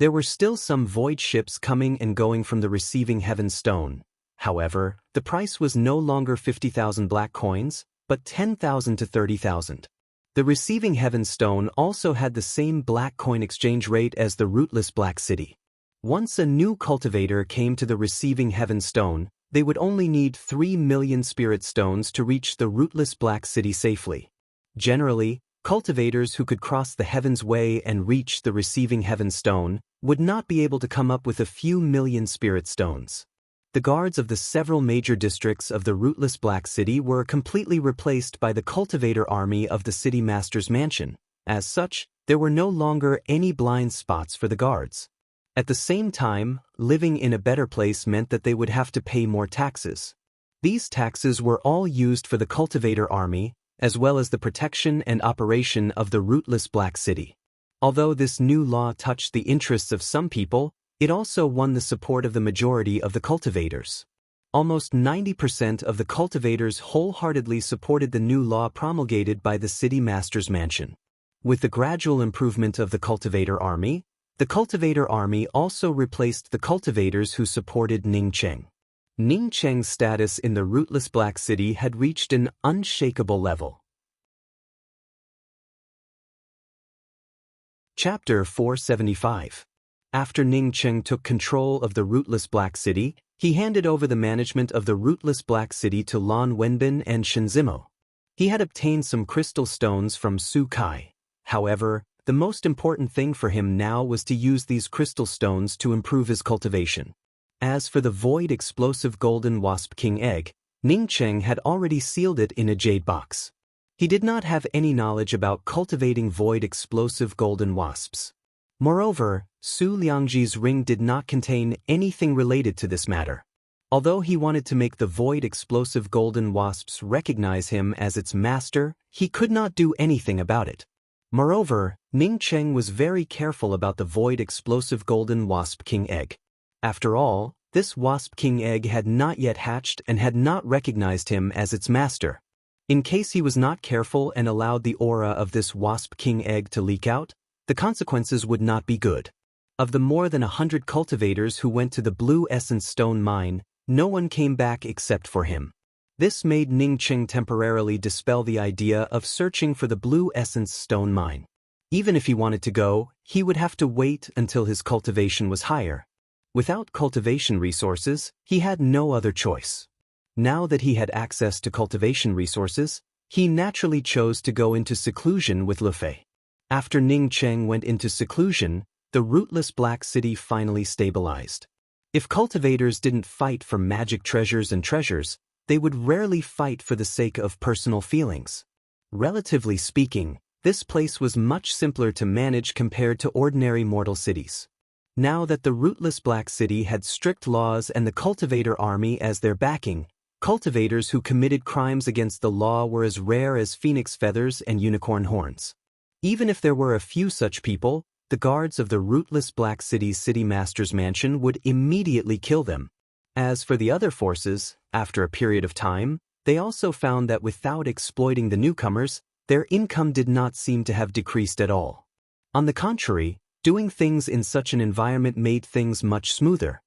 There were still some void ships coming and going from the receiving heaven stone. However, the price was no longer 50,000 black coins, but 10,000 to 30,000. The receiving heaven stone also had the same black coin exchange rate as the rootless black city. Once a new cultivator came to the receiving heaven stone, they would only need 3 million spirit stones to reach the rootless black city safely. Generally, cultivators who could cross the heaven's way and reach the receiving heaven stone would not be able to come up with a few million spirit stones. The guards of the several major districts of the rootless black city were completely replaced by the cultivator army of the city master's mansion. As such, there were no longer any blind spots for the guards. At the same time, living in a better place meant that they would have to pay more taxes. These taxes were all used for the cultivator army, as well as the protection and operation of the rootless black city. Although this new law touched the interests of some people, it also won the support of the majority of the cultivators. Almost 90% of the cultivators wholeheartedly supported the new law promulgated by the city master's mansion. With the gradual improvement of the cultivator army also replaced the cultivators who supported Ningcheng. Ningcheng's status in the rootless black city had reached an unshakable level. Chapter 475. After Ningcheng took control of the rootless black city, he handed over the management of the rootless black city to Lan Wenbin and Shenzimo. He had obtained some crystal stones from Su Kai. However, the most important thing for him now was to use these crystal stones to improve his cultivation. As for the void explosive golden wasp king egg, Ningcheng had already sealed it in a jade box. He did not have any knowledge about cultivating void explosive golden wasps. Moreover, Su Liangji's ring did not contain anything related to this matter. Although he wanted to make the void explosive golden wasps recognize him as its master, he could not do anything about it. Moreover, Ningcheng was very careful about the void explosive golden wasp king egg. After all, this wasp king egg had not yet hatched and had not recognized him as its master. In case he was not careful and allowed the aura of this wasp king egg to leak out, the consequences would not be good. Of the more than 100 cultivators who went to the blue essence stone mine, no one came back except for him. This made Ningcheng temporarily dispel the idea of searching for the blue essence stone mine. Even if he wanted to go, he would have to wait until his cultivation was higher. Without cultivation resources, he had no other choice. Now that he had access to cultivation resources, he naturally chose to go into seclusion with Lu Fei. After Ningcheng went into seclusion, the rootless black city finally stabilized. If cultivators didn't fight for magic treasures and treasures, they would rarely fight for the sake of personal feelings. Relatively speaking, this place was much simpler to manage compared to ordinary mortal cities. Now that the rootless black city had strict laws and the cultivator army as their backing, cultivators who committed crimes against the law were as rare as phoenix feathers and unicorn horns. Even if there were a few such people, the guards of the rootless black city's city master's mansion would immediately kill them. As for the other forces, after a period of time, they also found that without exploiting the newcomers, their income did not seem to have decreased at all. On the contrary, doing things in such an environment made things much smoother.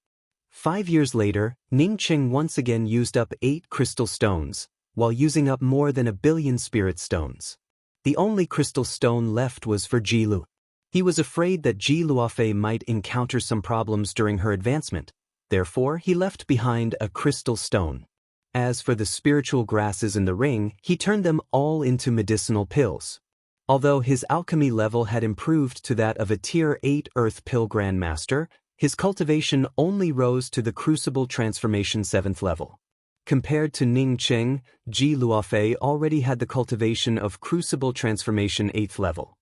5 years later, Ningcheng once again used up 8 crystal stones, while using up more than 1 billion spirit stones. The only crystal stone left was for Ji Lu. He was afraid that Ji Luofei might encounter some problems during her advancement, therefore he left behind a crystal stone. As for the spiritual grasses in the ring, he turned them all into medicinal pills. Although his alchemy level had improved to that of a Tier 8 Earth Pill Grandmaster, his cultivation only rose to the Crucible Transformation 7th level. Compared to Ningcheng, Ji Luofei already had the cultivation of Crucible Transformation 8th level.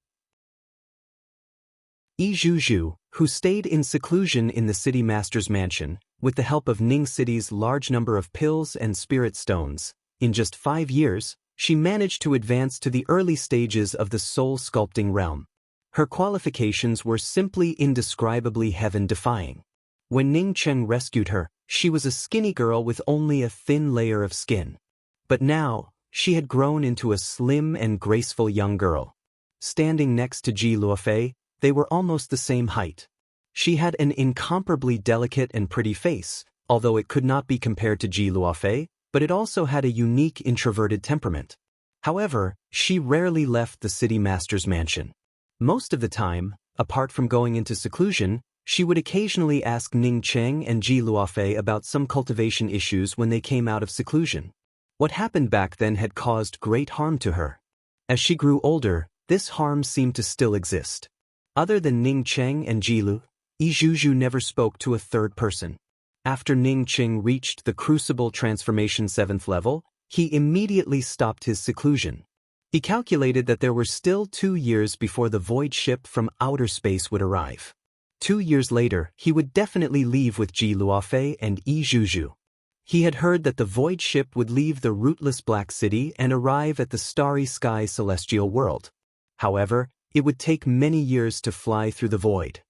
Yi Zhuzhu, who stayed in seclusion in the city master's mansion, with the help of Ning City's large number of pills and spirit stones, in just 5 years, she managed to advance to the early stages of the soul sculpting realm. Her qualifications were simply indescribably heaven-defying. When Ningcheng rescued her, she was a skinny girl with only a thin layer of skin. But now, she had grown into a slim and graceful young girl. Standing next to Ji Luofei, they were almost the same height. She had an incomparably delicate and pretty face, although it could not be compared to Ji Luofei, but it also had a unique introverted temperament. However, she rarely left the city master's mansion. Most of the time, apart from going into seclusion, she would occasionally ask Ning Cheng and Ji Luofei about some cultivation issues when they came out of seclusion. What happened back then had caused great harm to her. As she grew older, this harm seemed to still exist. Other than Ning Cheng and Ji Lu, Izhuju never spoke to a third person. After Ning Cheng reached the Crucible Transformation 7th level, he immediately stopped his seclusion. He calculated that there were still 2 years before the void ship from outer space would arrive. 2 years later, he would definitely leave with Ji Luofei and Izhuju. He had heard that the void ship would leave the rootless Black City and arrive at the starry sky celestial world. However, it would take many years to fly through the void.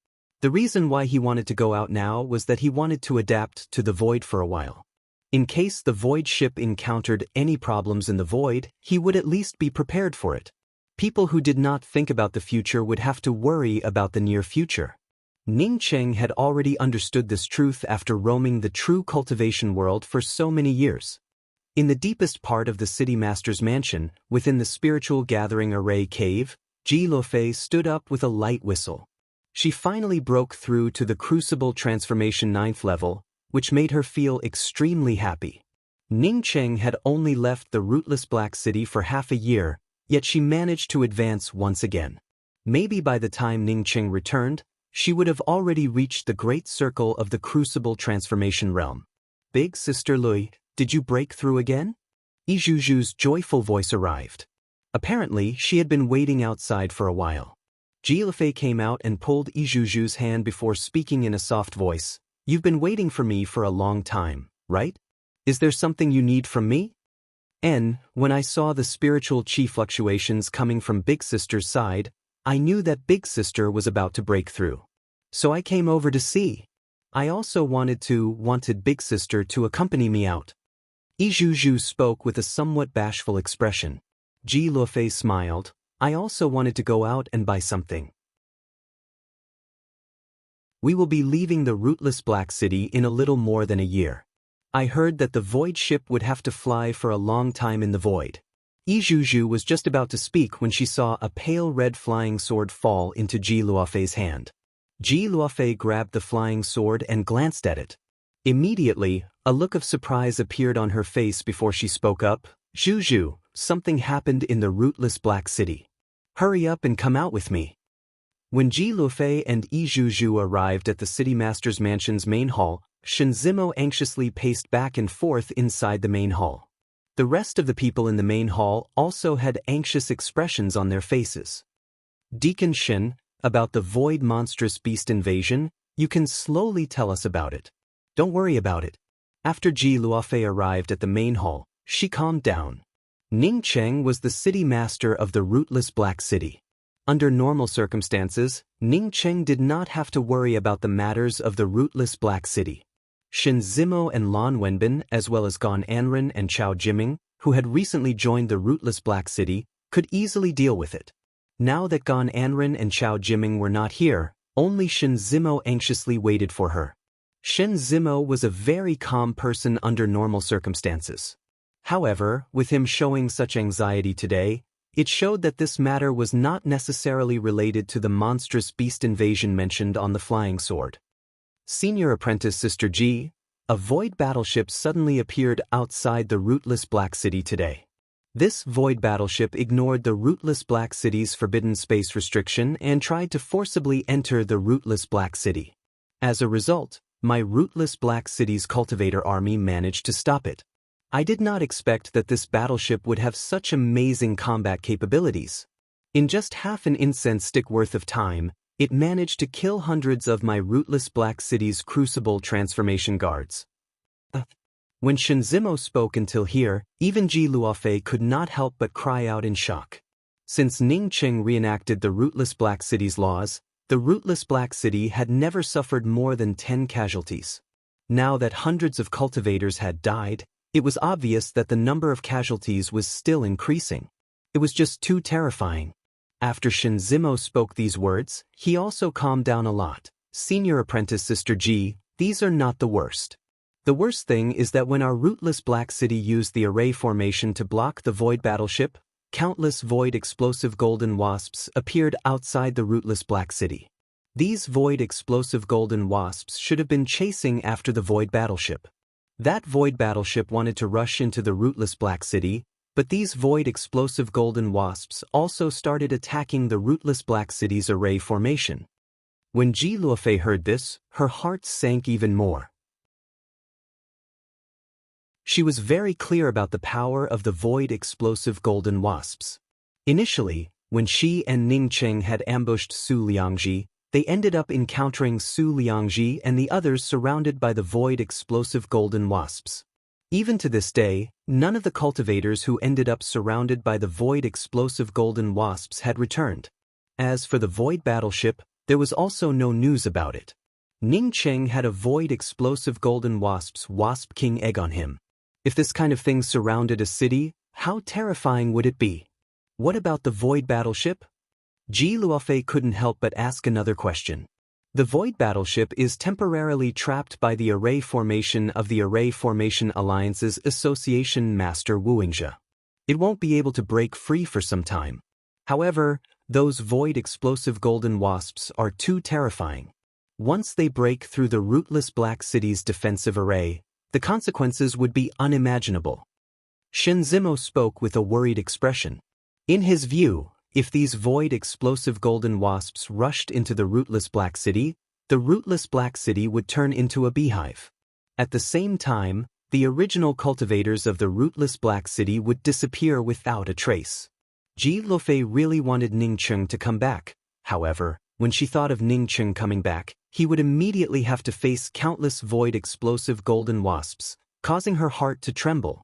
The reason why he wanted to go out now was that he wanted to adapt to the void for a while. In case the void ship encountered any problems in the void, he would at least be prepared for it. People who did not think about the future would have to worry about the near future. Ning Cheng had already understood this truth after roaming the true cultivation world for so many years. In the deepest part of the city master's mansion, within the spiritual gathering array cave, Ji Luofei stood up with a light whistle. She finally broke through to the Crucible Transformation 9th level, which made her feel extremely happy. Ning Cheng had only left the rootless Black City for half a year, yet she managed to advance once again. Maybe by the time Ning Cheng returned, she would have already reached the great circle of the Crucible Transformation realm. Big Sister Lui, did you break through again? Izhuju's joyful voice arrived. Apparently, she had been waiting outside for a while. Ji Luofei came out and pulled Izhuju's hand before speaking in a soft voice. You've been waiting for me for a long time, right? Is there something you need from me? When I saw the spiritual chi fluctuations coming from Big Sister's side, I knew that Big Sister was about to break through. So I came over to see. I also wanted Big Sister to accompany me out. Izhuju spoke with a somewhat bashful expression. Ji Luofei smiled. I also wanted to go out and buy something. We will be leaving the rootless Black City in a little more than a year. I heard that the void ship would have to fly for a long time in the void. Izhuju was just about to speak when she saw a pale red flying sword fall into Ji Luofei's hand. Ji Luofei grabbed the flying sword and glanced at it. Immediately, a look of surprise appeared on her face before she spoke up. Zhuju, something happened in the rootless Black City. Hurry up and come out with me. When Ji Luofei and Izhuju arrived at the city master's mansion's main hall, Shinzimo anxiously paced back and forth inside the main hall. The rest of the people in the main hall also had anxious expressions on their faces. Deacon Shin, about the void monstrous beast invasion, you can slowly tell us about it. Don't worry about it. After Ji Luofei arrived at the main hall, she calmed down. Ning Cheng was the city master of the rootless Black City. Under normal circumstances, Ning Cheng did not have to worry about the matters of the rootless Black City. Shin Zimo and Lan Wenbin, as well as Gon Anren and Chao Jiming, who had recently joined the rootless Black City, could easily deal with it. Now that Gon Anren and Chao Jiming were not here, only Shin Zimo anxiously waited for her. Shin Zimo was a very calm person under normal circumstances. However, with him showing such anxiety today, it showed that this matter was not necessarily related to the monstrous beast invasion mentioned on the flying sword. Senior apprentice Sister Ji, a void battleship suddenly appeared outside the rootless Black City today. This void battleship ignored the rootless Black City's forbidden space restriction and tried to forcibly enter the rootless Black City. As a result, my rootless Black City's cultivator army managed to stop it. I did not expect that this battleship would have such amazing combat capabilities. In just half an incense stick worth of time, it managed to kill hundreds of my rootless Black City's Crucible Transformation guards. When Shinzimo spoke until here, even Ji Luofei could not help but cry out in shock. Since Ning Cheng reenacted the rootless Black City's laws, the rootless Black City had never suffered more than 10 casualties. Now that hundreds of cultivators had died, it was obvious that the number of casualties was still increasing. It was just too terrifying. After Shinzimo spoke these words, he also calmed down a lot. Senior Apprentice Sister G, these are not the worst. The worst thing is that when our rootless Black City used the array formation to block the Void battleship, countless Void explosive golden wasps appeared outside the rootless Black City. These Void explosive golden wasps should have been chasing after the Void battleship. That Void battleship wanted to rush into the rootless Black City, but these Void explosive golden wasps also started attacking the rootless Black City's array formation. When Ji Luofei heard this, her heart sank even more. She was very clear about the power of the Void explosive golden wasps. Initially, when she and Ning Cheng had ambushed Su Liangji, they ended up encountering Su Liangji and the others surrounded by the Void explosive golden wasps. Even to this day, none of the cultivators who ended up surrounded by the Void explosive golden wasps had returned. As for the Void battleship, there was also no news about it. Ning Cheng had a Void explosive golden wasp's Wasp King egg on him. If this kind of thing surrounded a city, how terrifying would it be? What about the Void battleship? Ji Luofei couldn't help but ask another question. The Void battleship is temporarily trapped by the array formation of the Array Formation Alliance's Association Master Wuingzhe. It won't be able to break free for some time. However, those Void explosive golden wasps are too terrifying. Once they break through the rootless Black City's defensive array, the consequences would be unimaginable. Shen Zimo spoke with a worried expression. In his view, if these Void explosive golden wasps rushed into the rootless Black City, the rootless Black City would turn into a beehive. At the same time, the original cultivators of the rootless Black City would disappear without a trace. Ji Luofei really wanted Ning Cheng to come back. However, when she thought of Ning Cheng coming back, he would immediately have to face countless Void explosive golden wasps, causing her heart to tremble.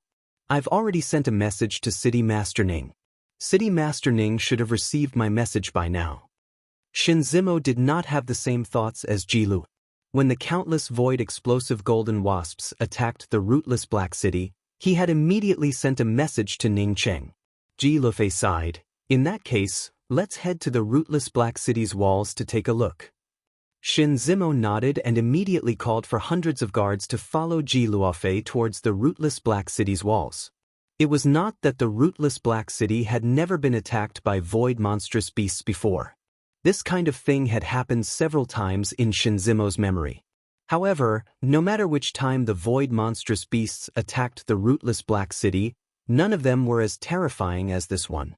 I've already sent a message to City Master Ning. City Master Ning should have received my message by now. Shen Zimo did not have the same thoughts as Ji Lu. When the countless Void explosive golden wasps attacked the rootless Black City, he had immediately sent a message to Ning Cheng. Ji Luofei sighed. In that case, let's head to the rootless Black City's walls to take a look. Shen Zimo nodded and immediately called for hundreds of guards to follow Ji Luofei towards the rootless Black City's walls. It was not that the rootless Black City had never been attacked by Void monstrous beasts before. This kind of thing had happened several times in Shen Zimo's memory. However, no matter which time the Void monstrous beasts attacked the rootless Black City, none of them were as terrifying as this one.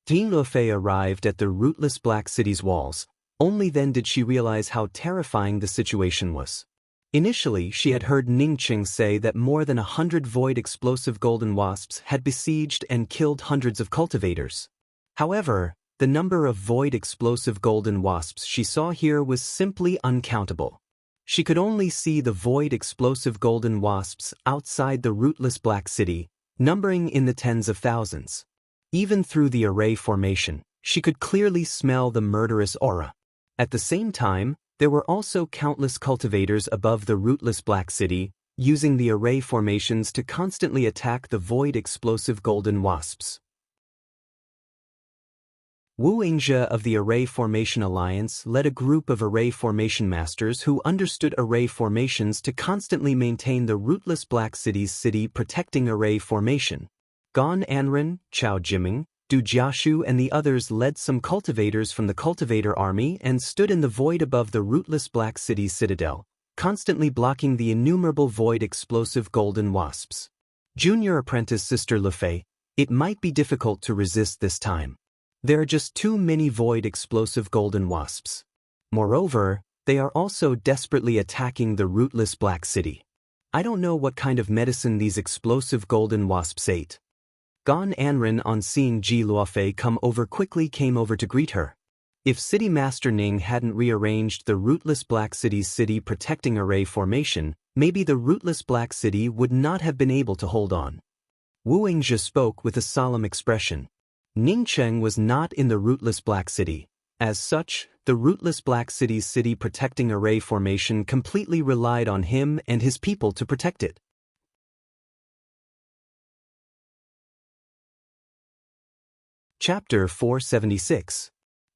Ji Luofei arrived at the rootless Black City's walls. Only then did she realize how terrifying the situation was. Initially, she had heard Ning Cheng say that more than 100 Void explosive golden wasps had besieged and killed hundreds of cultivators. However, the number of Void explosive golden wasps she saw here was simply uncountable. She could only see the Void explosive golden wasps outside the rootless Black City, numbering in the tens of thousands. Even through the array formation, she could clearly smell the murderous aura. At the same time, there were also countless cultivators above the rootless Black City, using the array formations to constantly attack the Void explosive golden wasps. Wuingzhe of the Array Formation Alliance led a group of array formation masters who understood array formations to constantly maintain the rootless Black City's city protecting array formation. Gan Anren, Chao Jiming, Du Jiashu and the others led some cultivators from the cultivator army and stood in the void above the rootless Black City's citadel, constantly blocking the innumerable Void explosive golden wasps. Junior Apprentice Sister Luofei, it might be difficult to resist this time. There are just too many Void explosive golden wasps. Moreover, they are also desperately attacking the rootless Black City. I don't know what kind of medicine these explosive golden wasps ate. Gan Anren, on seeing Ji Luofei come over, quickly came over to greet her. If City Master Ning hadn't rearranged the rootless Black City's city protecting array formation, maybe the rootless Black City would not have been able to hold on. Wuingzhe spoke with a solemn expression. Ning Cheng was not in the rootless Black City. As such, the rootless Black City's city protecting array formation completely relied on him and his people to protect it. Chapter 476.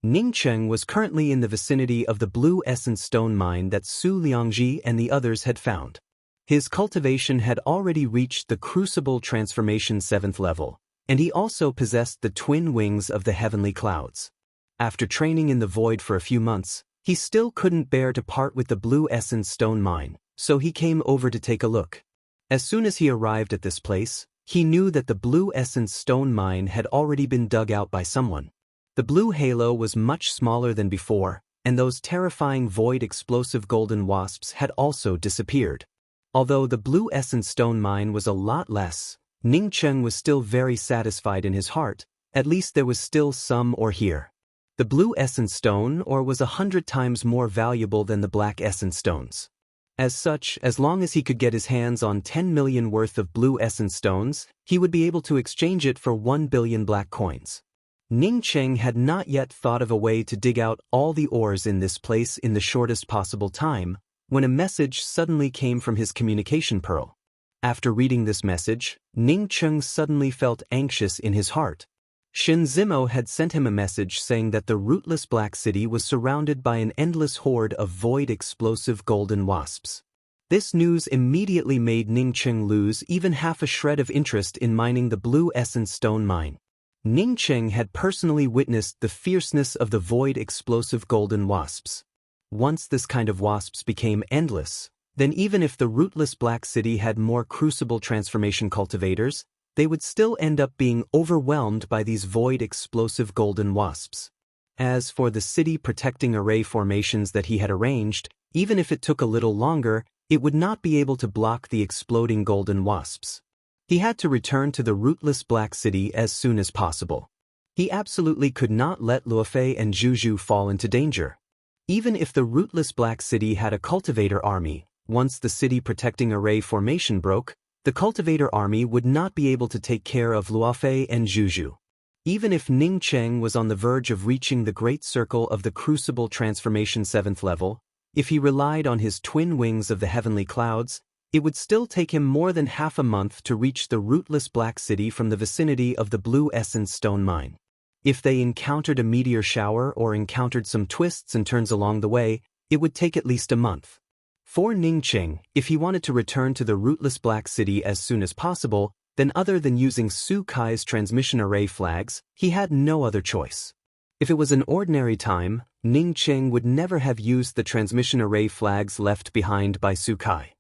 Ning Cheng was currently in the vicinity of the blue essence stone mine that Su Liangji and the others had found. His cultivation had already reached the crucible transformation 7th level, and he also possessed the twin wings of the heavenly clouds. After training in the void for a few months, he still couldn't bear to part with the blue essence stone mine, so he came over to take a look. As soon as he arrived at this place, he knew that the blue essence stone mine had already been dug out by someone. The blue halo was much smaller than before, and those terrifying void explosive golden wasps had also disappeared. Although the blue essence stone mine was a lot less, Ning Cheng was still very satisfied in his heart. At least there was still some ore here. The blue essence stone ore was 100 times more valuable than the black essence stones. As such, as long as he could get his hands on 10 million worth of blue essence stones, he would be able to exchange it for 1 billion black coins. Ning Cheng had not yet thought of a way to dig out all the ores in this place in the shortest possible time, when a message suddenly came from his communication pearl. After reading this message, Ning Cheng suddenly felt anxious in his heart. Shin Zimo had sent him a message saying that the rootless Black City was surrounded by an endless horde of void explosive golden wasps. This news immediately made Ning Cheng lose even half a shred of interest in mining the blue essence stone mine. Ning Cheng had personally witnessed the fierceness of the void explosive golden wasps. Once this kind of wasps became endless, then even if the rootless Black City had more crucible transformation cultivators, they would still end up being overwhelmed by these void explosive golden wasps. As for the city protecting array formations that he had arranged, even if it took a little longer, it would not be able to block the exploding golden wasps. He had to return to the rootless Black City as soon as possible. He absolutely could not let Luofei and Zhu fall into danger. Even if the rootless Black City had a cultivator army, once the city protecting array formation broke, the cultivator army would not be able to take care of Luofei and Zhu. Even if Ning Cheng was on the verge of reaching the great circle of the crucible transformation 7th level, if he relied on his twin wings of the heavenly clouds, it would still take him more than half a month to reach the rootless Black City from the vicinity of the blue essence stone mine. If they encountered a meteor shower or encountered some twists and turns along the way, it would take at least a month. For Ning Cheng, if he wanted to return to the rootless Black City as soon as possible, then other than using Su Kai's transmission array flags, he had no other choice. If it was an ordinary time, Ning Cheng would never have used the transmission array flags left behind by Su Kai.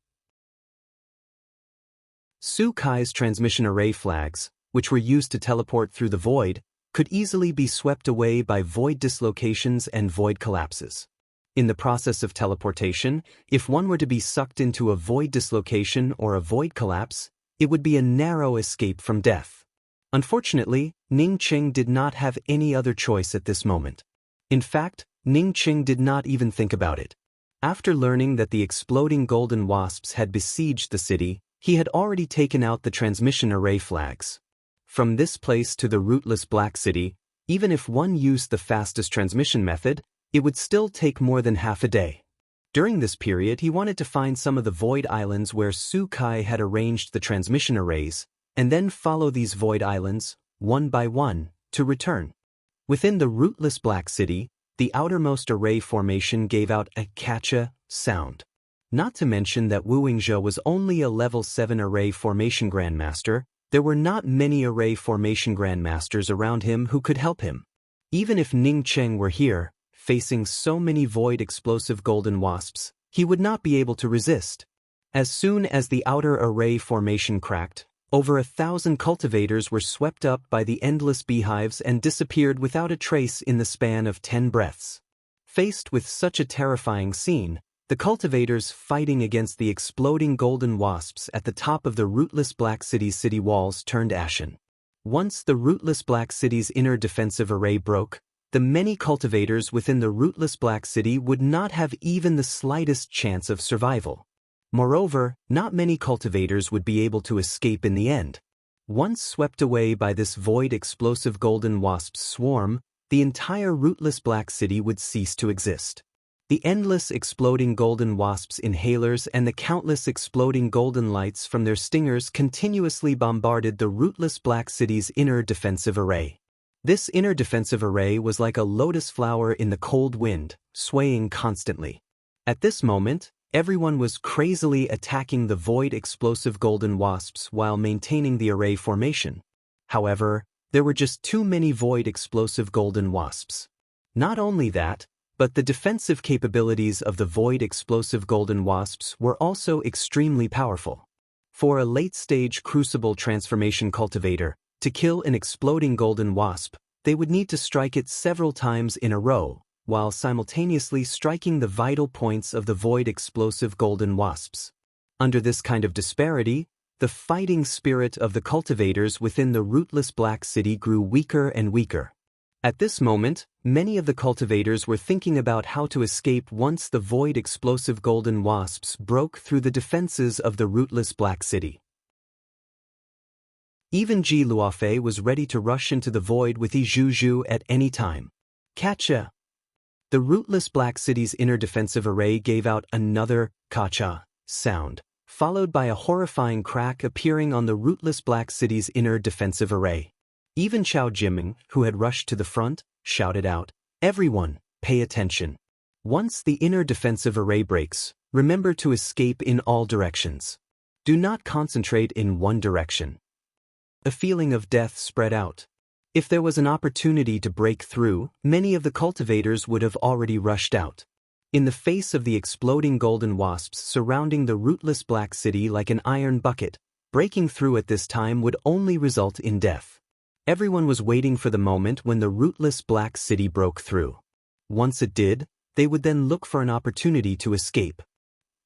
Su Kai's transmission array flags, which were used to teleport through the void, could easily be swept away by void dislocations and void collapses. In the process of teleportation, if one were to be sucked into a void dislocation or a void collapse, it would be a narrow escape from death. Unfortunately, Ning Cheng did not have any other choice at this moment. In fact, Ning Cheng did not even think about it. After learning that the exploding golden wasps had besieged the city, he had already taken out the transmission array flags. From this place to the rootless Black City, even if one used the fastest transmission method, it would still take more than half a day. During this period, he wanted to find some of the void islands where Su Kai had arranged the transmission arrays, and then follow these void islands, one by one, to return. Within the rootless Black City, the outermost array formation gave out a catcha sound. Not to mention that Wu Yingzhou was only a level 7 array formation grandmaster, there were not many array formation grandmasters around him who could help him. Even if Ning Cheng were here, facing so many void explosive golden wasps, he would not be able to resist. As soon as the outer array formation cracked, over 1,000 cultivators were swept up by the endless beehives and disappeared without a trace in the span of 10 breaths. Faced with such a terrifying scene, the cultivators fighting against the exploding golden wasps at the top of the rootless Black City's city walls turned ashen. Once the rootless Black City's inner defensive array broke, the many cultivators within the rootless Black City would not have even the slightest chance of survival. Moreover, not many cultivators would be able to escape in the end. Once swept away by this void explosive golden wasp swarm, the entire rootless Black City would cease to exist. The endless exploding golden wasps' inhalers and the countless exploding golden lights from their stingers continuously bombarded the rootless Black City's inner defensive array. This inner defensive array was like a lotus flower in the cold wind, swaying constantly. At this moment, everyone was crazily attacking the void explosive golden wasps while maintaining the array formation. However, there were just too many void explosive golden wasps. Not only that, but the defensive capabilities of the void explosive golden wasps were also extremely powerful. For a late-stage crucible transformation cultivator, to kill an exploding golden wasp, they would need to strike it several times in a row, while simultaneously striking the vital points of the void explosive golden wasps. Under this kind of disparity, the fighting spirit of the cultivators within the rootless Black City grew weaker and weaker. At this moment, many of the cultivators were thinking about how to escape once the void explosive golden wasps broke through the defenses of the rootless Black City. Even Ji Luofei was ready to rush into the void with Yi Zhu at any time. Catcha! The rootless Black City's inner defensive array gave out another "kacha" sound, followed by a horrifying crack appearing on the rootless Black City's inner defensive array. Even Qiao Jiming, who had rushed to the front, shouted out, "Everyone, pay attention. Once the inner defensive array breaks, remember to escape in all directions. Do not concentrate in one direction." A feeling of death spread out. If there was an opportunity to break through, many of the cultivators would have already rushed out. In the face of the exploding golden wasps surrounding the rootless Black City like an iron bucket, breaking through at this time would only result in death. Everyone was waiting for the moment when the rootless Black City broke through. Once it did, they would then look for an opportunity to escape.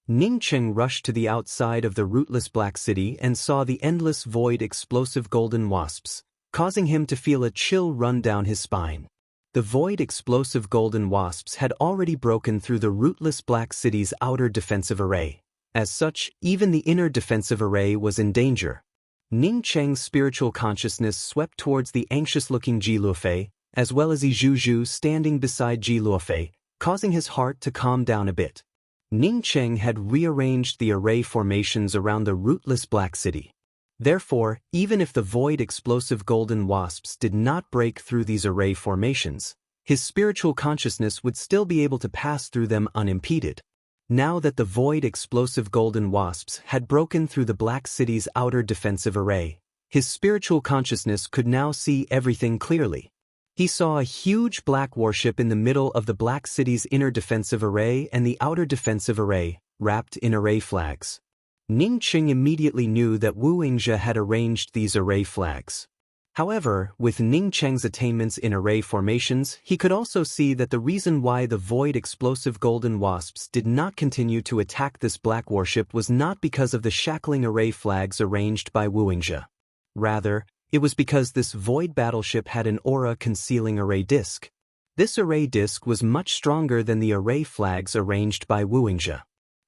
Ning Cheng rushed to the outside of the rootless Black City and saw the endless void explosive golden wasps, causing him to feel a chill run down his spine. The void explosive golden wasps had already broken through the rootless Black City's outer defensive array. As such, even the inner defensive array was in danger. Ning Cheng's spiritual consciousness swept towards the anxious-looking Ji Luofei, as well as Yi Zhu standing beside Ji Luofei, causing his heart to calm down a bit. Ning Cheng had rearranged the array formations around the rootless Black City. Therefore, even if the void explosive golden wasps did not break through these array formations, his spiritual consciousness would still be able to pass through them unimpeded. Now that the void explosive golden wasps had broken through the Black City's outer defensive array, his spiritual consciousness could now see everything clearly. He saw a huge black warship in the middle of the Black City's inner defensive array and the outer defensive array, wrapped in array flags. Ning Cheng immediately knew that Wu Yingzhe had arranged these array flags. However, with Ning Cheng's attainments in array formations, he could also see that the reason why the void explosive golden wasps did not continue to attack this black warship was not because of the shackling array flags arranged by Wu Yingzhe. Rather, it was because this void battleship had an aura-concealing array disk. This array disk was much stronger than the array flags arranged by Wu Yingzhe.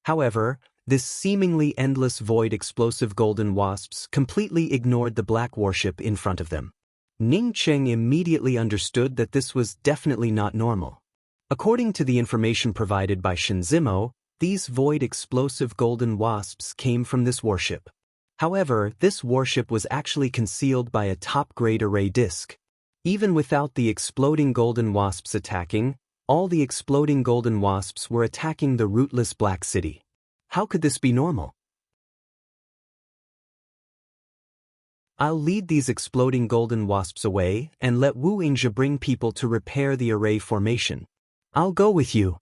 However, this seemingly endless void explosive golden wasps completely ignored the black warship in front of them. Ning Cheng immediately understood that this was definitely not normal. According to the information provided by Shinzimo, these void explosive golden wasps came from this warship. However, this warship was actually concealed by a top-grade array disk. Even without the exploding golden wasps attacking, all the exploding golden wasps were attacking the rootless Black City. How could this be normal? I'll lead these exploding golden wasps away and let Wu Yingzhe bring people to repair the array formation. I'll go with you.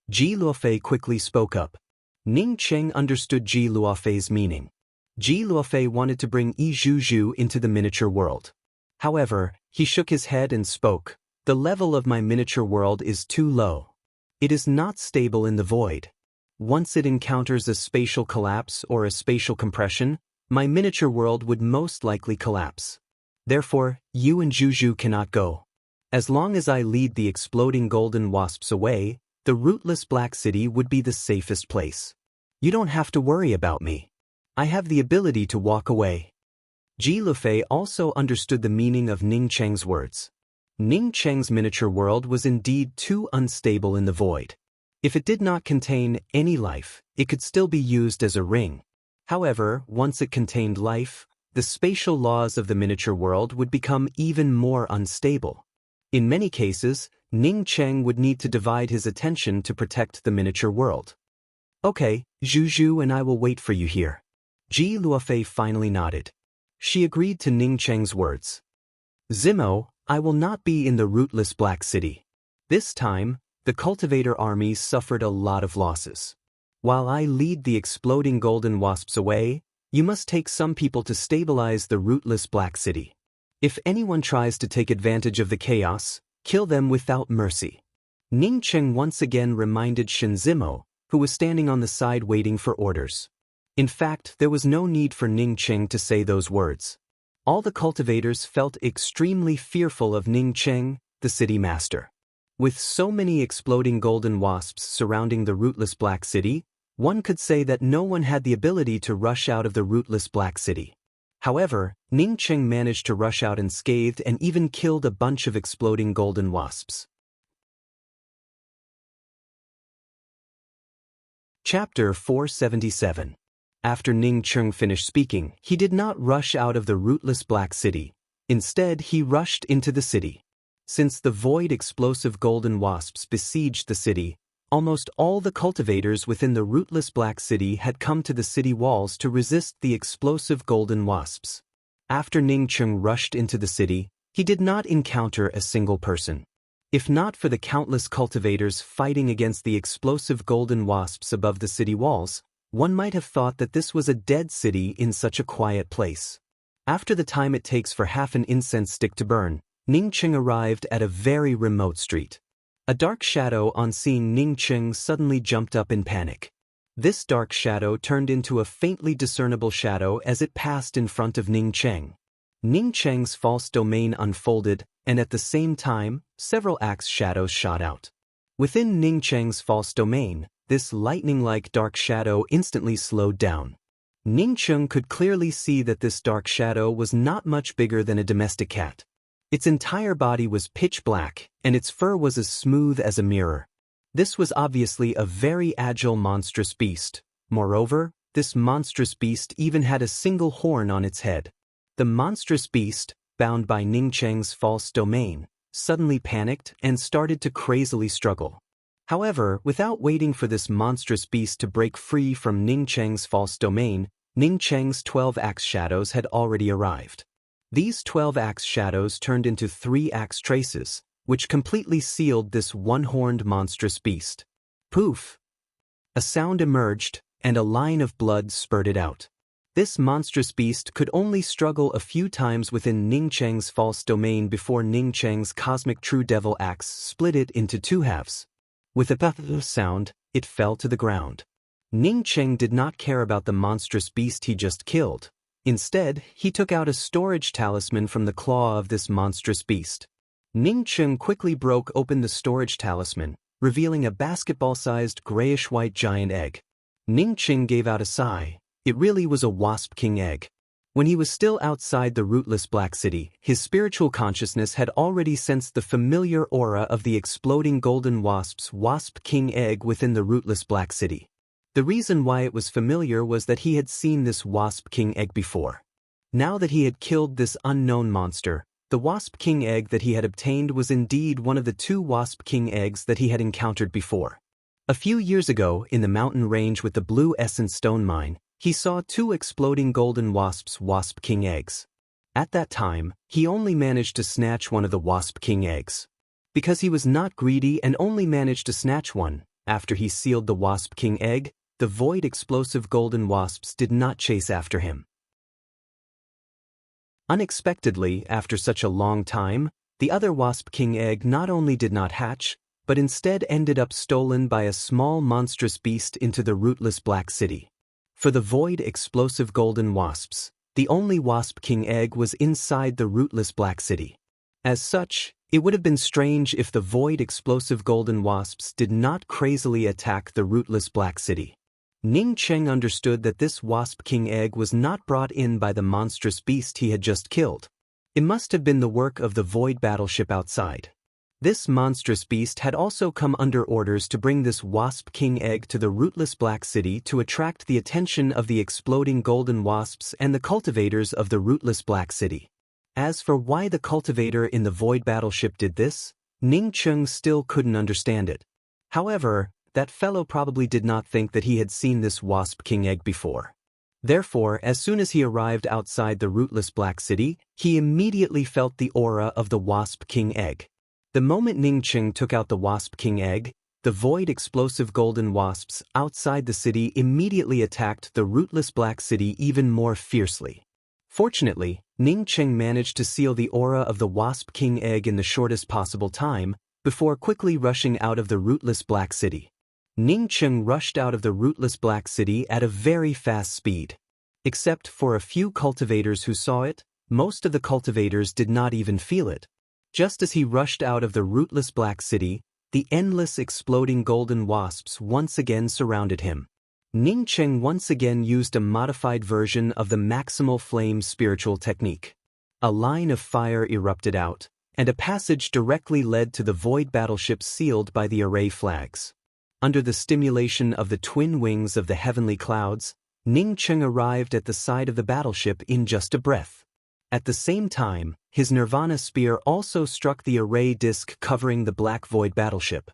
Ji Luofei quickly spoke up. Ning Cheng understood Ji Luofei's meaning. Ji Luofei wanted to bring Yi Zhu into the miniature world. However, he shook his head and spoke, "The level of my miniature world is too low. It is not stable in the void. Once it encounters a spatial collapse or a spatial compression, my miniature world would most likely collapse. Therefore, you and Zhu cannot go. As long as I lead the exploding golden wasps away, the rootless Black City would be the safest place. You don't have to worry about me. I have the ability to walk away." Ji Luofei also understood the meaning of Ning Cheng's words. Ning Cheng's miniature world was indeed too unstable in the void. If it did not contain any life, it could still be used as a ring. However, once it contained life, the spatial laws of the miniature world would become even more unstable. In many cases, Ning Cheng would need to divide his attention to protect the miniature world. Okay, Zhu and I will wait for you here. Ji Luofei finally nodded. She agreed to Ning Cheng's words. Zimo, I will not be in the rootless Black City. This time, the cultivator armies suffered a lot of losses. While I lead the exploding golden wasps away, you must take some people to stabilize the rootless Black City. If anyone tries to take advantage of the chaos, kill them without mercy. Ning Cheng once again reminded Shen Zimo, who was standing on the side waiting for orders. In fact, there was no need for Ning Cheng to say those words. All the cultivators felt extremely fearful of Ning Cheng, the city master. With so many exploding golden wasps surrounding the rootless Black City, one could say that no one had the ability to rush out of the rootless Black City. However, Ning Cheng managed to rush out unscathed and even killed a bunch of exploding golden wasps. Chapter 477. After Ning Cheng finished speaking, he did not rush out of the rootless Black City. Instead, he rushed into the city. Since the void explosive golden wasps besieged the city, almost all the cultivators within the rootless Black City had come to the city walls to resist the explosive golden wasps. After Ning Cheng rushed into the city, he did not encounter a single person. If not for the countless cultivators fighting against the explosive golden wasps above the city walls, one might have thought that this was a dead city in such a quiet place. After the time it takes for half an incense stick to burn, Ning Cheng arrived at a very remote street. A dark shadow on seeing Ning Cheng suddenly jumped up in panic. This dark shadow turned into a faintly discernible shadow as it passed in front of Ning Cheng. Ning Cheng's false domain unfolded, and at the same time, several axe shadows shot out. Within Ning Cheng's false domain, this lightning-like dark shadow instantly slowed down. Ning Cheng could clearly see that this dark shadow was not much bigger than a domestic cat. Its entire body was pitch black, and its fur was as smooth as a mirror. This was obviously a very agile monstrous beast. Moreover, this monstrous beast even had a single horn on its head. The monstrous beast, bound by Ning Cheng's false domain, suddenly panicked and started to crazily struggle. However, without waiting for this monstrous beast to break free from Ning Cheng's false domain, Ning Cheng's 12 axe shadows had already arrived. These 12 axe shadows turned into 3 axe traces, which completely sealed this one-horned monstrous beast. Poof! A sound emerged, and a line of blood spurted out. This monstrous beast could only struggle a few times within Ning Cheng's false domain before Ning Cheng's cosmic true devil axe split it into 2 halves. With a puff sound, it fell to the ground. Ning Cheng did not care about the monstrous beast he just killed. Instead, he took out a storage talisman from the claw of this monstrous beast. Ning Cheng quickly broke open the storage talisman, revealing a basketball-sized grayish-white giant egg. Ning Cheng gave out a sigh. It really was a Wasp King egg. When he was still outside the rootless Black City, his spiritual consciousness had already sensed the familiar aura of the exploding golden wasp's Wasp King egg within the rootless Black City. The reason why it was familiar was that he had seen this Wasp King egg before. Now that he had killed this unknown monster, the Wasp King egg that he had obtained was indeed one of the 2 Wasp King eggs that he had encountered before. A few years ago, in the mountain range with the Blue Essence Stone Mine, he saw 2 exploding golden wasps' Wasp King eggs. At that time, he only managed to snatch one of the Wasp King eggs. Because he was not greedy and only managed to snatch one, after he sealed the Wasp King egg, the void explosive golden wasps did not chase after him. Unexpectedly, after such a long time, the other Wasp King egg not only did not hatch, but instead ended up stolen by a small monstrous beast into the rootless Black City. For the void explosive golden wasps, the only Wasp King egg was inside the rootless Black City. As such, it would have been strange if the void explosive golden wasps did not crazily attack the rootless Black City. Ning Cheng understood that this Wasp King egg was not brought in by the monstrous beast he had just killed. It must have been the work of the void battleship outside. This monstrous beast had also come under orders to bring this Wasp King egg to the rootless Black City to attract the attention of the exploding golden wasps and the cultivators of the rootless Black City. As for why the cultivator in the void battleship did this, Ning Cheng still couldn't understand it. However, that fellow probably did not think that he had seen this Wasp King egg before. Therefore, as soon as he arrived outside the rootless Black City, he immediately felt the aura of the Wasp King egg. The moment Ning Cheng took out the Wasp King egg, the void explosive golden wasps outside the city immediately attacked the rootless Black City even more fiercely. Fortunately, Ning Cheng managed to seal the aura of the Wasp King egg in the shortest possible time, before quickly rushing out of the rootless Black City. Ning Cheng rushed out of the rootless Black City at a very fast speed. Except for a few cultivators who saw it, most of the cultivators did not even feel it. Just as he rushed out of the rootless Black City, the endless exploding golden wasps once again surrounded him. Ning Cheng once again used a modified version of the maximal flame spiritual technique. A line of fire erupted out, and a passage directly led to the void battleship sealed by the array flags. Under the stimulation of the twin wings of the heavenly clouds, Ning Cheng arrived at the side of the battleship in just a breath. At the same time, his Nirvana spear also struck the array disc covering the black void battleship.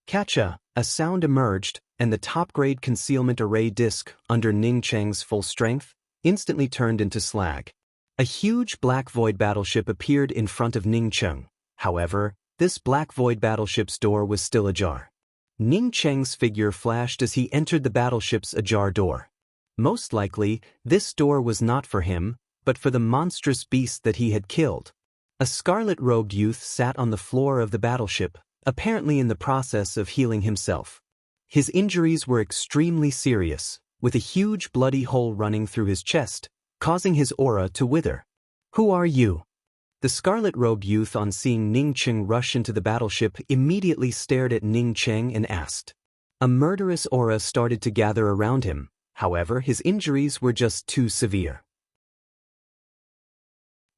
Catcha, a sound emerged, and the top-grade concealment array disc, under Ning Cheng's full strength, instantly turned into slag. A huge black void battleship appeared in front of Ning Cheng. However, this black void battleship's door was still ajar. Ning Cheng's figure flashed as he entered the battleship's ajar door. Most likely, this door was not for him, but for the monstrous beast that he had killed. A scarlet-robed youth sat on the floor of the battleship, apparently in the process of healing himself. His injuries were extremely serious, with a huge bloody hole running through his chest, causing his aura to wither. "Who are you?" The scarlet-robed youth, on seeing Ning Cheng rush into the battleship, immediately stared at Ning Cheng and asked. A murderous aura started to gather around him. However, his injuries were just too severe.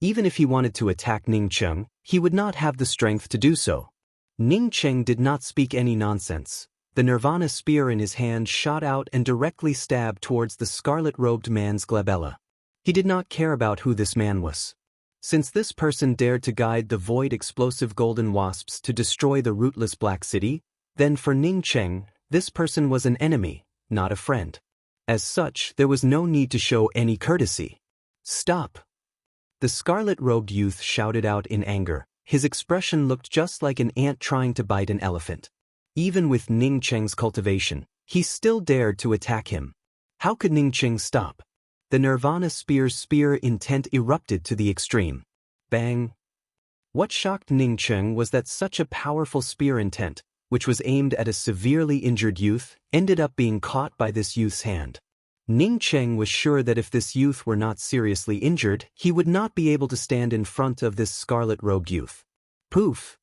Even if he wanted to attack Ning Cheng, he would not have the strength to do so. Ning Cheng did not speak any nonsense. The Nirvana spear in his hand shot out and directly stabbed towards the scarlet-robed man's glabella. He did not care about who this man was. Since this person dared to guide the void explosive golden wasps to destroy the rootless Black City, then for Ning Cheng, this person was an enemy, not a friend. As such, there was no need to show any courtesy. "Stop!" The scarlet-robed youth shouted out in anger. His expression looked just like an ant trying to bite an elephant. Even with Ning Cheng's cultivation, he still dared to attack him. How could Ning Cheng stop? The Nirvana spear's spear intent erupted to the extreme. Bang! What shocked Ning Cheng was that such a powerful spear intent, which was aimed at a severely injured youth, ended up being caught by this youth's hand. Ning Cheng was sure that if this youth were not seriously injured, he would not be able to stand in front of this scarlet-robed youth. Poof!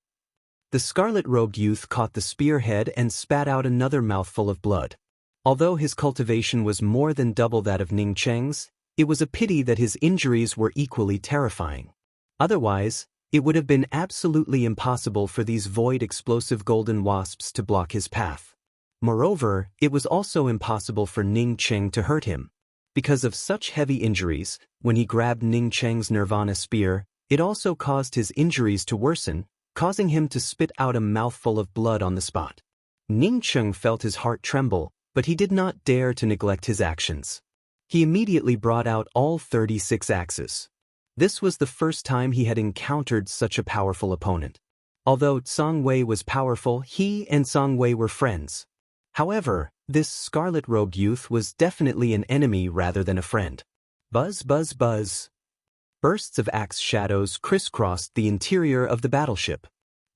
The scarlet-robed youth caught the spearhead and spat out another mouthful of blood. Although his cultivation was more than double that of Ning Cheng's, it was a pity that his injuries were equally terrifying. Otherwise, it would have been absolutely impossible for these void explosive golden wasps to block his path. Moreover, it was also impossible for Ning Cheng to hurt him. Because of such heavy injuries, when he grabbed Ning Cheng's Nirvana spear, it also caused his injuries to worsen, causing him to spit out a mouthful of blood on the spot. Ning Cheng felt his heart tremble, but he did not dare to neglect his actions. He immediately brought out all 36 axes. This was the first time he had encountered such a powerful opponent. Although Song Wei was powerful, he and Song Wei were friends. However, this scarlet-robed youth was definitely an enemy rather than a friend. Buzz, buzz, buzz. Bursts of axe shadows crisscrossed the interior of the battleship.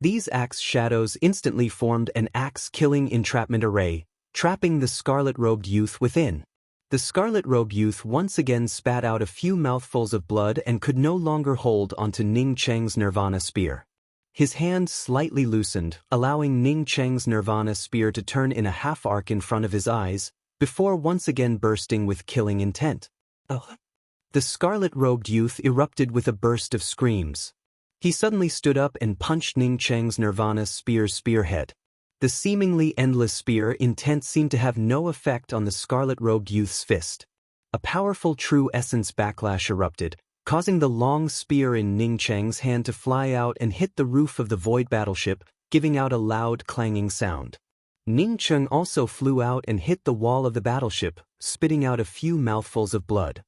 These axe shadows instantly formed an axe-killing entrapment array, trapping the scarlet-robed youth within. The scarlet-robed youth once again spat out a few mouthfuls of blood and could no longer hold onto Ning Cheng's Nirvana spear. His hand slightly loosened, allowing Ning Cheng's Nirvana spear to turn in a half-arc in front of his eyes, before once again bursting with killing intent. Ugh. The scarlet-robed youth erupted with a burst of screams. He suddenly stood up and punched Ning Cheng's Nirvana spear's spearhead. The seemingly endless spear intent seemed to have no effect on the scarlet-robed youth's fist. A powerful true essence backlash erupted, causing the long spear in Ning Cheng's hand to fly out and hit the roof of the void battleship, giving out a loud clanging sound. Ning Cheng also flew out and hit the wall of the battleship, spitting out a few mouthfuls of blood.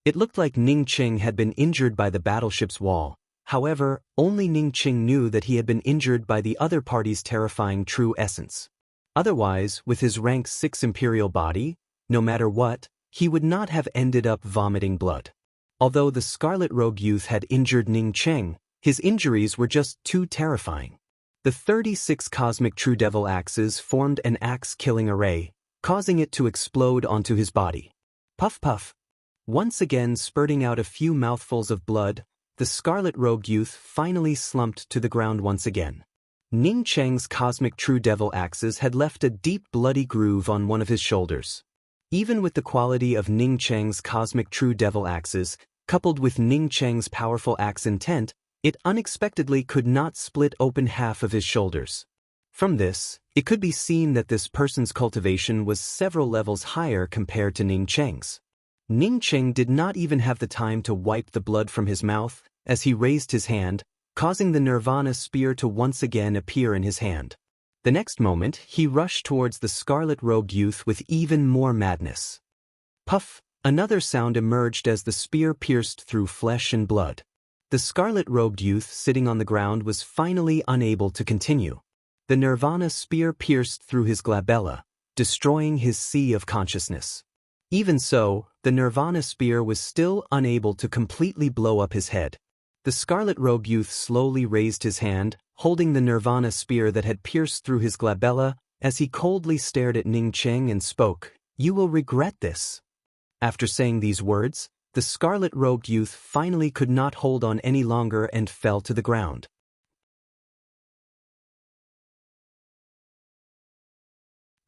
It looked like Ning Cheng had been injured by the battleship's wall. However, only Ning Cheng knew that he had been injured by the other party's terrifying true essence. Otherwise, with his rank 6 imperial body, no matter what, he would not have ended up vomiting blood. Although the scarlet-robed youth had injured Ning Cheng, his injuries were just too terrifying. The 36 cosmic True Devil axes formed an axe-killing array, causing it to explode onto his body. Puff puff. Once again spurting out a few mouthfuls of blood, the scarlet-robed youth finally slumped to the ground once again. Ning Cheng's cosmic True Devil axes had left a deep bloody groove on one of his shoulders. Even with the quality of Ning Cheng's cosmic True Devil axes, coupled with Ning Cheng's powerful axe intent, it unexpectedly could not split open half of his shoulders. From this, it could be seen that this person's cultivation was several levels higher compared to Ning Cheng's. Ning Cheng did not even have the time to wipe the blood from his mouth as he raised his hand, causing the Nirvana spear to once again appear in his hand. The next moment, he rushed towards the scarlet-robed youth with even more madness. Puff! Another sound emerged as the spear pierced through flesh and blood. The scarlet-robed youth sitting on the ground was finally unable to continue. The Nirvana spear pierced through his glabella, destroying his sea of consciousness. Even so, the Nirvana spear was still unable to completely blow up his head. The scarlet-robed youth slowly raised his hand, holding the Nirvana spear that had pierced through his glabella, as he coldly stared at Ning Cheng and spoke, "You will regret this." After saying these words, the scarlet-robed youth finally could not hold on any longer and fell to the ground.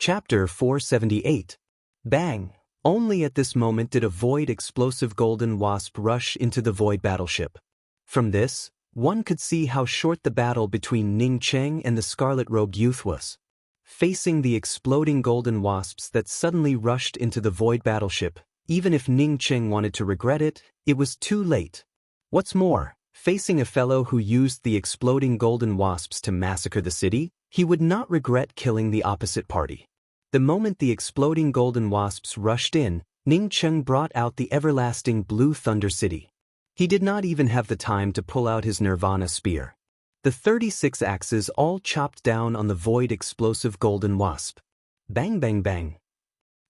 Chapter 478. Bang! Only at this moment did a void explosive golden wasp rush into the void battleship. From this, one could see how short the battle between Ning Cheng and the scarlet-robed youth was. Facing the exploding golden wasps that suddenly rushed into the void battleship, even if Ning Cheng wanted to regret it, it was too late. What's more, facing a fellow who used the exploding golden wasps to massacre the city, he would not regret killing the opposite party. The moment the exploding golden wasps rushed in, Ning Cheng brought out the everlasting Blue Thunder City. He did not even have the time to pull out his Nirvana spear. The 36 axes all chopped down on the void explosive golden wasp. Bang bang bang.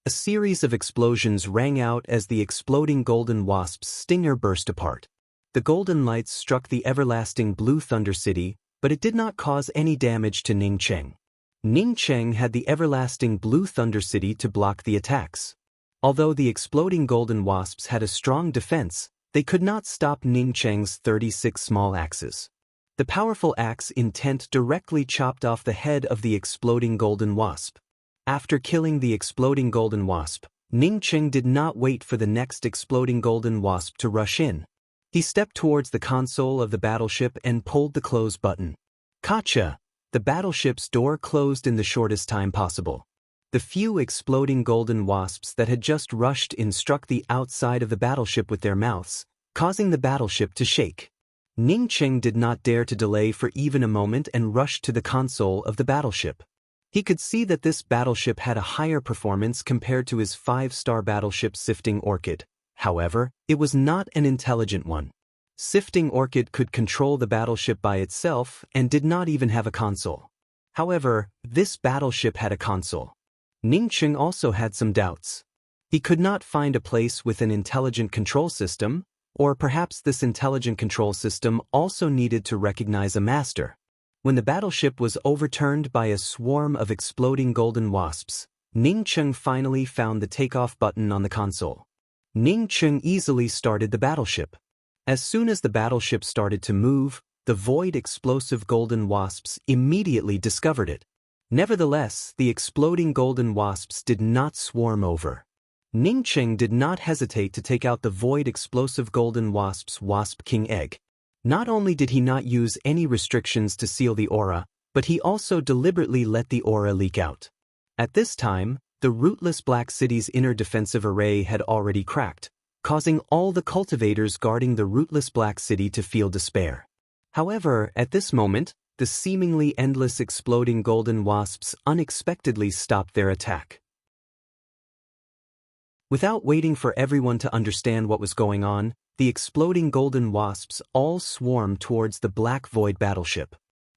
A series of explosions rang out as the exploding golden wasp's stinger burst apart. The golden lights struck the everlasting Blue Thunder City, but it did not cause any damage to Ning Cheng. Ning Cheng had the everlasting Blue Thunder City to block the attacks. Although the exploding golden wasps had a strong defense, they could not stop Ning Cheng's 36 small axes. The powerful axe intent directly chopped off the head of the exploding golden wasp. After killing the exploding golden wasp, Ning Cheng did not wait for the next exploding golden wasp to rush in. He stepped towards the console of the battleship and pulled the close button. Gotcha! The battleship's door closed in the shortest time possible. The few exploding golden wasps that had just rushed in struck the outside of the battleship with their mouths, causing the battleship to shake. Ning Cheng did not dare to delay for even a moment and rushed to the console of the battleship. He could see that this battleship had a higher performance compared to his 5-star battleship Sifting Orchid. However, it was not an intelligent one. Sifting Orchid could control the battleship by itself and did not even have a console. However, this battleship had a console. Ning Cheng also had some doubts. He could not find a place with an intelligent control system, or perhaps this intelligent control system also needed to recognize a master. When the battleship was overturned by a swarm of exploding golden wasps, Ning Cheng finally found the takeoff button on the console. Ning Cheng easily started the battleship. As soon as the battleship started to move, the void explosive golden wasps immediately discovered it. Nevertheless, the exploding golden wasps did not swarm over. Ning Cheng did not hesitate to take out the void explosive golden wasp's wasp king egg. Not only did he not use any restrictions to seal the aura, but he also deliberately let the aura leak out. At this time, the rootless Black City's inner defensive array had already cracked, causing all the cultivators guarding the rootless Black City to feel despair. However, at this moment, the seemingly endless exploding golden wasps unexpectedly stopped their attack. Without waiting for everyone to understand what was going on, the exploding golden wasps all swarmed towards the Black Void battleship.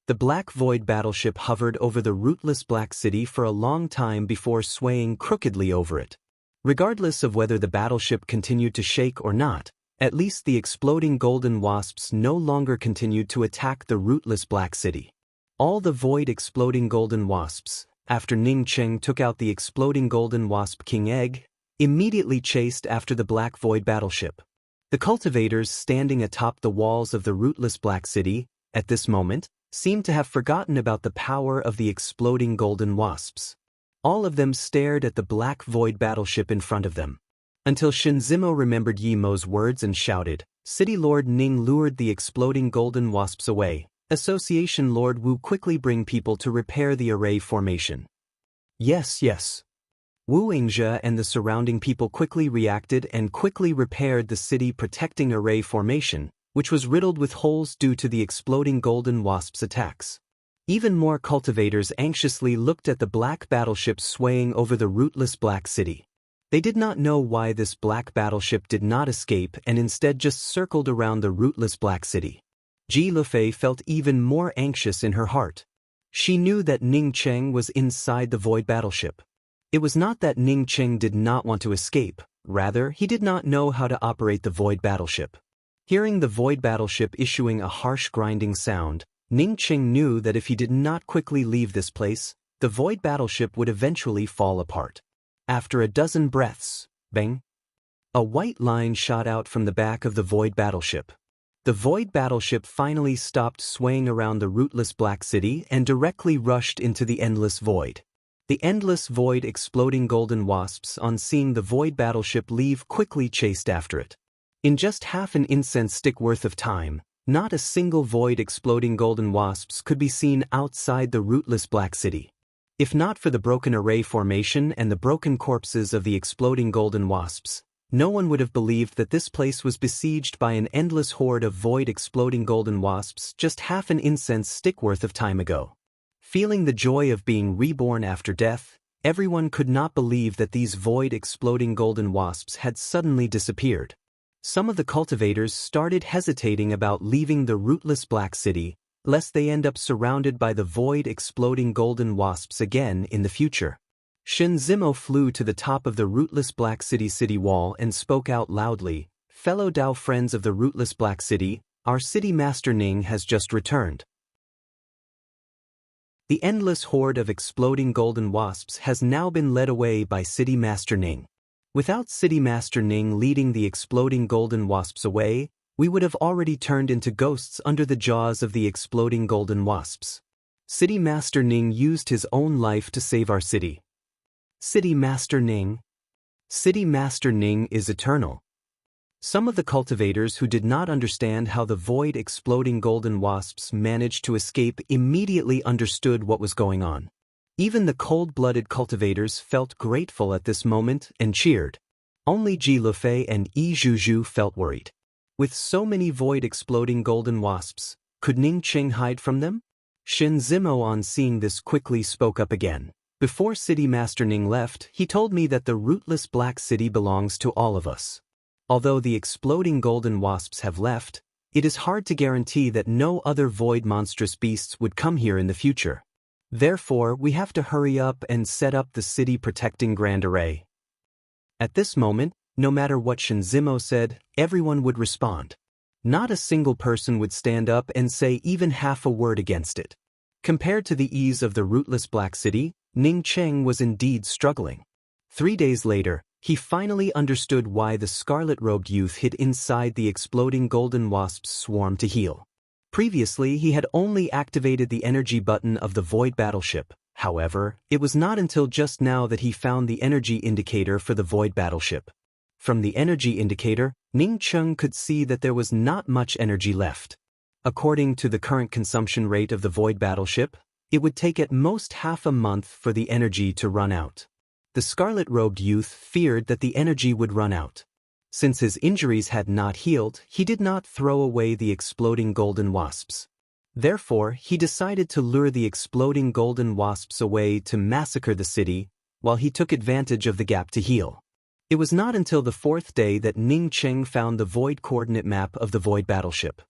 The Black Void battleship hovered over the rootless Black City for a long time before swaying crookedly over it. Regardless of whether the battleship continued to shake or not, at least the exploding golden wasps no longer continued to attack the rootless Black City. All the void exploding golden wasps, after Ning Cheng took out the exploding golden wasp king egg, immediately chased after the Black Void battleship. The cultivators standing atop the walls of the rootless Black City, at this moment, seemed to have forgotten about the power of the exploding golden wasps. All of them stared at the Black Void battleship in front of them. Until Shinzimo remembered Yi Mo's words and shouted, "City Lord Ning lured the exploding golden wasps away. Association Lord Wu, quickly bring people to repair the array formation." Yes, yes. Wu Yingzhe and the surrounding people quickly reacted and quickly repaired the city protecting array formation, which was riddled with holes due to the exploding golden wasps' attacks. Even more cultivators anxiously looked at the black battleship swaying over the rootless Black City. They did not know why this black battleship did not escape and instead just circled around the rootless Black City. Ji Lufei felt even more anxious in her heart. She knew that Ning Cheng was inside the void battleship. It was not that Ning Cheng did not want to escape, rather he did not know how to operate the void battleship. Hearing the void battleship issuing a harsh grinding sound, Ning Cheng knew that if he did not quickly leave this place, the void battleship would eventually fall apart. After a dozen breaths, bang! A white line shot out from the back of the void battleship. The void battleship finally stopped swaying around the rootless Black City and directly rushed into the endless void. The endless void exploding golden wasps, on seeing the void battleship leave, quickly chased after it. In just half an incense stick worth of time, not a single void exploding golden wasps could be seen outside the rootless Black City. If not for the broken array formation and the broken corpses of the exploding golden wasps, no one would have believed that this place was besieged by an endless horde of void exploding golden wasps just half an incense stick worth of time ago. Feeling the joy of being reborn after death, everyone could not believe that these void exploding golden wasps had suddenly disappeared. Some of the cultivators started hesitating about leaving the rootless Black City, lest they end up surrounded by the void exploding golden wasps again in the future. Shin Zimo flew to the top of the rootless Black City city wall and spoke out loudly, "Fellow Dao friends of the rootless Black City, our city master Ning has just returned." The endless horde of exploding golden wasps has now been led away by City Master Ning. Without City Master Ning leading the exploding golden wasps away, we would have already turned into ghosts under the jaws of the exploding golden wasps. City Master Ning used his own life to save our city. City Master Ning. City Master Ning is eternal. Some of the cultivators who did not understand how the void exploding golden wasps managed to escape immediately understood what was going on. Even the cold-blooded cultivators felt grateful at this moment and cheered. Only Ji Lufei and Yi Zhuzhu felt worried. With so many void exploding golden wasps, could Ning Cheng hide from them? Shin Zimo, on seeing this, quickly spoke up again. "Before City Master Ning left, he told me that the rootless Black City belongs to all of us. Although the exploding golden wasps have left, it is hard to guarantee that no other void monstrous beasts would come here in the future. Therefore, we have to hurry up and set up the city protecting Grand Array." At this moment, no matter what Shinzimo said, everyone would respond. Not a single person would stand up and say even half a word against it. Compared to the ease of the rootless Black City, Ning Cheng was indeed struggling. 3 days later, he finally understood why the scarlet-robed youth hid inside the exploding golden wasp's swarm to heal. Previously, he had only activated the energy button of the void battleship. However, it was not until just now that he found the energy indicator for the void battleship. From the energy indicator, Ning Cheng could see that there was not much energy left. According to the current consumption rate of the void battleship, it would take at most half a month for the energy to run out. The scarlet-robed youth feared that the energy would run out. Since his injuries had not healed, he did not throw away the exploding golden wasps. Therefore, he decided to lure the exploding golden wasps away to massacre the city, while he took advantage of the gap to heal. It was not until the fourth day that Ning Cheng found the void coordinate map of the void battleship.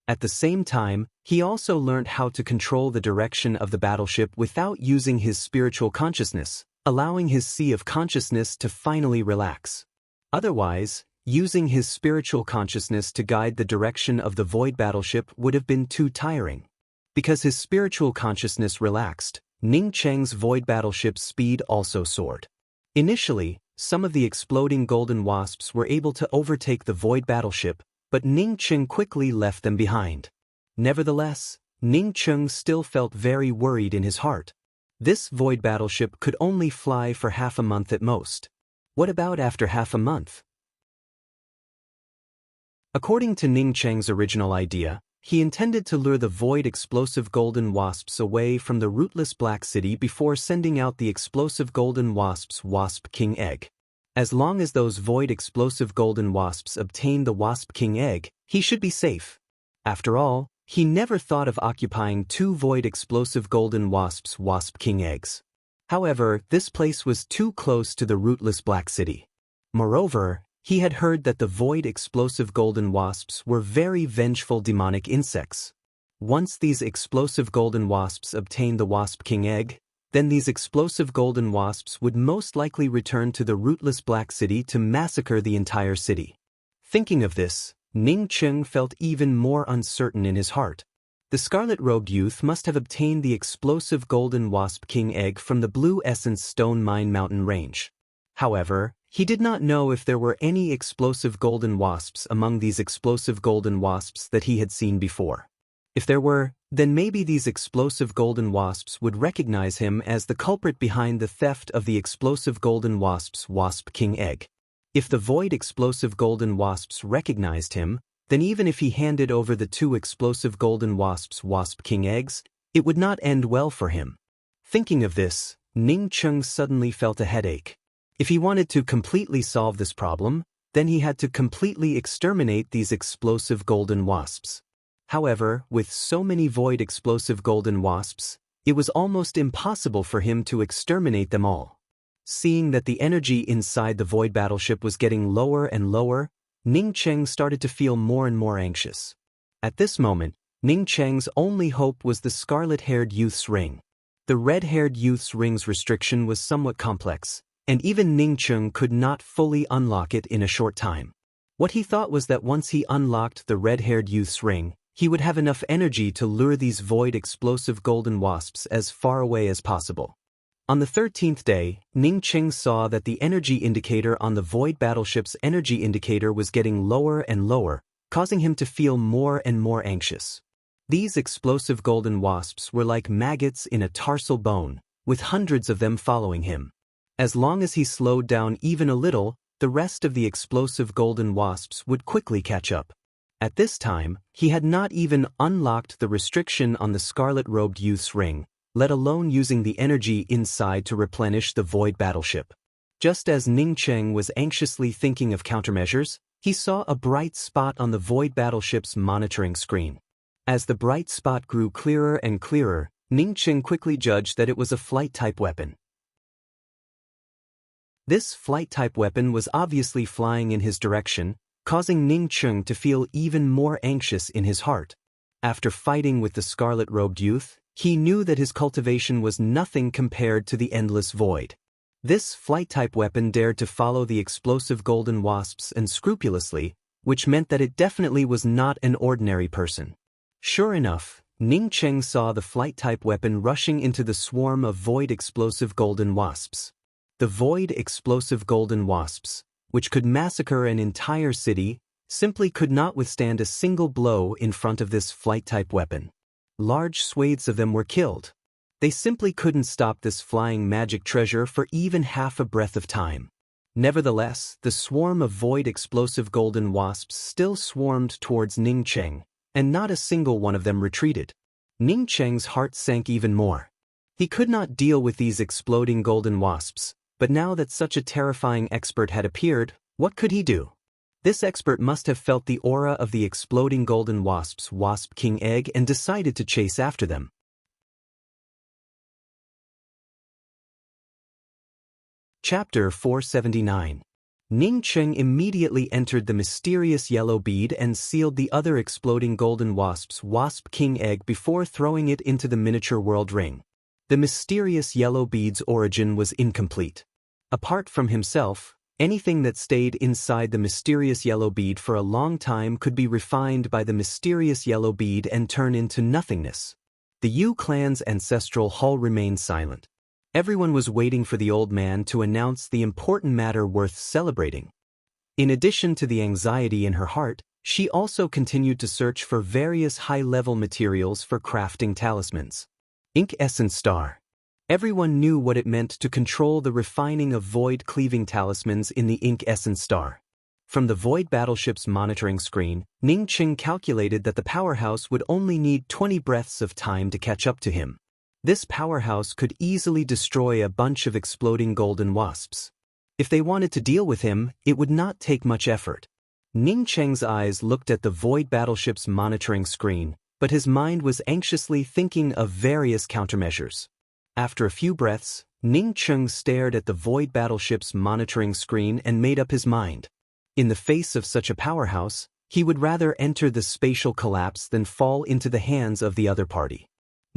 At the same time, he also learned how to control the direction of the battleship without using his spiritual consciousness, allowing his sea of consciousness to finally relax. Otherwise, using his spiritual consciousness to guide the direction of the void battleship would have been too tiring. Because his spiritual consciousness relaxed, Ning Cheng's void battleship's speed also soared. Initially, some of the exploding golden wasps were able to overtake the void battleship, but Ning Cheng quickly left them behind. Nevertheless, Ning Cheng still felt very worried in his heart. This void battleship could only fly for half a month at most. What about after half a month? According to Ning Cheng's original idea, he intended to lure the void explosive golden wasps away from the rootless Black City before sending out the explosive golden wasps' Wasp King Egg. As long as those void explosive golden wasps obtain the Wasp King Egg, he should be safe. After all, he never thought of occupying two void explosive golden wasps' Wasp King Eggs. However, this place was too close to the rootless Black City. Moreover, he had heard that the void explosive golden wasps were very vengeful demonic insects. Once these explosive golden wasps obtained the Wasp King Egg, then these explosive golden wasps would most likely return to the rootless Black City to massacre the entire city. Thinking of this, Ning Cheng felt even more uncertain in his heart. The scarlet-robed youth must have obtained the explosive golden Wasp King Egg from the Blue Essence Stone Mine Mountain Range. However, he did not know if there were any explosive golden wasps among these explosive golden wasps that he had seen before. If there were, then maybe these explosive golden wasps would recognize him as the culprit behind the theft of the explosive golden wasp's Wasp King Egg. If the void explosive golden wasps recognized him, then even if he handed over the two explosive golden wasps' Wasp King Eggs, it would not end well for him. Thinking of this, Ning Cheng suddenly felt a headache. If he wanted to completely solve this problem, then he had to completely exterminate these explosive golden wasps. However, with so many void explosive golden wasps, it was almost impossible for him to exterminate them all. Seeing that the energy inside the void battleship was getting lower and lower, Ning Cheng started to feel more and more anxious. At this moment, Ning Cheng's only hope was the scarlet-haired youth's ring. The red-haired youth's ring's restriction was somewhat complex, and even Ning Cheng could not fully unlock it in a short time. What he thought was that once he unlocked the red-haired youth's ring, he would have enough energy to lure these void explosive golden wasps as far away as possible. On the 13th day, Ning Cheng saw that the energy indicator on the void battleship's energy indicator was getting lower and lower, causing him to feel more and more anxious. These explosive golden wasps were like maggots in a tarsal bone, with hundreds of them following him. As long as he slowed down even a little, the rest of the explosive golden wasps would quickly catch up. At this time, he had not even unlocked the restriction on the scarlet-robed youth's ring, let alone using the energy inside to replenish the void battleship. Just as Ning Cheng was anxiously thinking of countermeasures, he saw a bright spot on the void battleship's monitoring screen. As the bright spot grew clearer and clearer, Ning Cheng quickly judged that it was a flight-type weapon. This flight-type weapon was obviously flying in his direction, causing Ning Cheng to feel even more anxious in his heart. After fighting with the scarlet-robed youth, he knew that his cultivation was nothing compared to the endless void. This flight-type weapon dared to follow the explosive golden wasps unscrupulously, which meant that it definitely was not an ordinary person. Sure enough, Ning Cheng saw the flight-type weapon rushing into the swarm of void explosive golden wasps. The void explosive golden wasps, which could massacre an entire city, simply could not withstand a single blow in front of this flight-type weapon. Large swathes of them were killed. They simply couldn't stop this flying magic treasure for even half a breath of time. Nevertheless, the swarm of void explosive golden wasps still swarmed towards Ning Cheng, and not a single one of them retreated. Ning Cheng's heart sank even more. He could not deal with these exploding golden wasps, but now that such a terrifying expert had appeared, what could he do? This expert must have felt the aura of the exploding golden wasp's Wasp King egg and decided to chase after them. Chapter 479. Ning Cheng immediately entered the mysterious yellow bead and sealed the other exploding golden wasp's Wasp King egg before throwing it into the miniature world ring. The mysterious yellow bead's origin was incomplete. Apart from himself, anything that stayed inside the mysterious yellow bead for a long time could be refined by the mysterious yellow bead and turn into nothingness. The Yu clan's ancestral hall remained silent. Everyone was waiting for the old man to announce the important matter worth celebrating. In addition to the anxiety in her heart, she also continued to search for various high-level materials for crafting talismans. Ink Essence Star. Everyone knew what it meant to control the refining of void-cleaving talismans in the Ink Essence Star. From the Void Battleship's monitoring screen, Ning Cheng calculated that the powerhouse would only need 20 breaths of time to catch up to him. This powerhouse could easily destroy a bunch of exploding golden wasps. If they wanted to deal with him, it would not take much effort. Ning Cheng's eyes looked at the Void Battleship's monitoring screen, but his mind was anxiously thinking of various countermeasures. After a few breaths, Ning Cheng stared at the Void Battleship's monitoring screen and made up his mind. In the face of such a powerhouse, he would rather enter the spatial collapse than fall into the hands of the other party.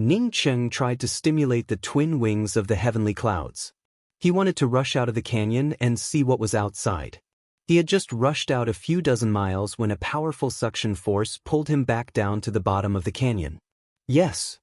Ning Cheng tried to stimulate the twin wings of the heavenly clouds. He wanted to rush out of the canyon and see what was outside. He had just rushed out a few dozen miles when a powerful suction force pulled him back down to the bottom of the canyon. Yes.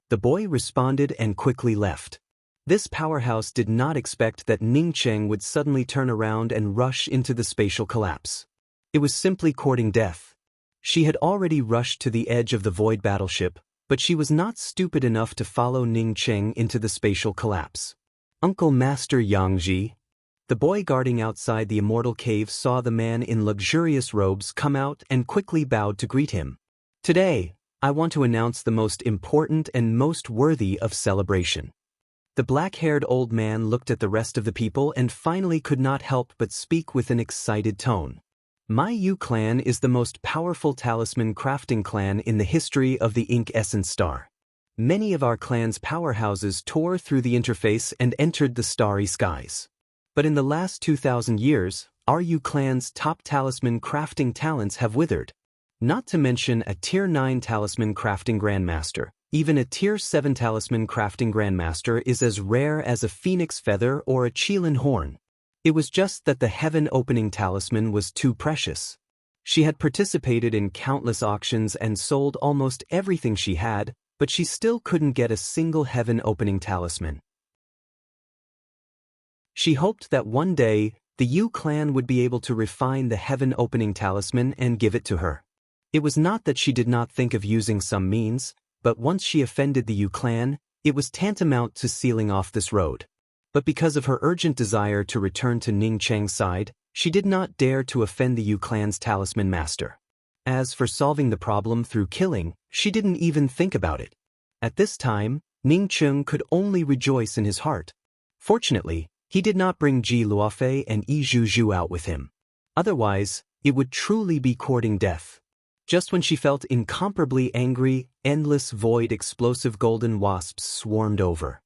The boy responded and quickly left. This powerhouse did not expect that Ning Cheng would suddenly turn around and rush into the spatial collapse. It was simply courting death. She had already rushed to the edge of the Void Battleship, but she was not stupid enough to follow Ning Cheng into the spatial collapse. Uncle Master Yangji. The boy guarding outside the immortal cave saw the man in luxurious robes come out and quickly bowed to greet him. Today, I want to announce the most important and most worthy of celebration. The black-haired old man looked at the rest of the people and finally could not help but speak with an excited tone. My Yu clan is the most powerful talisman crafting clan in the history of the Ink Essence Star. Many of our clan's powerhouses tore through the interface and entered the starry skies. But in the last 2,000 years, our Yu clan's top talisman crafting talents have withered. Not to mention a Tier 9 talisman crafting grandmaster. Even a Tier 7 talisman crafting grandmaster is as rare as a phoenix feather or a Qilin horn. It was just that the heaven-opening talisman was too precious. She had participated in countless auctions and sold almost everything she had, but she still couldn't get a single heaven-opening talisman. She hoped that one day, the Yu clan would be able to refine the heaven-opening talisman and give it to her. It was not that she did not think of using some means, but once she offended the Yu clan, it was tantamount to sealing off this road. But because of her urgent desire to return to Ning Cheng's side, she did not dare to offend the Yu clan's talisman master. As for solving the problem through killing, she didn't even think about it. At this time, Ning Cheng could only rejoice in his heart. Fortunately, he did not bring Ji Luofei and Yi Zhu out with him. Otherwise, it would truly be courting death. Just when she felt incomparably angry, endless void explosive golden wasps swarmed over.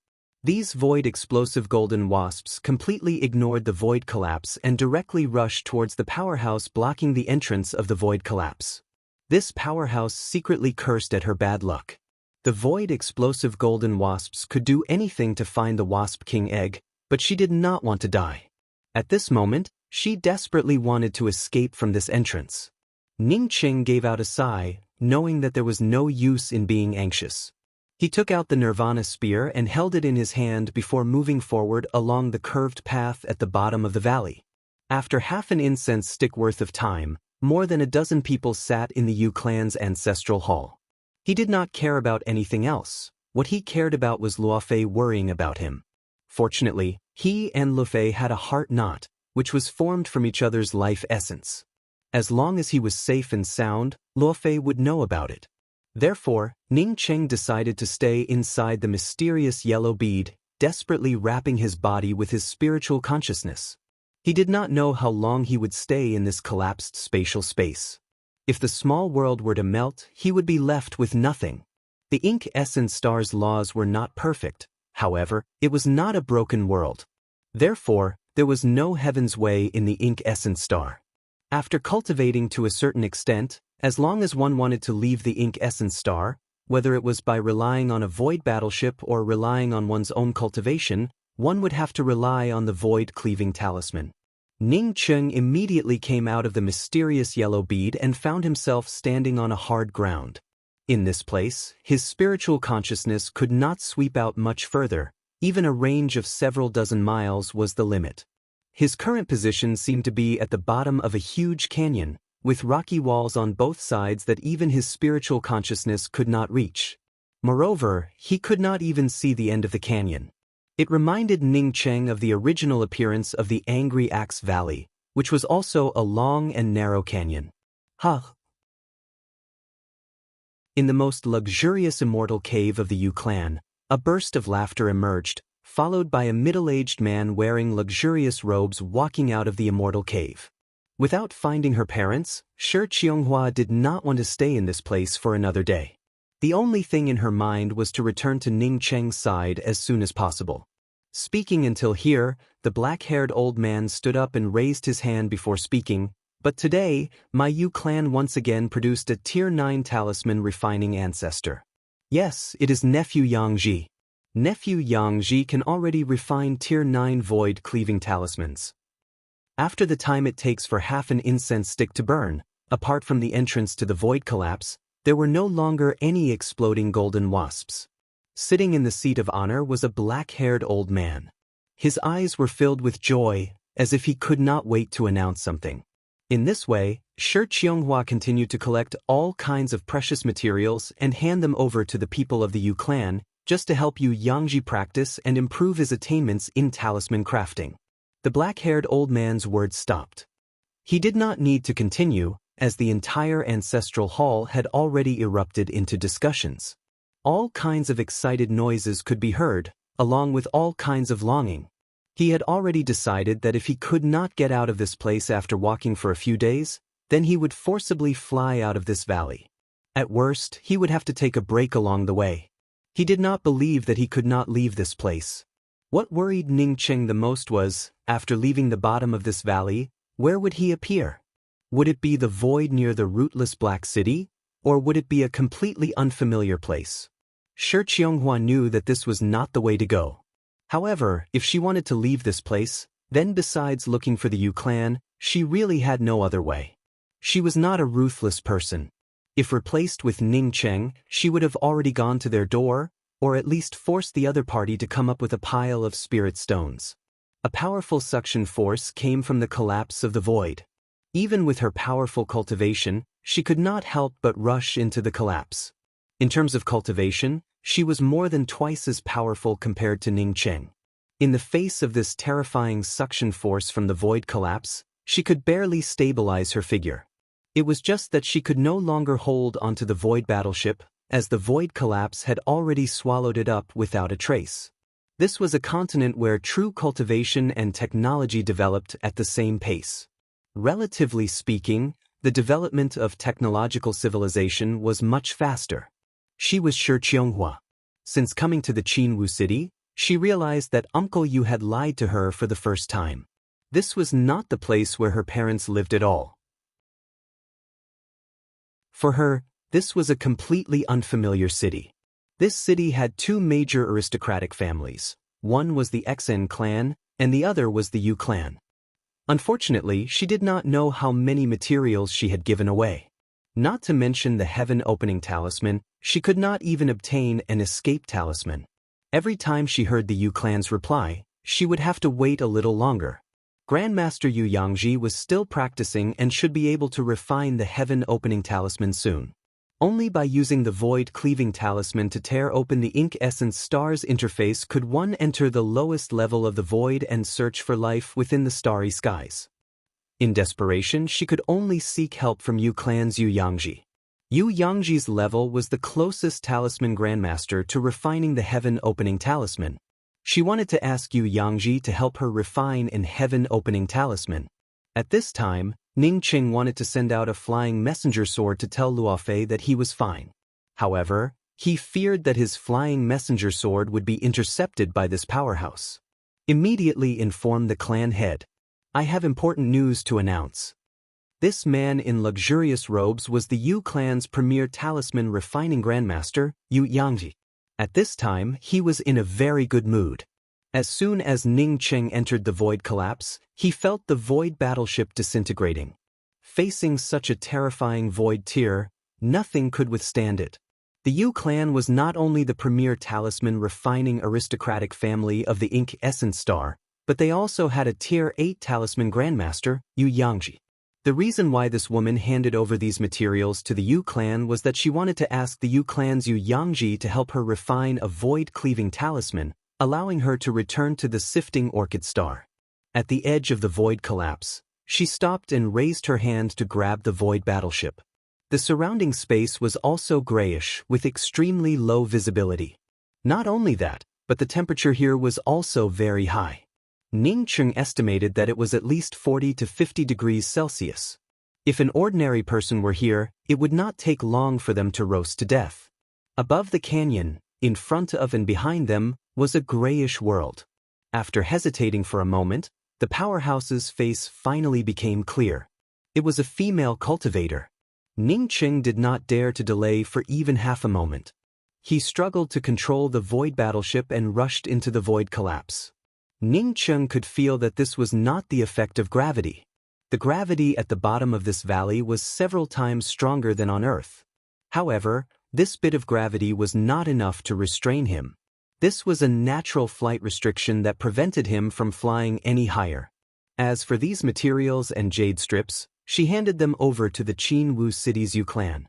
These void explosive golden wasps completely ignored the void collapse and directly rushed towards the powerhouse blocking the entrance of the void collapse. This powerhouse secretly cursed at her bad luck. The void explosive golden wasps could do anything to find the Wasp King egg, but she did not want to die. At this moment, she desperately wanted to escape from this entrance. Ning Cheng gave out a sigh, knowing that there was no use in being anxious. He took out the Nirvana spear and held it in his hand before moving forward along the curved path at the bottom of the valley. After half an incense stick worth of time, more than a dozen people sat in the Yu clan's ancestral hall. He did not care about anything else. What he cared about was Luofei worrying about him. Fortunately, he and Luofei had a heart knot, which was formed from each other's life essence. As long as he was safe and sound, Luofei would know about it. Therefore, Ning Cheng decided to stay inside the mysterious yellow bead, desperately wrapping his body with his spiritual consciousness. He did not know how long he would stay in this collapsed spatial space. If the small world were to melt, he would be left with nothing. The ink essence star's laws were not perfect, however, it was not a broken world. Therefore, there was no heaven's way in the ink essence star. After cultivating to a certain extent, as long as one wanted to leave the ink essence star, whether it was by relying on a void battleship or relying on one's own cultivation, one would have to rely on the void-cleaving talisman. Ning Cheng immediately came out of the mysterious yellow bead and found himself standing on a hard ground. In this place, his spiritual consciousness could not sweep out much further, even a range of several dozen miles was the limit. His current position seemed to be at the bottom of a huge canyon, with rocky walls on both sides that even his spiritual consciousness could not reach. Moreover, he could not even see the end of the canyon. It reminded Ning Cheng of the original appearance of the Angry Axe Valley, which was also a long and narrow canyon. In the most luxurious immortal cave of the Yu clan, a burst of laughter emerged, followed by a middle-aged man wearing luxurious robes walking out of the immortal cave. Without finding her parents, Shi Qianghua did not want to stay in this place for another day. The only thing in her mind was to return to Ning Cheng's side as soon as possible. Speaking until here, the black-haired old man stood up and raised his hand before speaking, but today, my Yu clan once again produced a Tier 9 talisman refining ancestor. Yes, it is Nephew Yang Ji. Nephew Yang Ji can already refine Tier 9 void cleaving talismans. After the time it takes for half an incense stick to burn, apart from the entrance to the void collapse, there were no longer any exploding golden wasps. Sitting in the seat of honor was a black-haired old man. His eyes were filled with joy, as if he could not wait to announce something. In this way, Shi Qianghua continued to collect all kinds of precious materials and hand them over to the people of the Yu clan, just to help Yu Yangji practice and improve his attainments in talisman crafting. The black-haired old man's words stopped. He did not need to continue, as the entire ancestral hall had already erupted into discussions. All kinds of excited noises could be heard, along with all kinds of longing. He had already decided that if he could not get out of this place after walking for a few days, then he would forcibly fly out of this valley. At worst, he would have to take a break along the way. He did not believe that he could not leave this place. What worried Ning Cheng the most was, after leaving the bottom of this valley, where would he appear? Would it be the void near the rootless Black City, or would it be a completely unfamiliar place? Shi Qianghua knew that this was not the way to go. However, if she wanted to leave this place, then besides looking for the Yu clan, she really had no other way. She was not a ruthless person. If replaced with Ning Cheng, she would have already gone to their door, or at least forced the other party to come up with a pile of spirit stones. A powerful suction force came from the collapse of the void. Even with her powerful cultivation, she could not help but rush into the collapse. In terms of cultivation, she was more than twice as powerful compared to Ning Cheng. In the face of this terrifying suction force from the void collapse, she could barely stabilize her figure. It was just that she could no longer hold onto the void battleship, as the void collapse had already swallowed it up without a trace. This was a continent where true cultivation and technology developed at the same pace. Relatively speaking, the development of technological civilization was much faster. She was Shi Qianghua. Since coming to the Qinwu city, she realized that Uncle Yu had lied to her for the first time. This was not the place where her parents lived at all. For her, this was a completely unfamiliar city. This city had two major aristocratic families. One was the Xen clan, and the other was the Yu clan. Unfortunately, she did not know how many materials she had given away. Not to mention the heaven-opening talisman, she could not even obtain an escape talisman. Every time she heard the Yu clan's reply, she would have to wait a little longer. Grandmaster Yu Yangji was still practicing and should be able to refine the heaven-opening talisman soon. Only by using the void-cleaving talisman to tear open the ink essence star's interface could one enter the lowest level of the void and search for life within the starry skies. In desperation, she could only seek help from Yu Clan's Yu Yangji. Yu Yangji's level was the closest talisman grandmaster to refining the heaven-opening talisman. She wanted to ask Yu Yangji to help her refine an heaven-opening talisman. At this time, Ning Qing wanted to send out a flying messenger sword to tell Luofei that he was fine. However, he feared that his flying messenger sword would be intercepted by this powerhouse. Immediately informed the clan head. I have important news to announce. This man in luxurious robes was the Yu clan's premier talisman refining grandmaster, Yu Yangji. At this time, he was in a very good mood. As soon as Ning Qing entered the void collapse, he felt the void battleship disintegrating. Facing such a terrifying void tier, nothing could withstand it. The Yu clan was not only the premier talisman refining aristocratic family of the Ink Essence Star, but they also had a Tier 8 talisman grandmaster, Yu Yangji. The reason why this woman handed over these materials to the Yu clan was that she wanted to ask the Yu clan's Yu Yangji to help her refine a void-cleaving talisman, allowing her to return to the sifting orchid star. At the edge of the void collapse, she stopped and raised her hand to grab the void battleship. The surrounding space was also grayish, with extremely low visibility. Not only that, but the temperature here was also very high. Ning Qing estimated that it was at least 40 to 50 degrees Celsius. If an ordinary person were here, it would not take long for them to roast to death. Above the canyon, in front of and behind them, was a grayish world. After hesitating for a moment, the powerhouse's face finally became clear. It was a female cultivator. Ning Qing did not dare to delay for even half a moment. He struggled to control the void battleship and rushed into the void collapse. Ning Qing could feel that this was not the effect of gravity. The gravity at the bottom of this valley was several times stronger than on Earth. However, this bit of gravity was not enough to restrain him. This was a natural flight restriction that prevented him from flying any higher. As for these materials and jade strips, she handed them over to the Qin Wu City's Yu clan.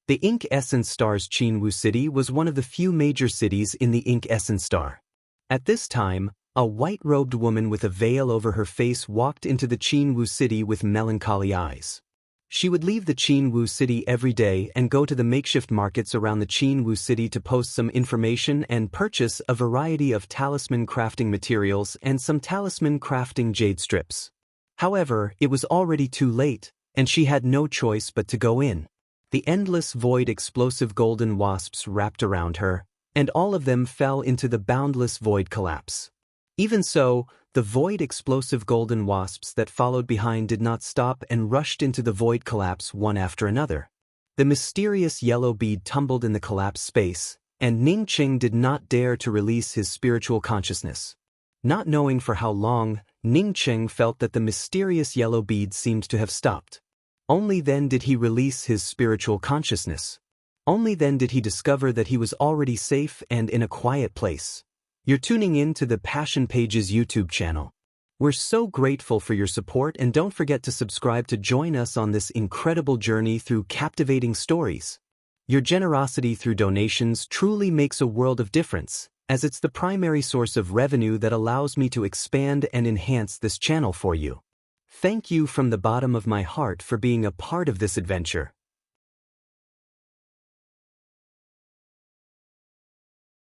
The Ink Essence Star's Qin Wu City was one of the few major cities in the Ink Essence Star. At this time, a white-robed woman with a veil over her face walked into the Qin Wu City with melancholy eyes. She would leave the Qin Wu City every day and go to the makeshift markets around the Qin Wu City to post some information and purchase a variety of talisman crafting materials and some talisman crafting jade strips. However, it was already too late, and she had no choice but to go in. The endless void explosive golden wasps wrapped around her, and all of them fell into the boundless void collapse. Even so, the void explosive golden wasps that followed behind did not stop and rushed into the void collapse one after another. The mysterious yellow bead tumbled in the collapse space, and Ning Qing did not dare to release his spiritual consciousness. Not knowing for how long, Ning Qing felt that the mysterious yellow bead seemed to have stopped. Only then did he release his spiritual consciousness. Only then did he discover that he was already safe and in a quiet place. You're tuning in to the Passion Pages YouTube channel. We're so grateful for your support, and don't forget to subscribe to join us on this incredible journey through captivating stories. Your generosity through donations truly makes a world of difference, as it's the primary source of revenue that allows me to expand and enhance this channel for you. Thank you from the bottom of my heart for being a part of this adventure.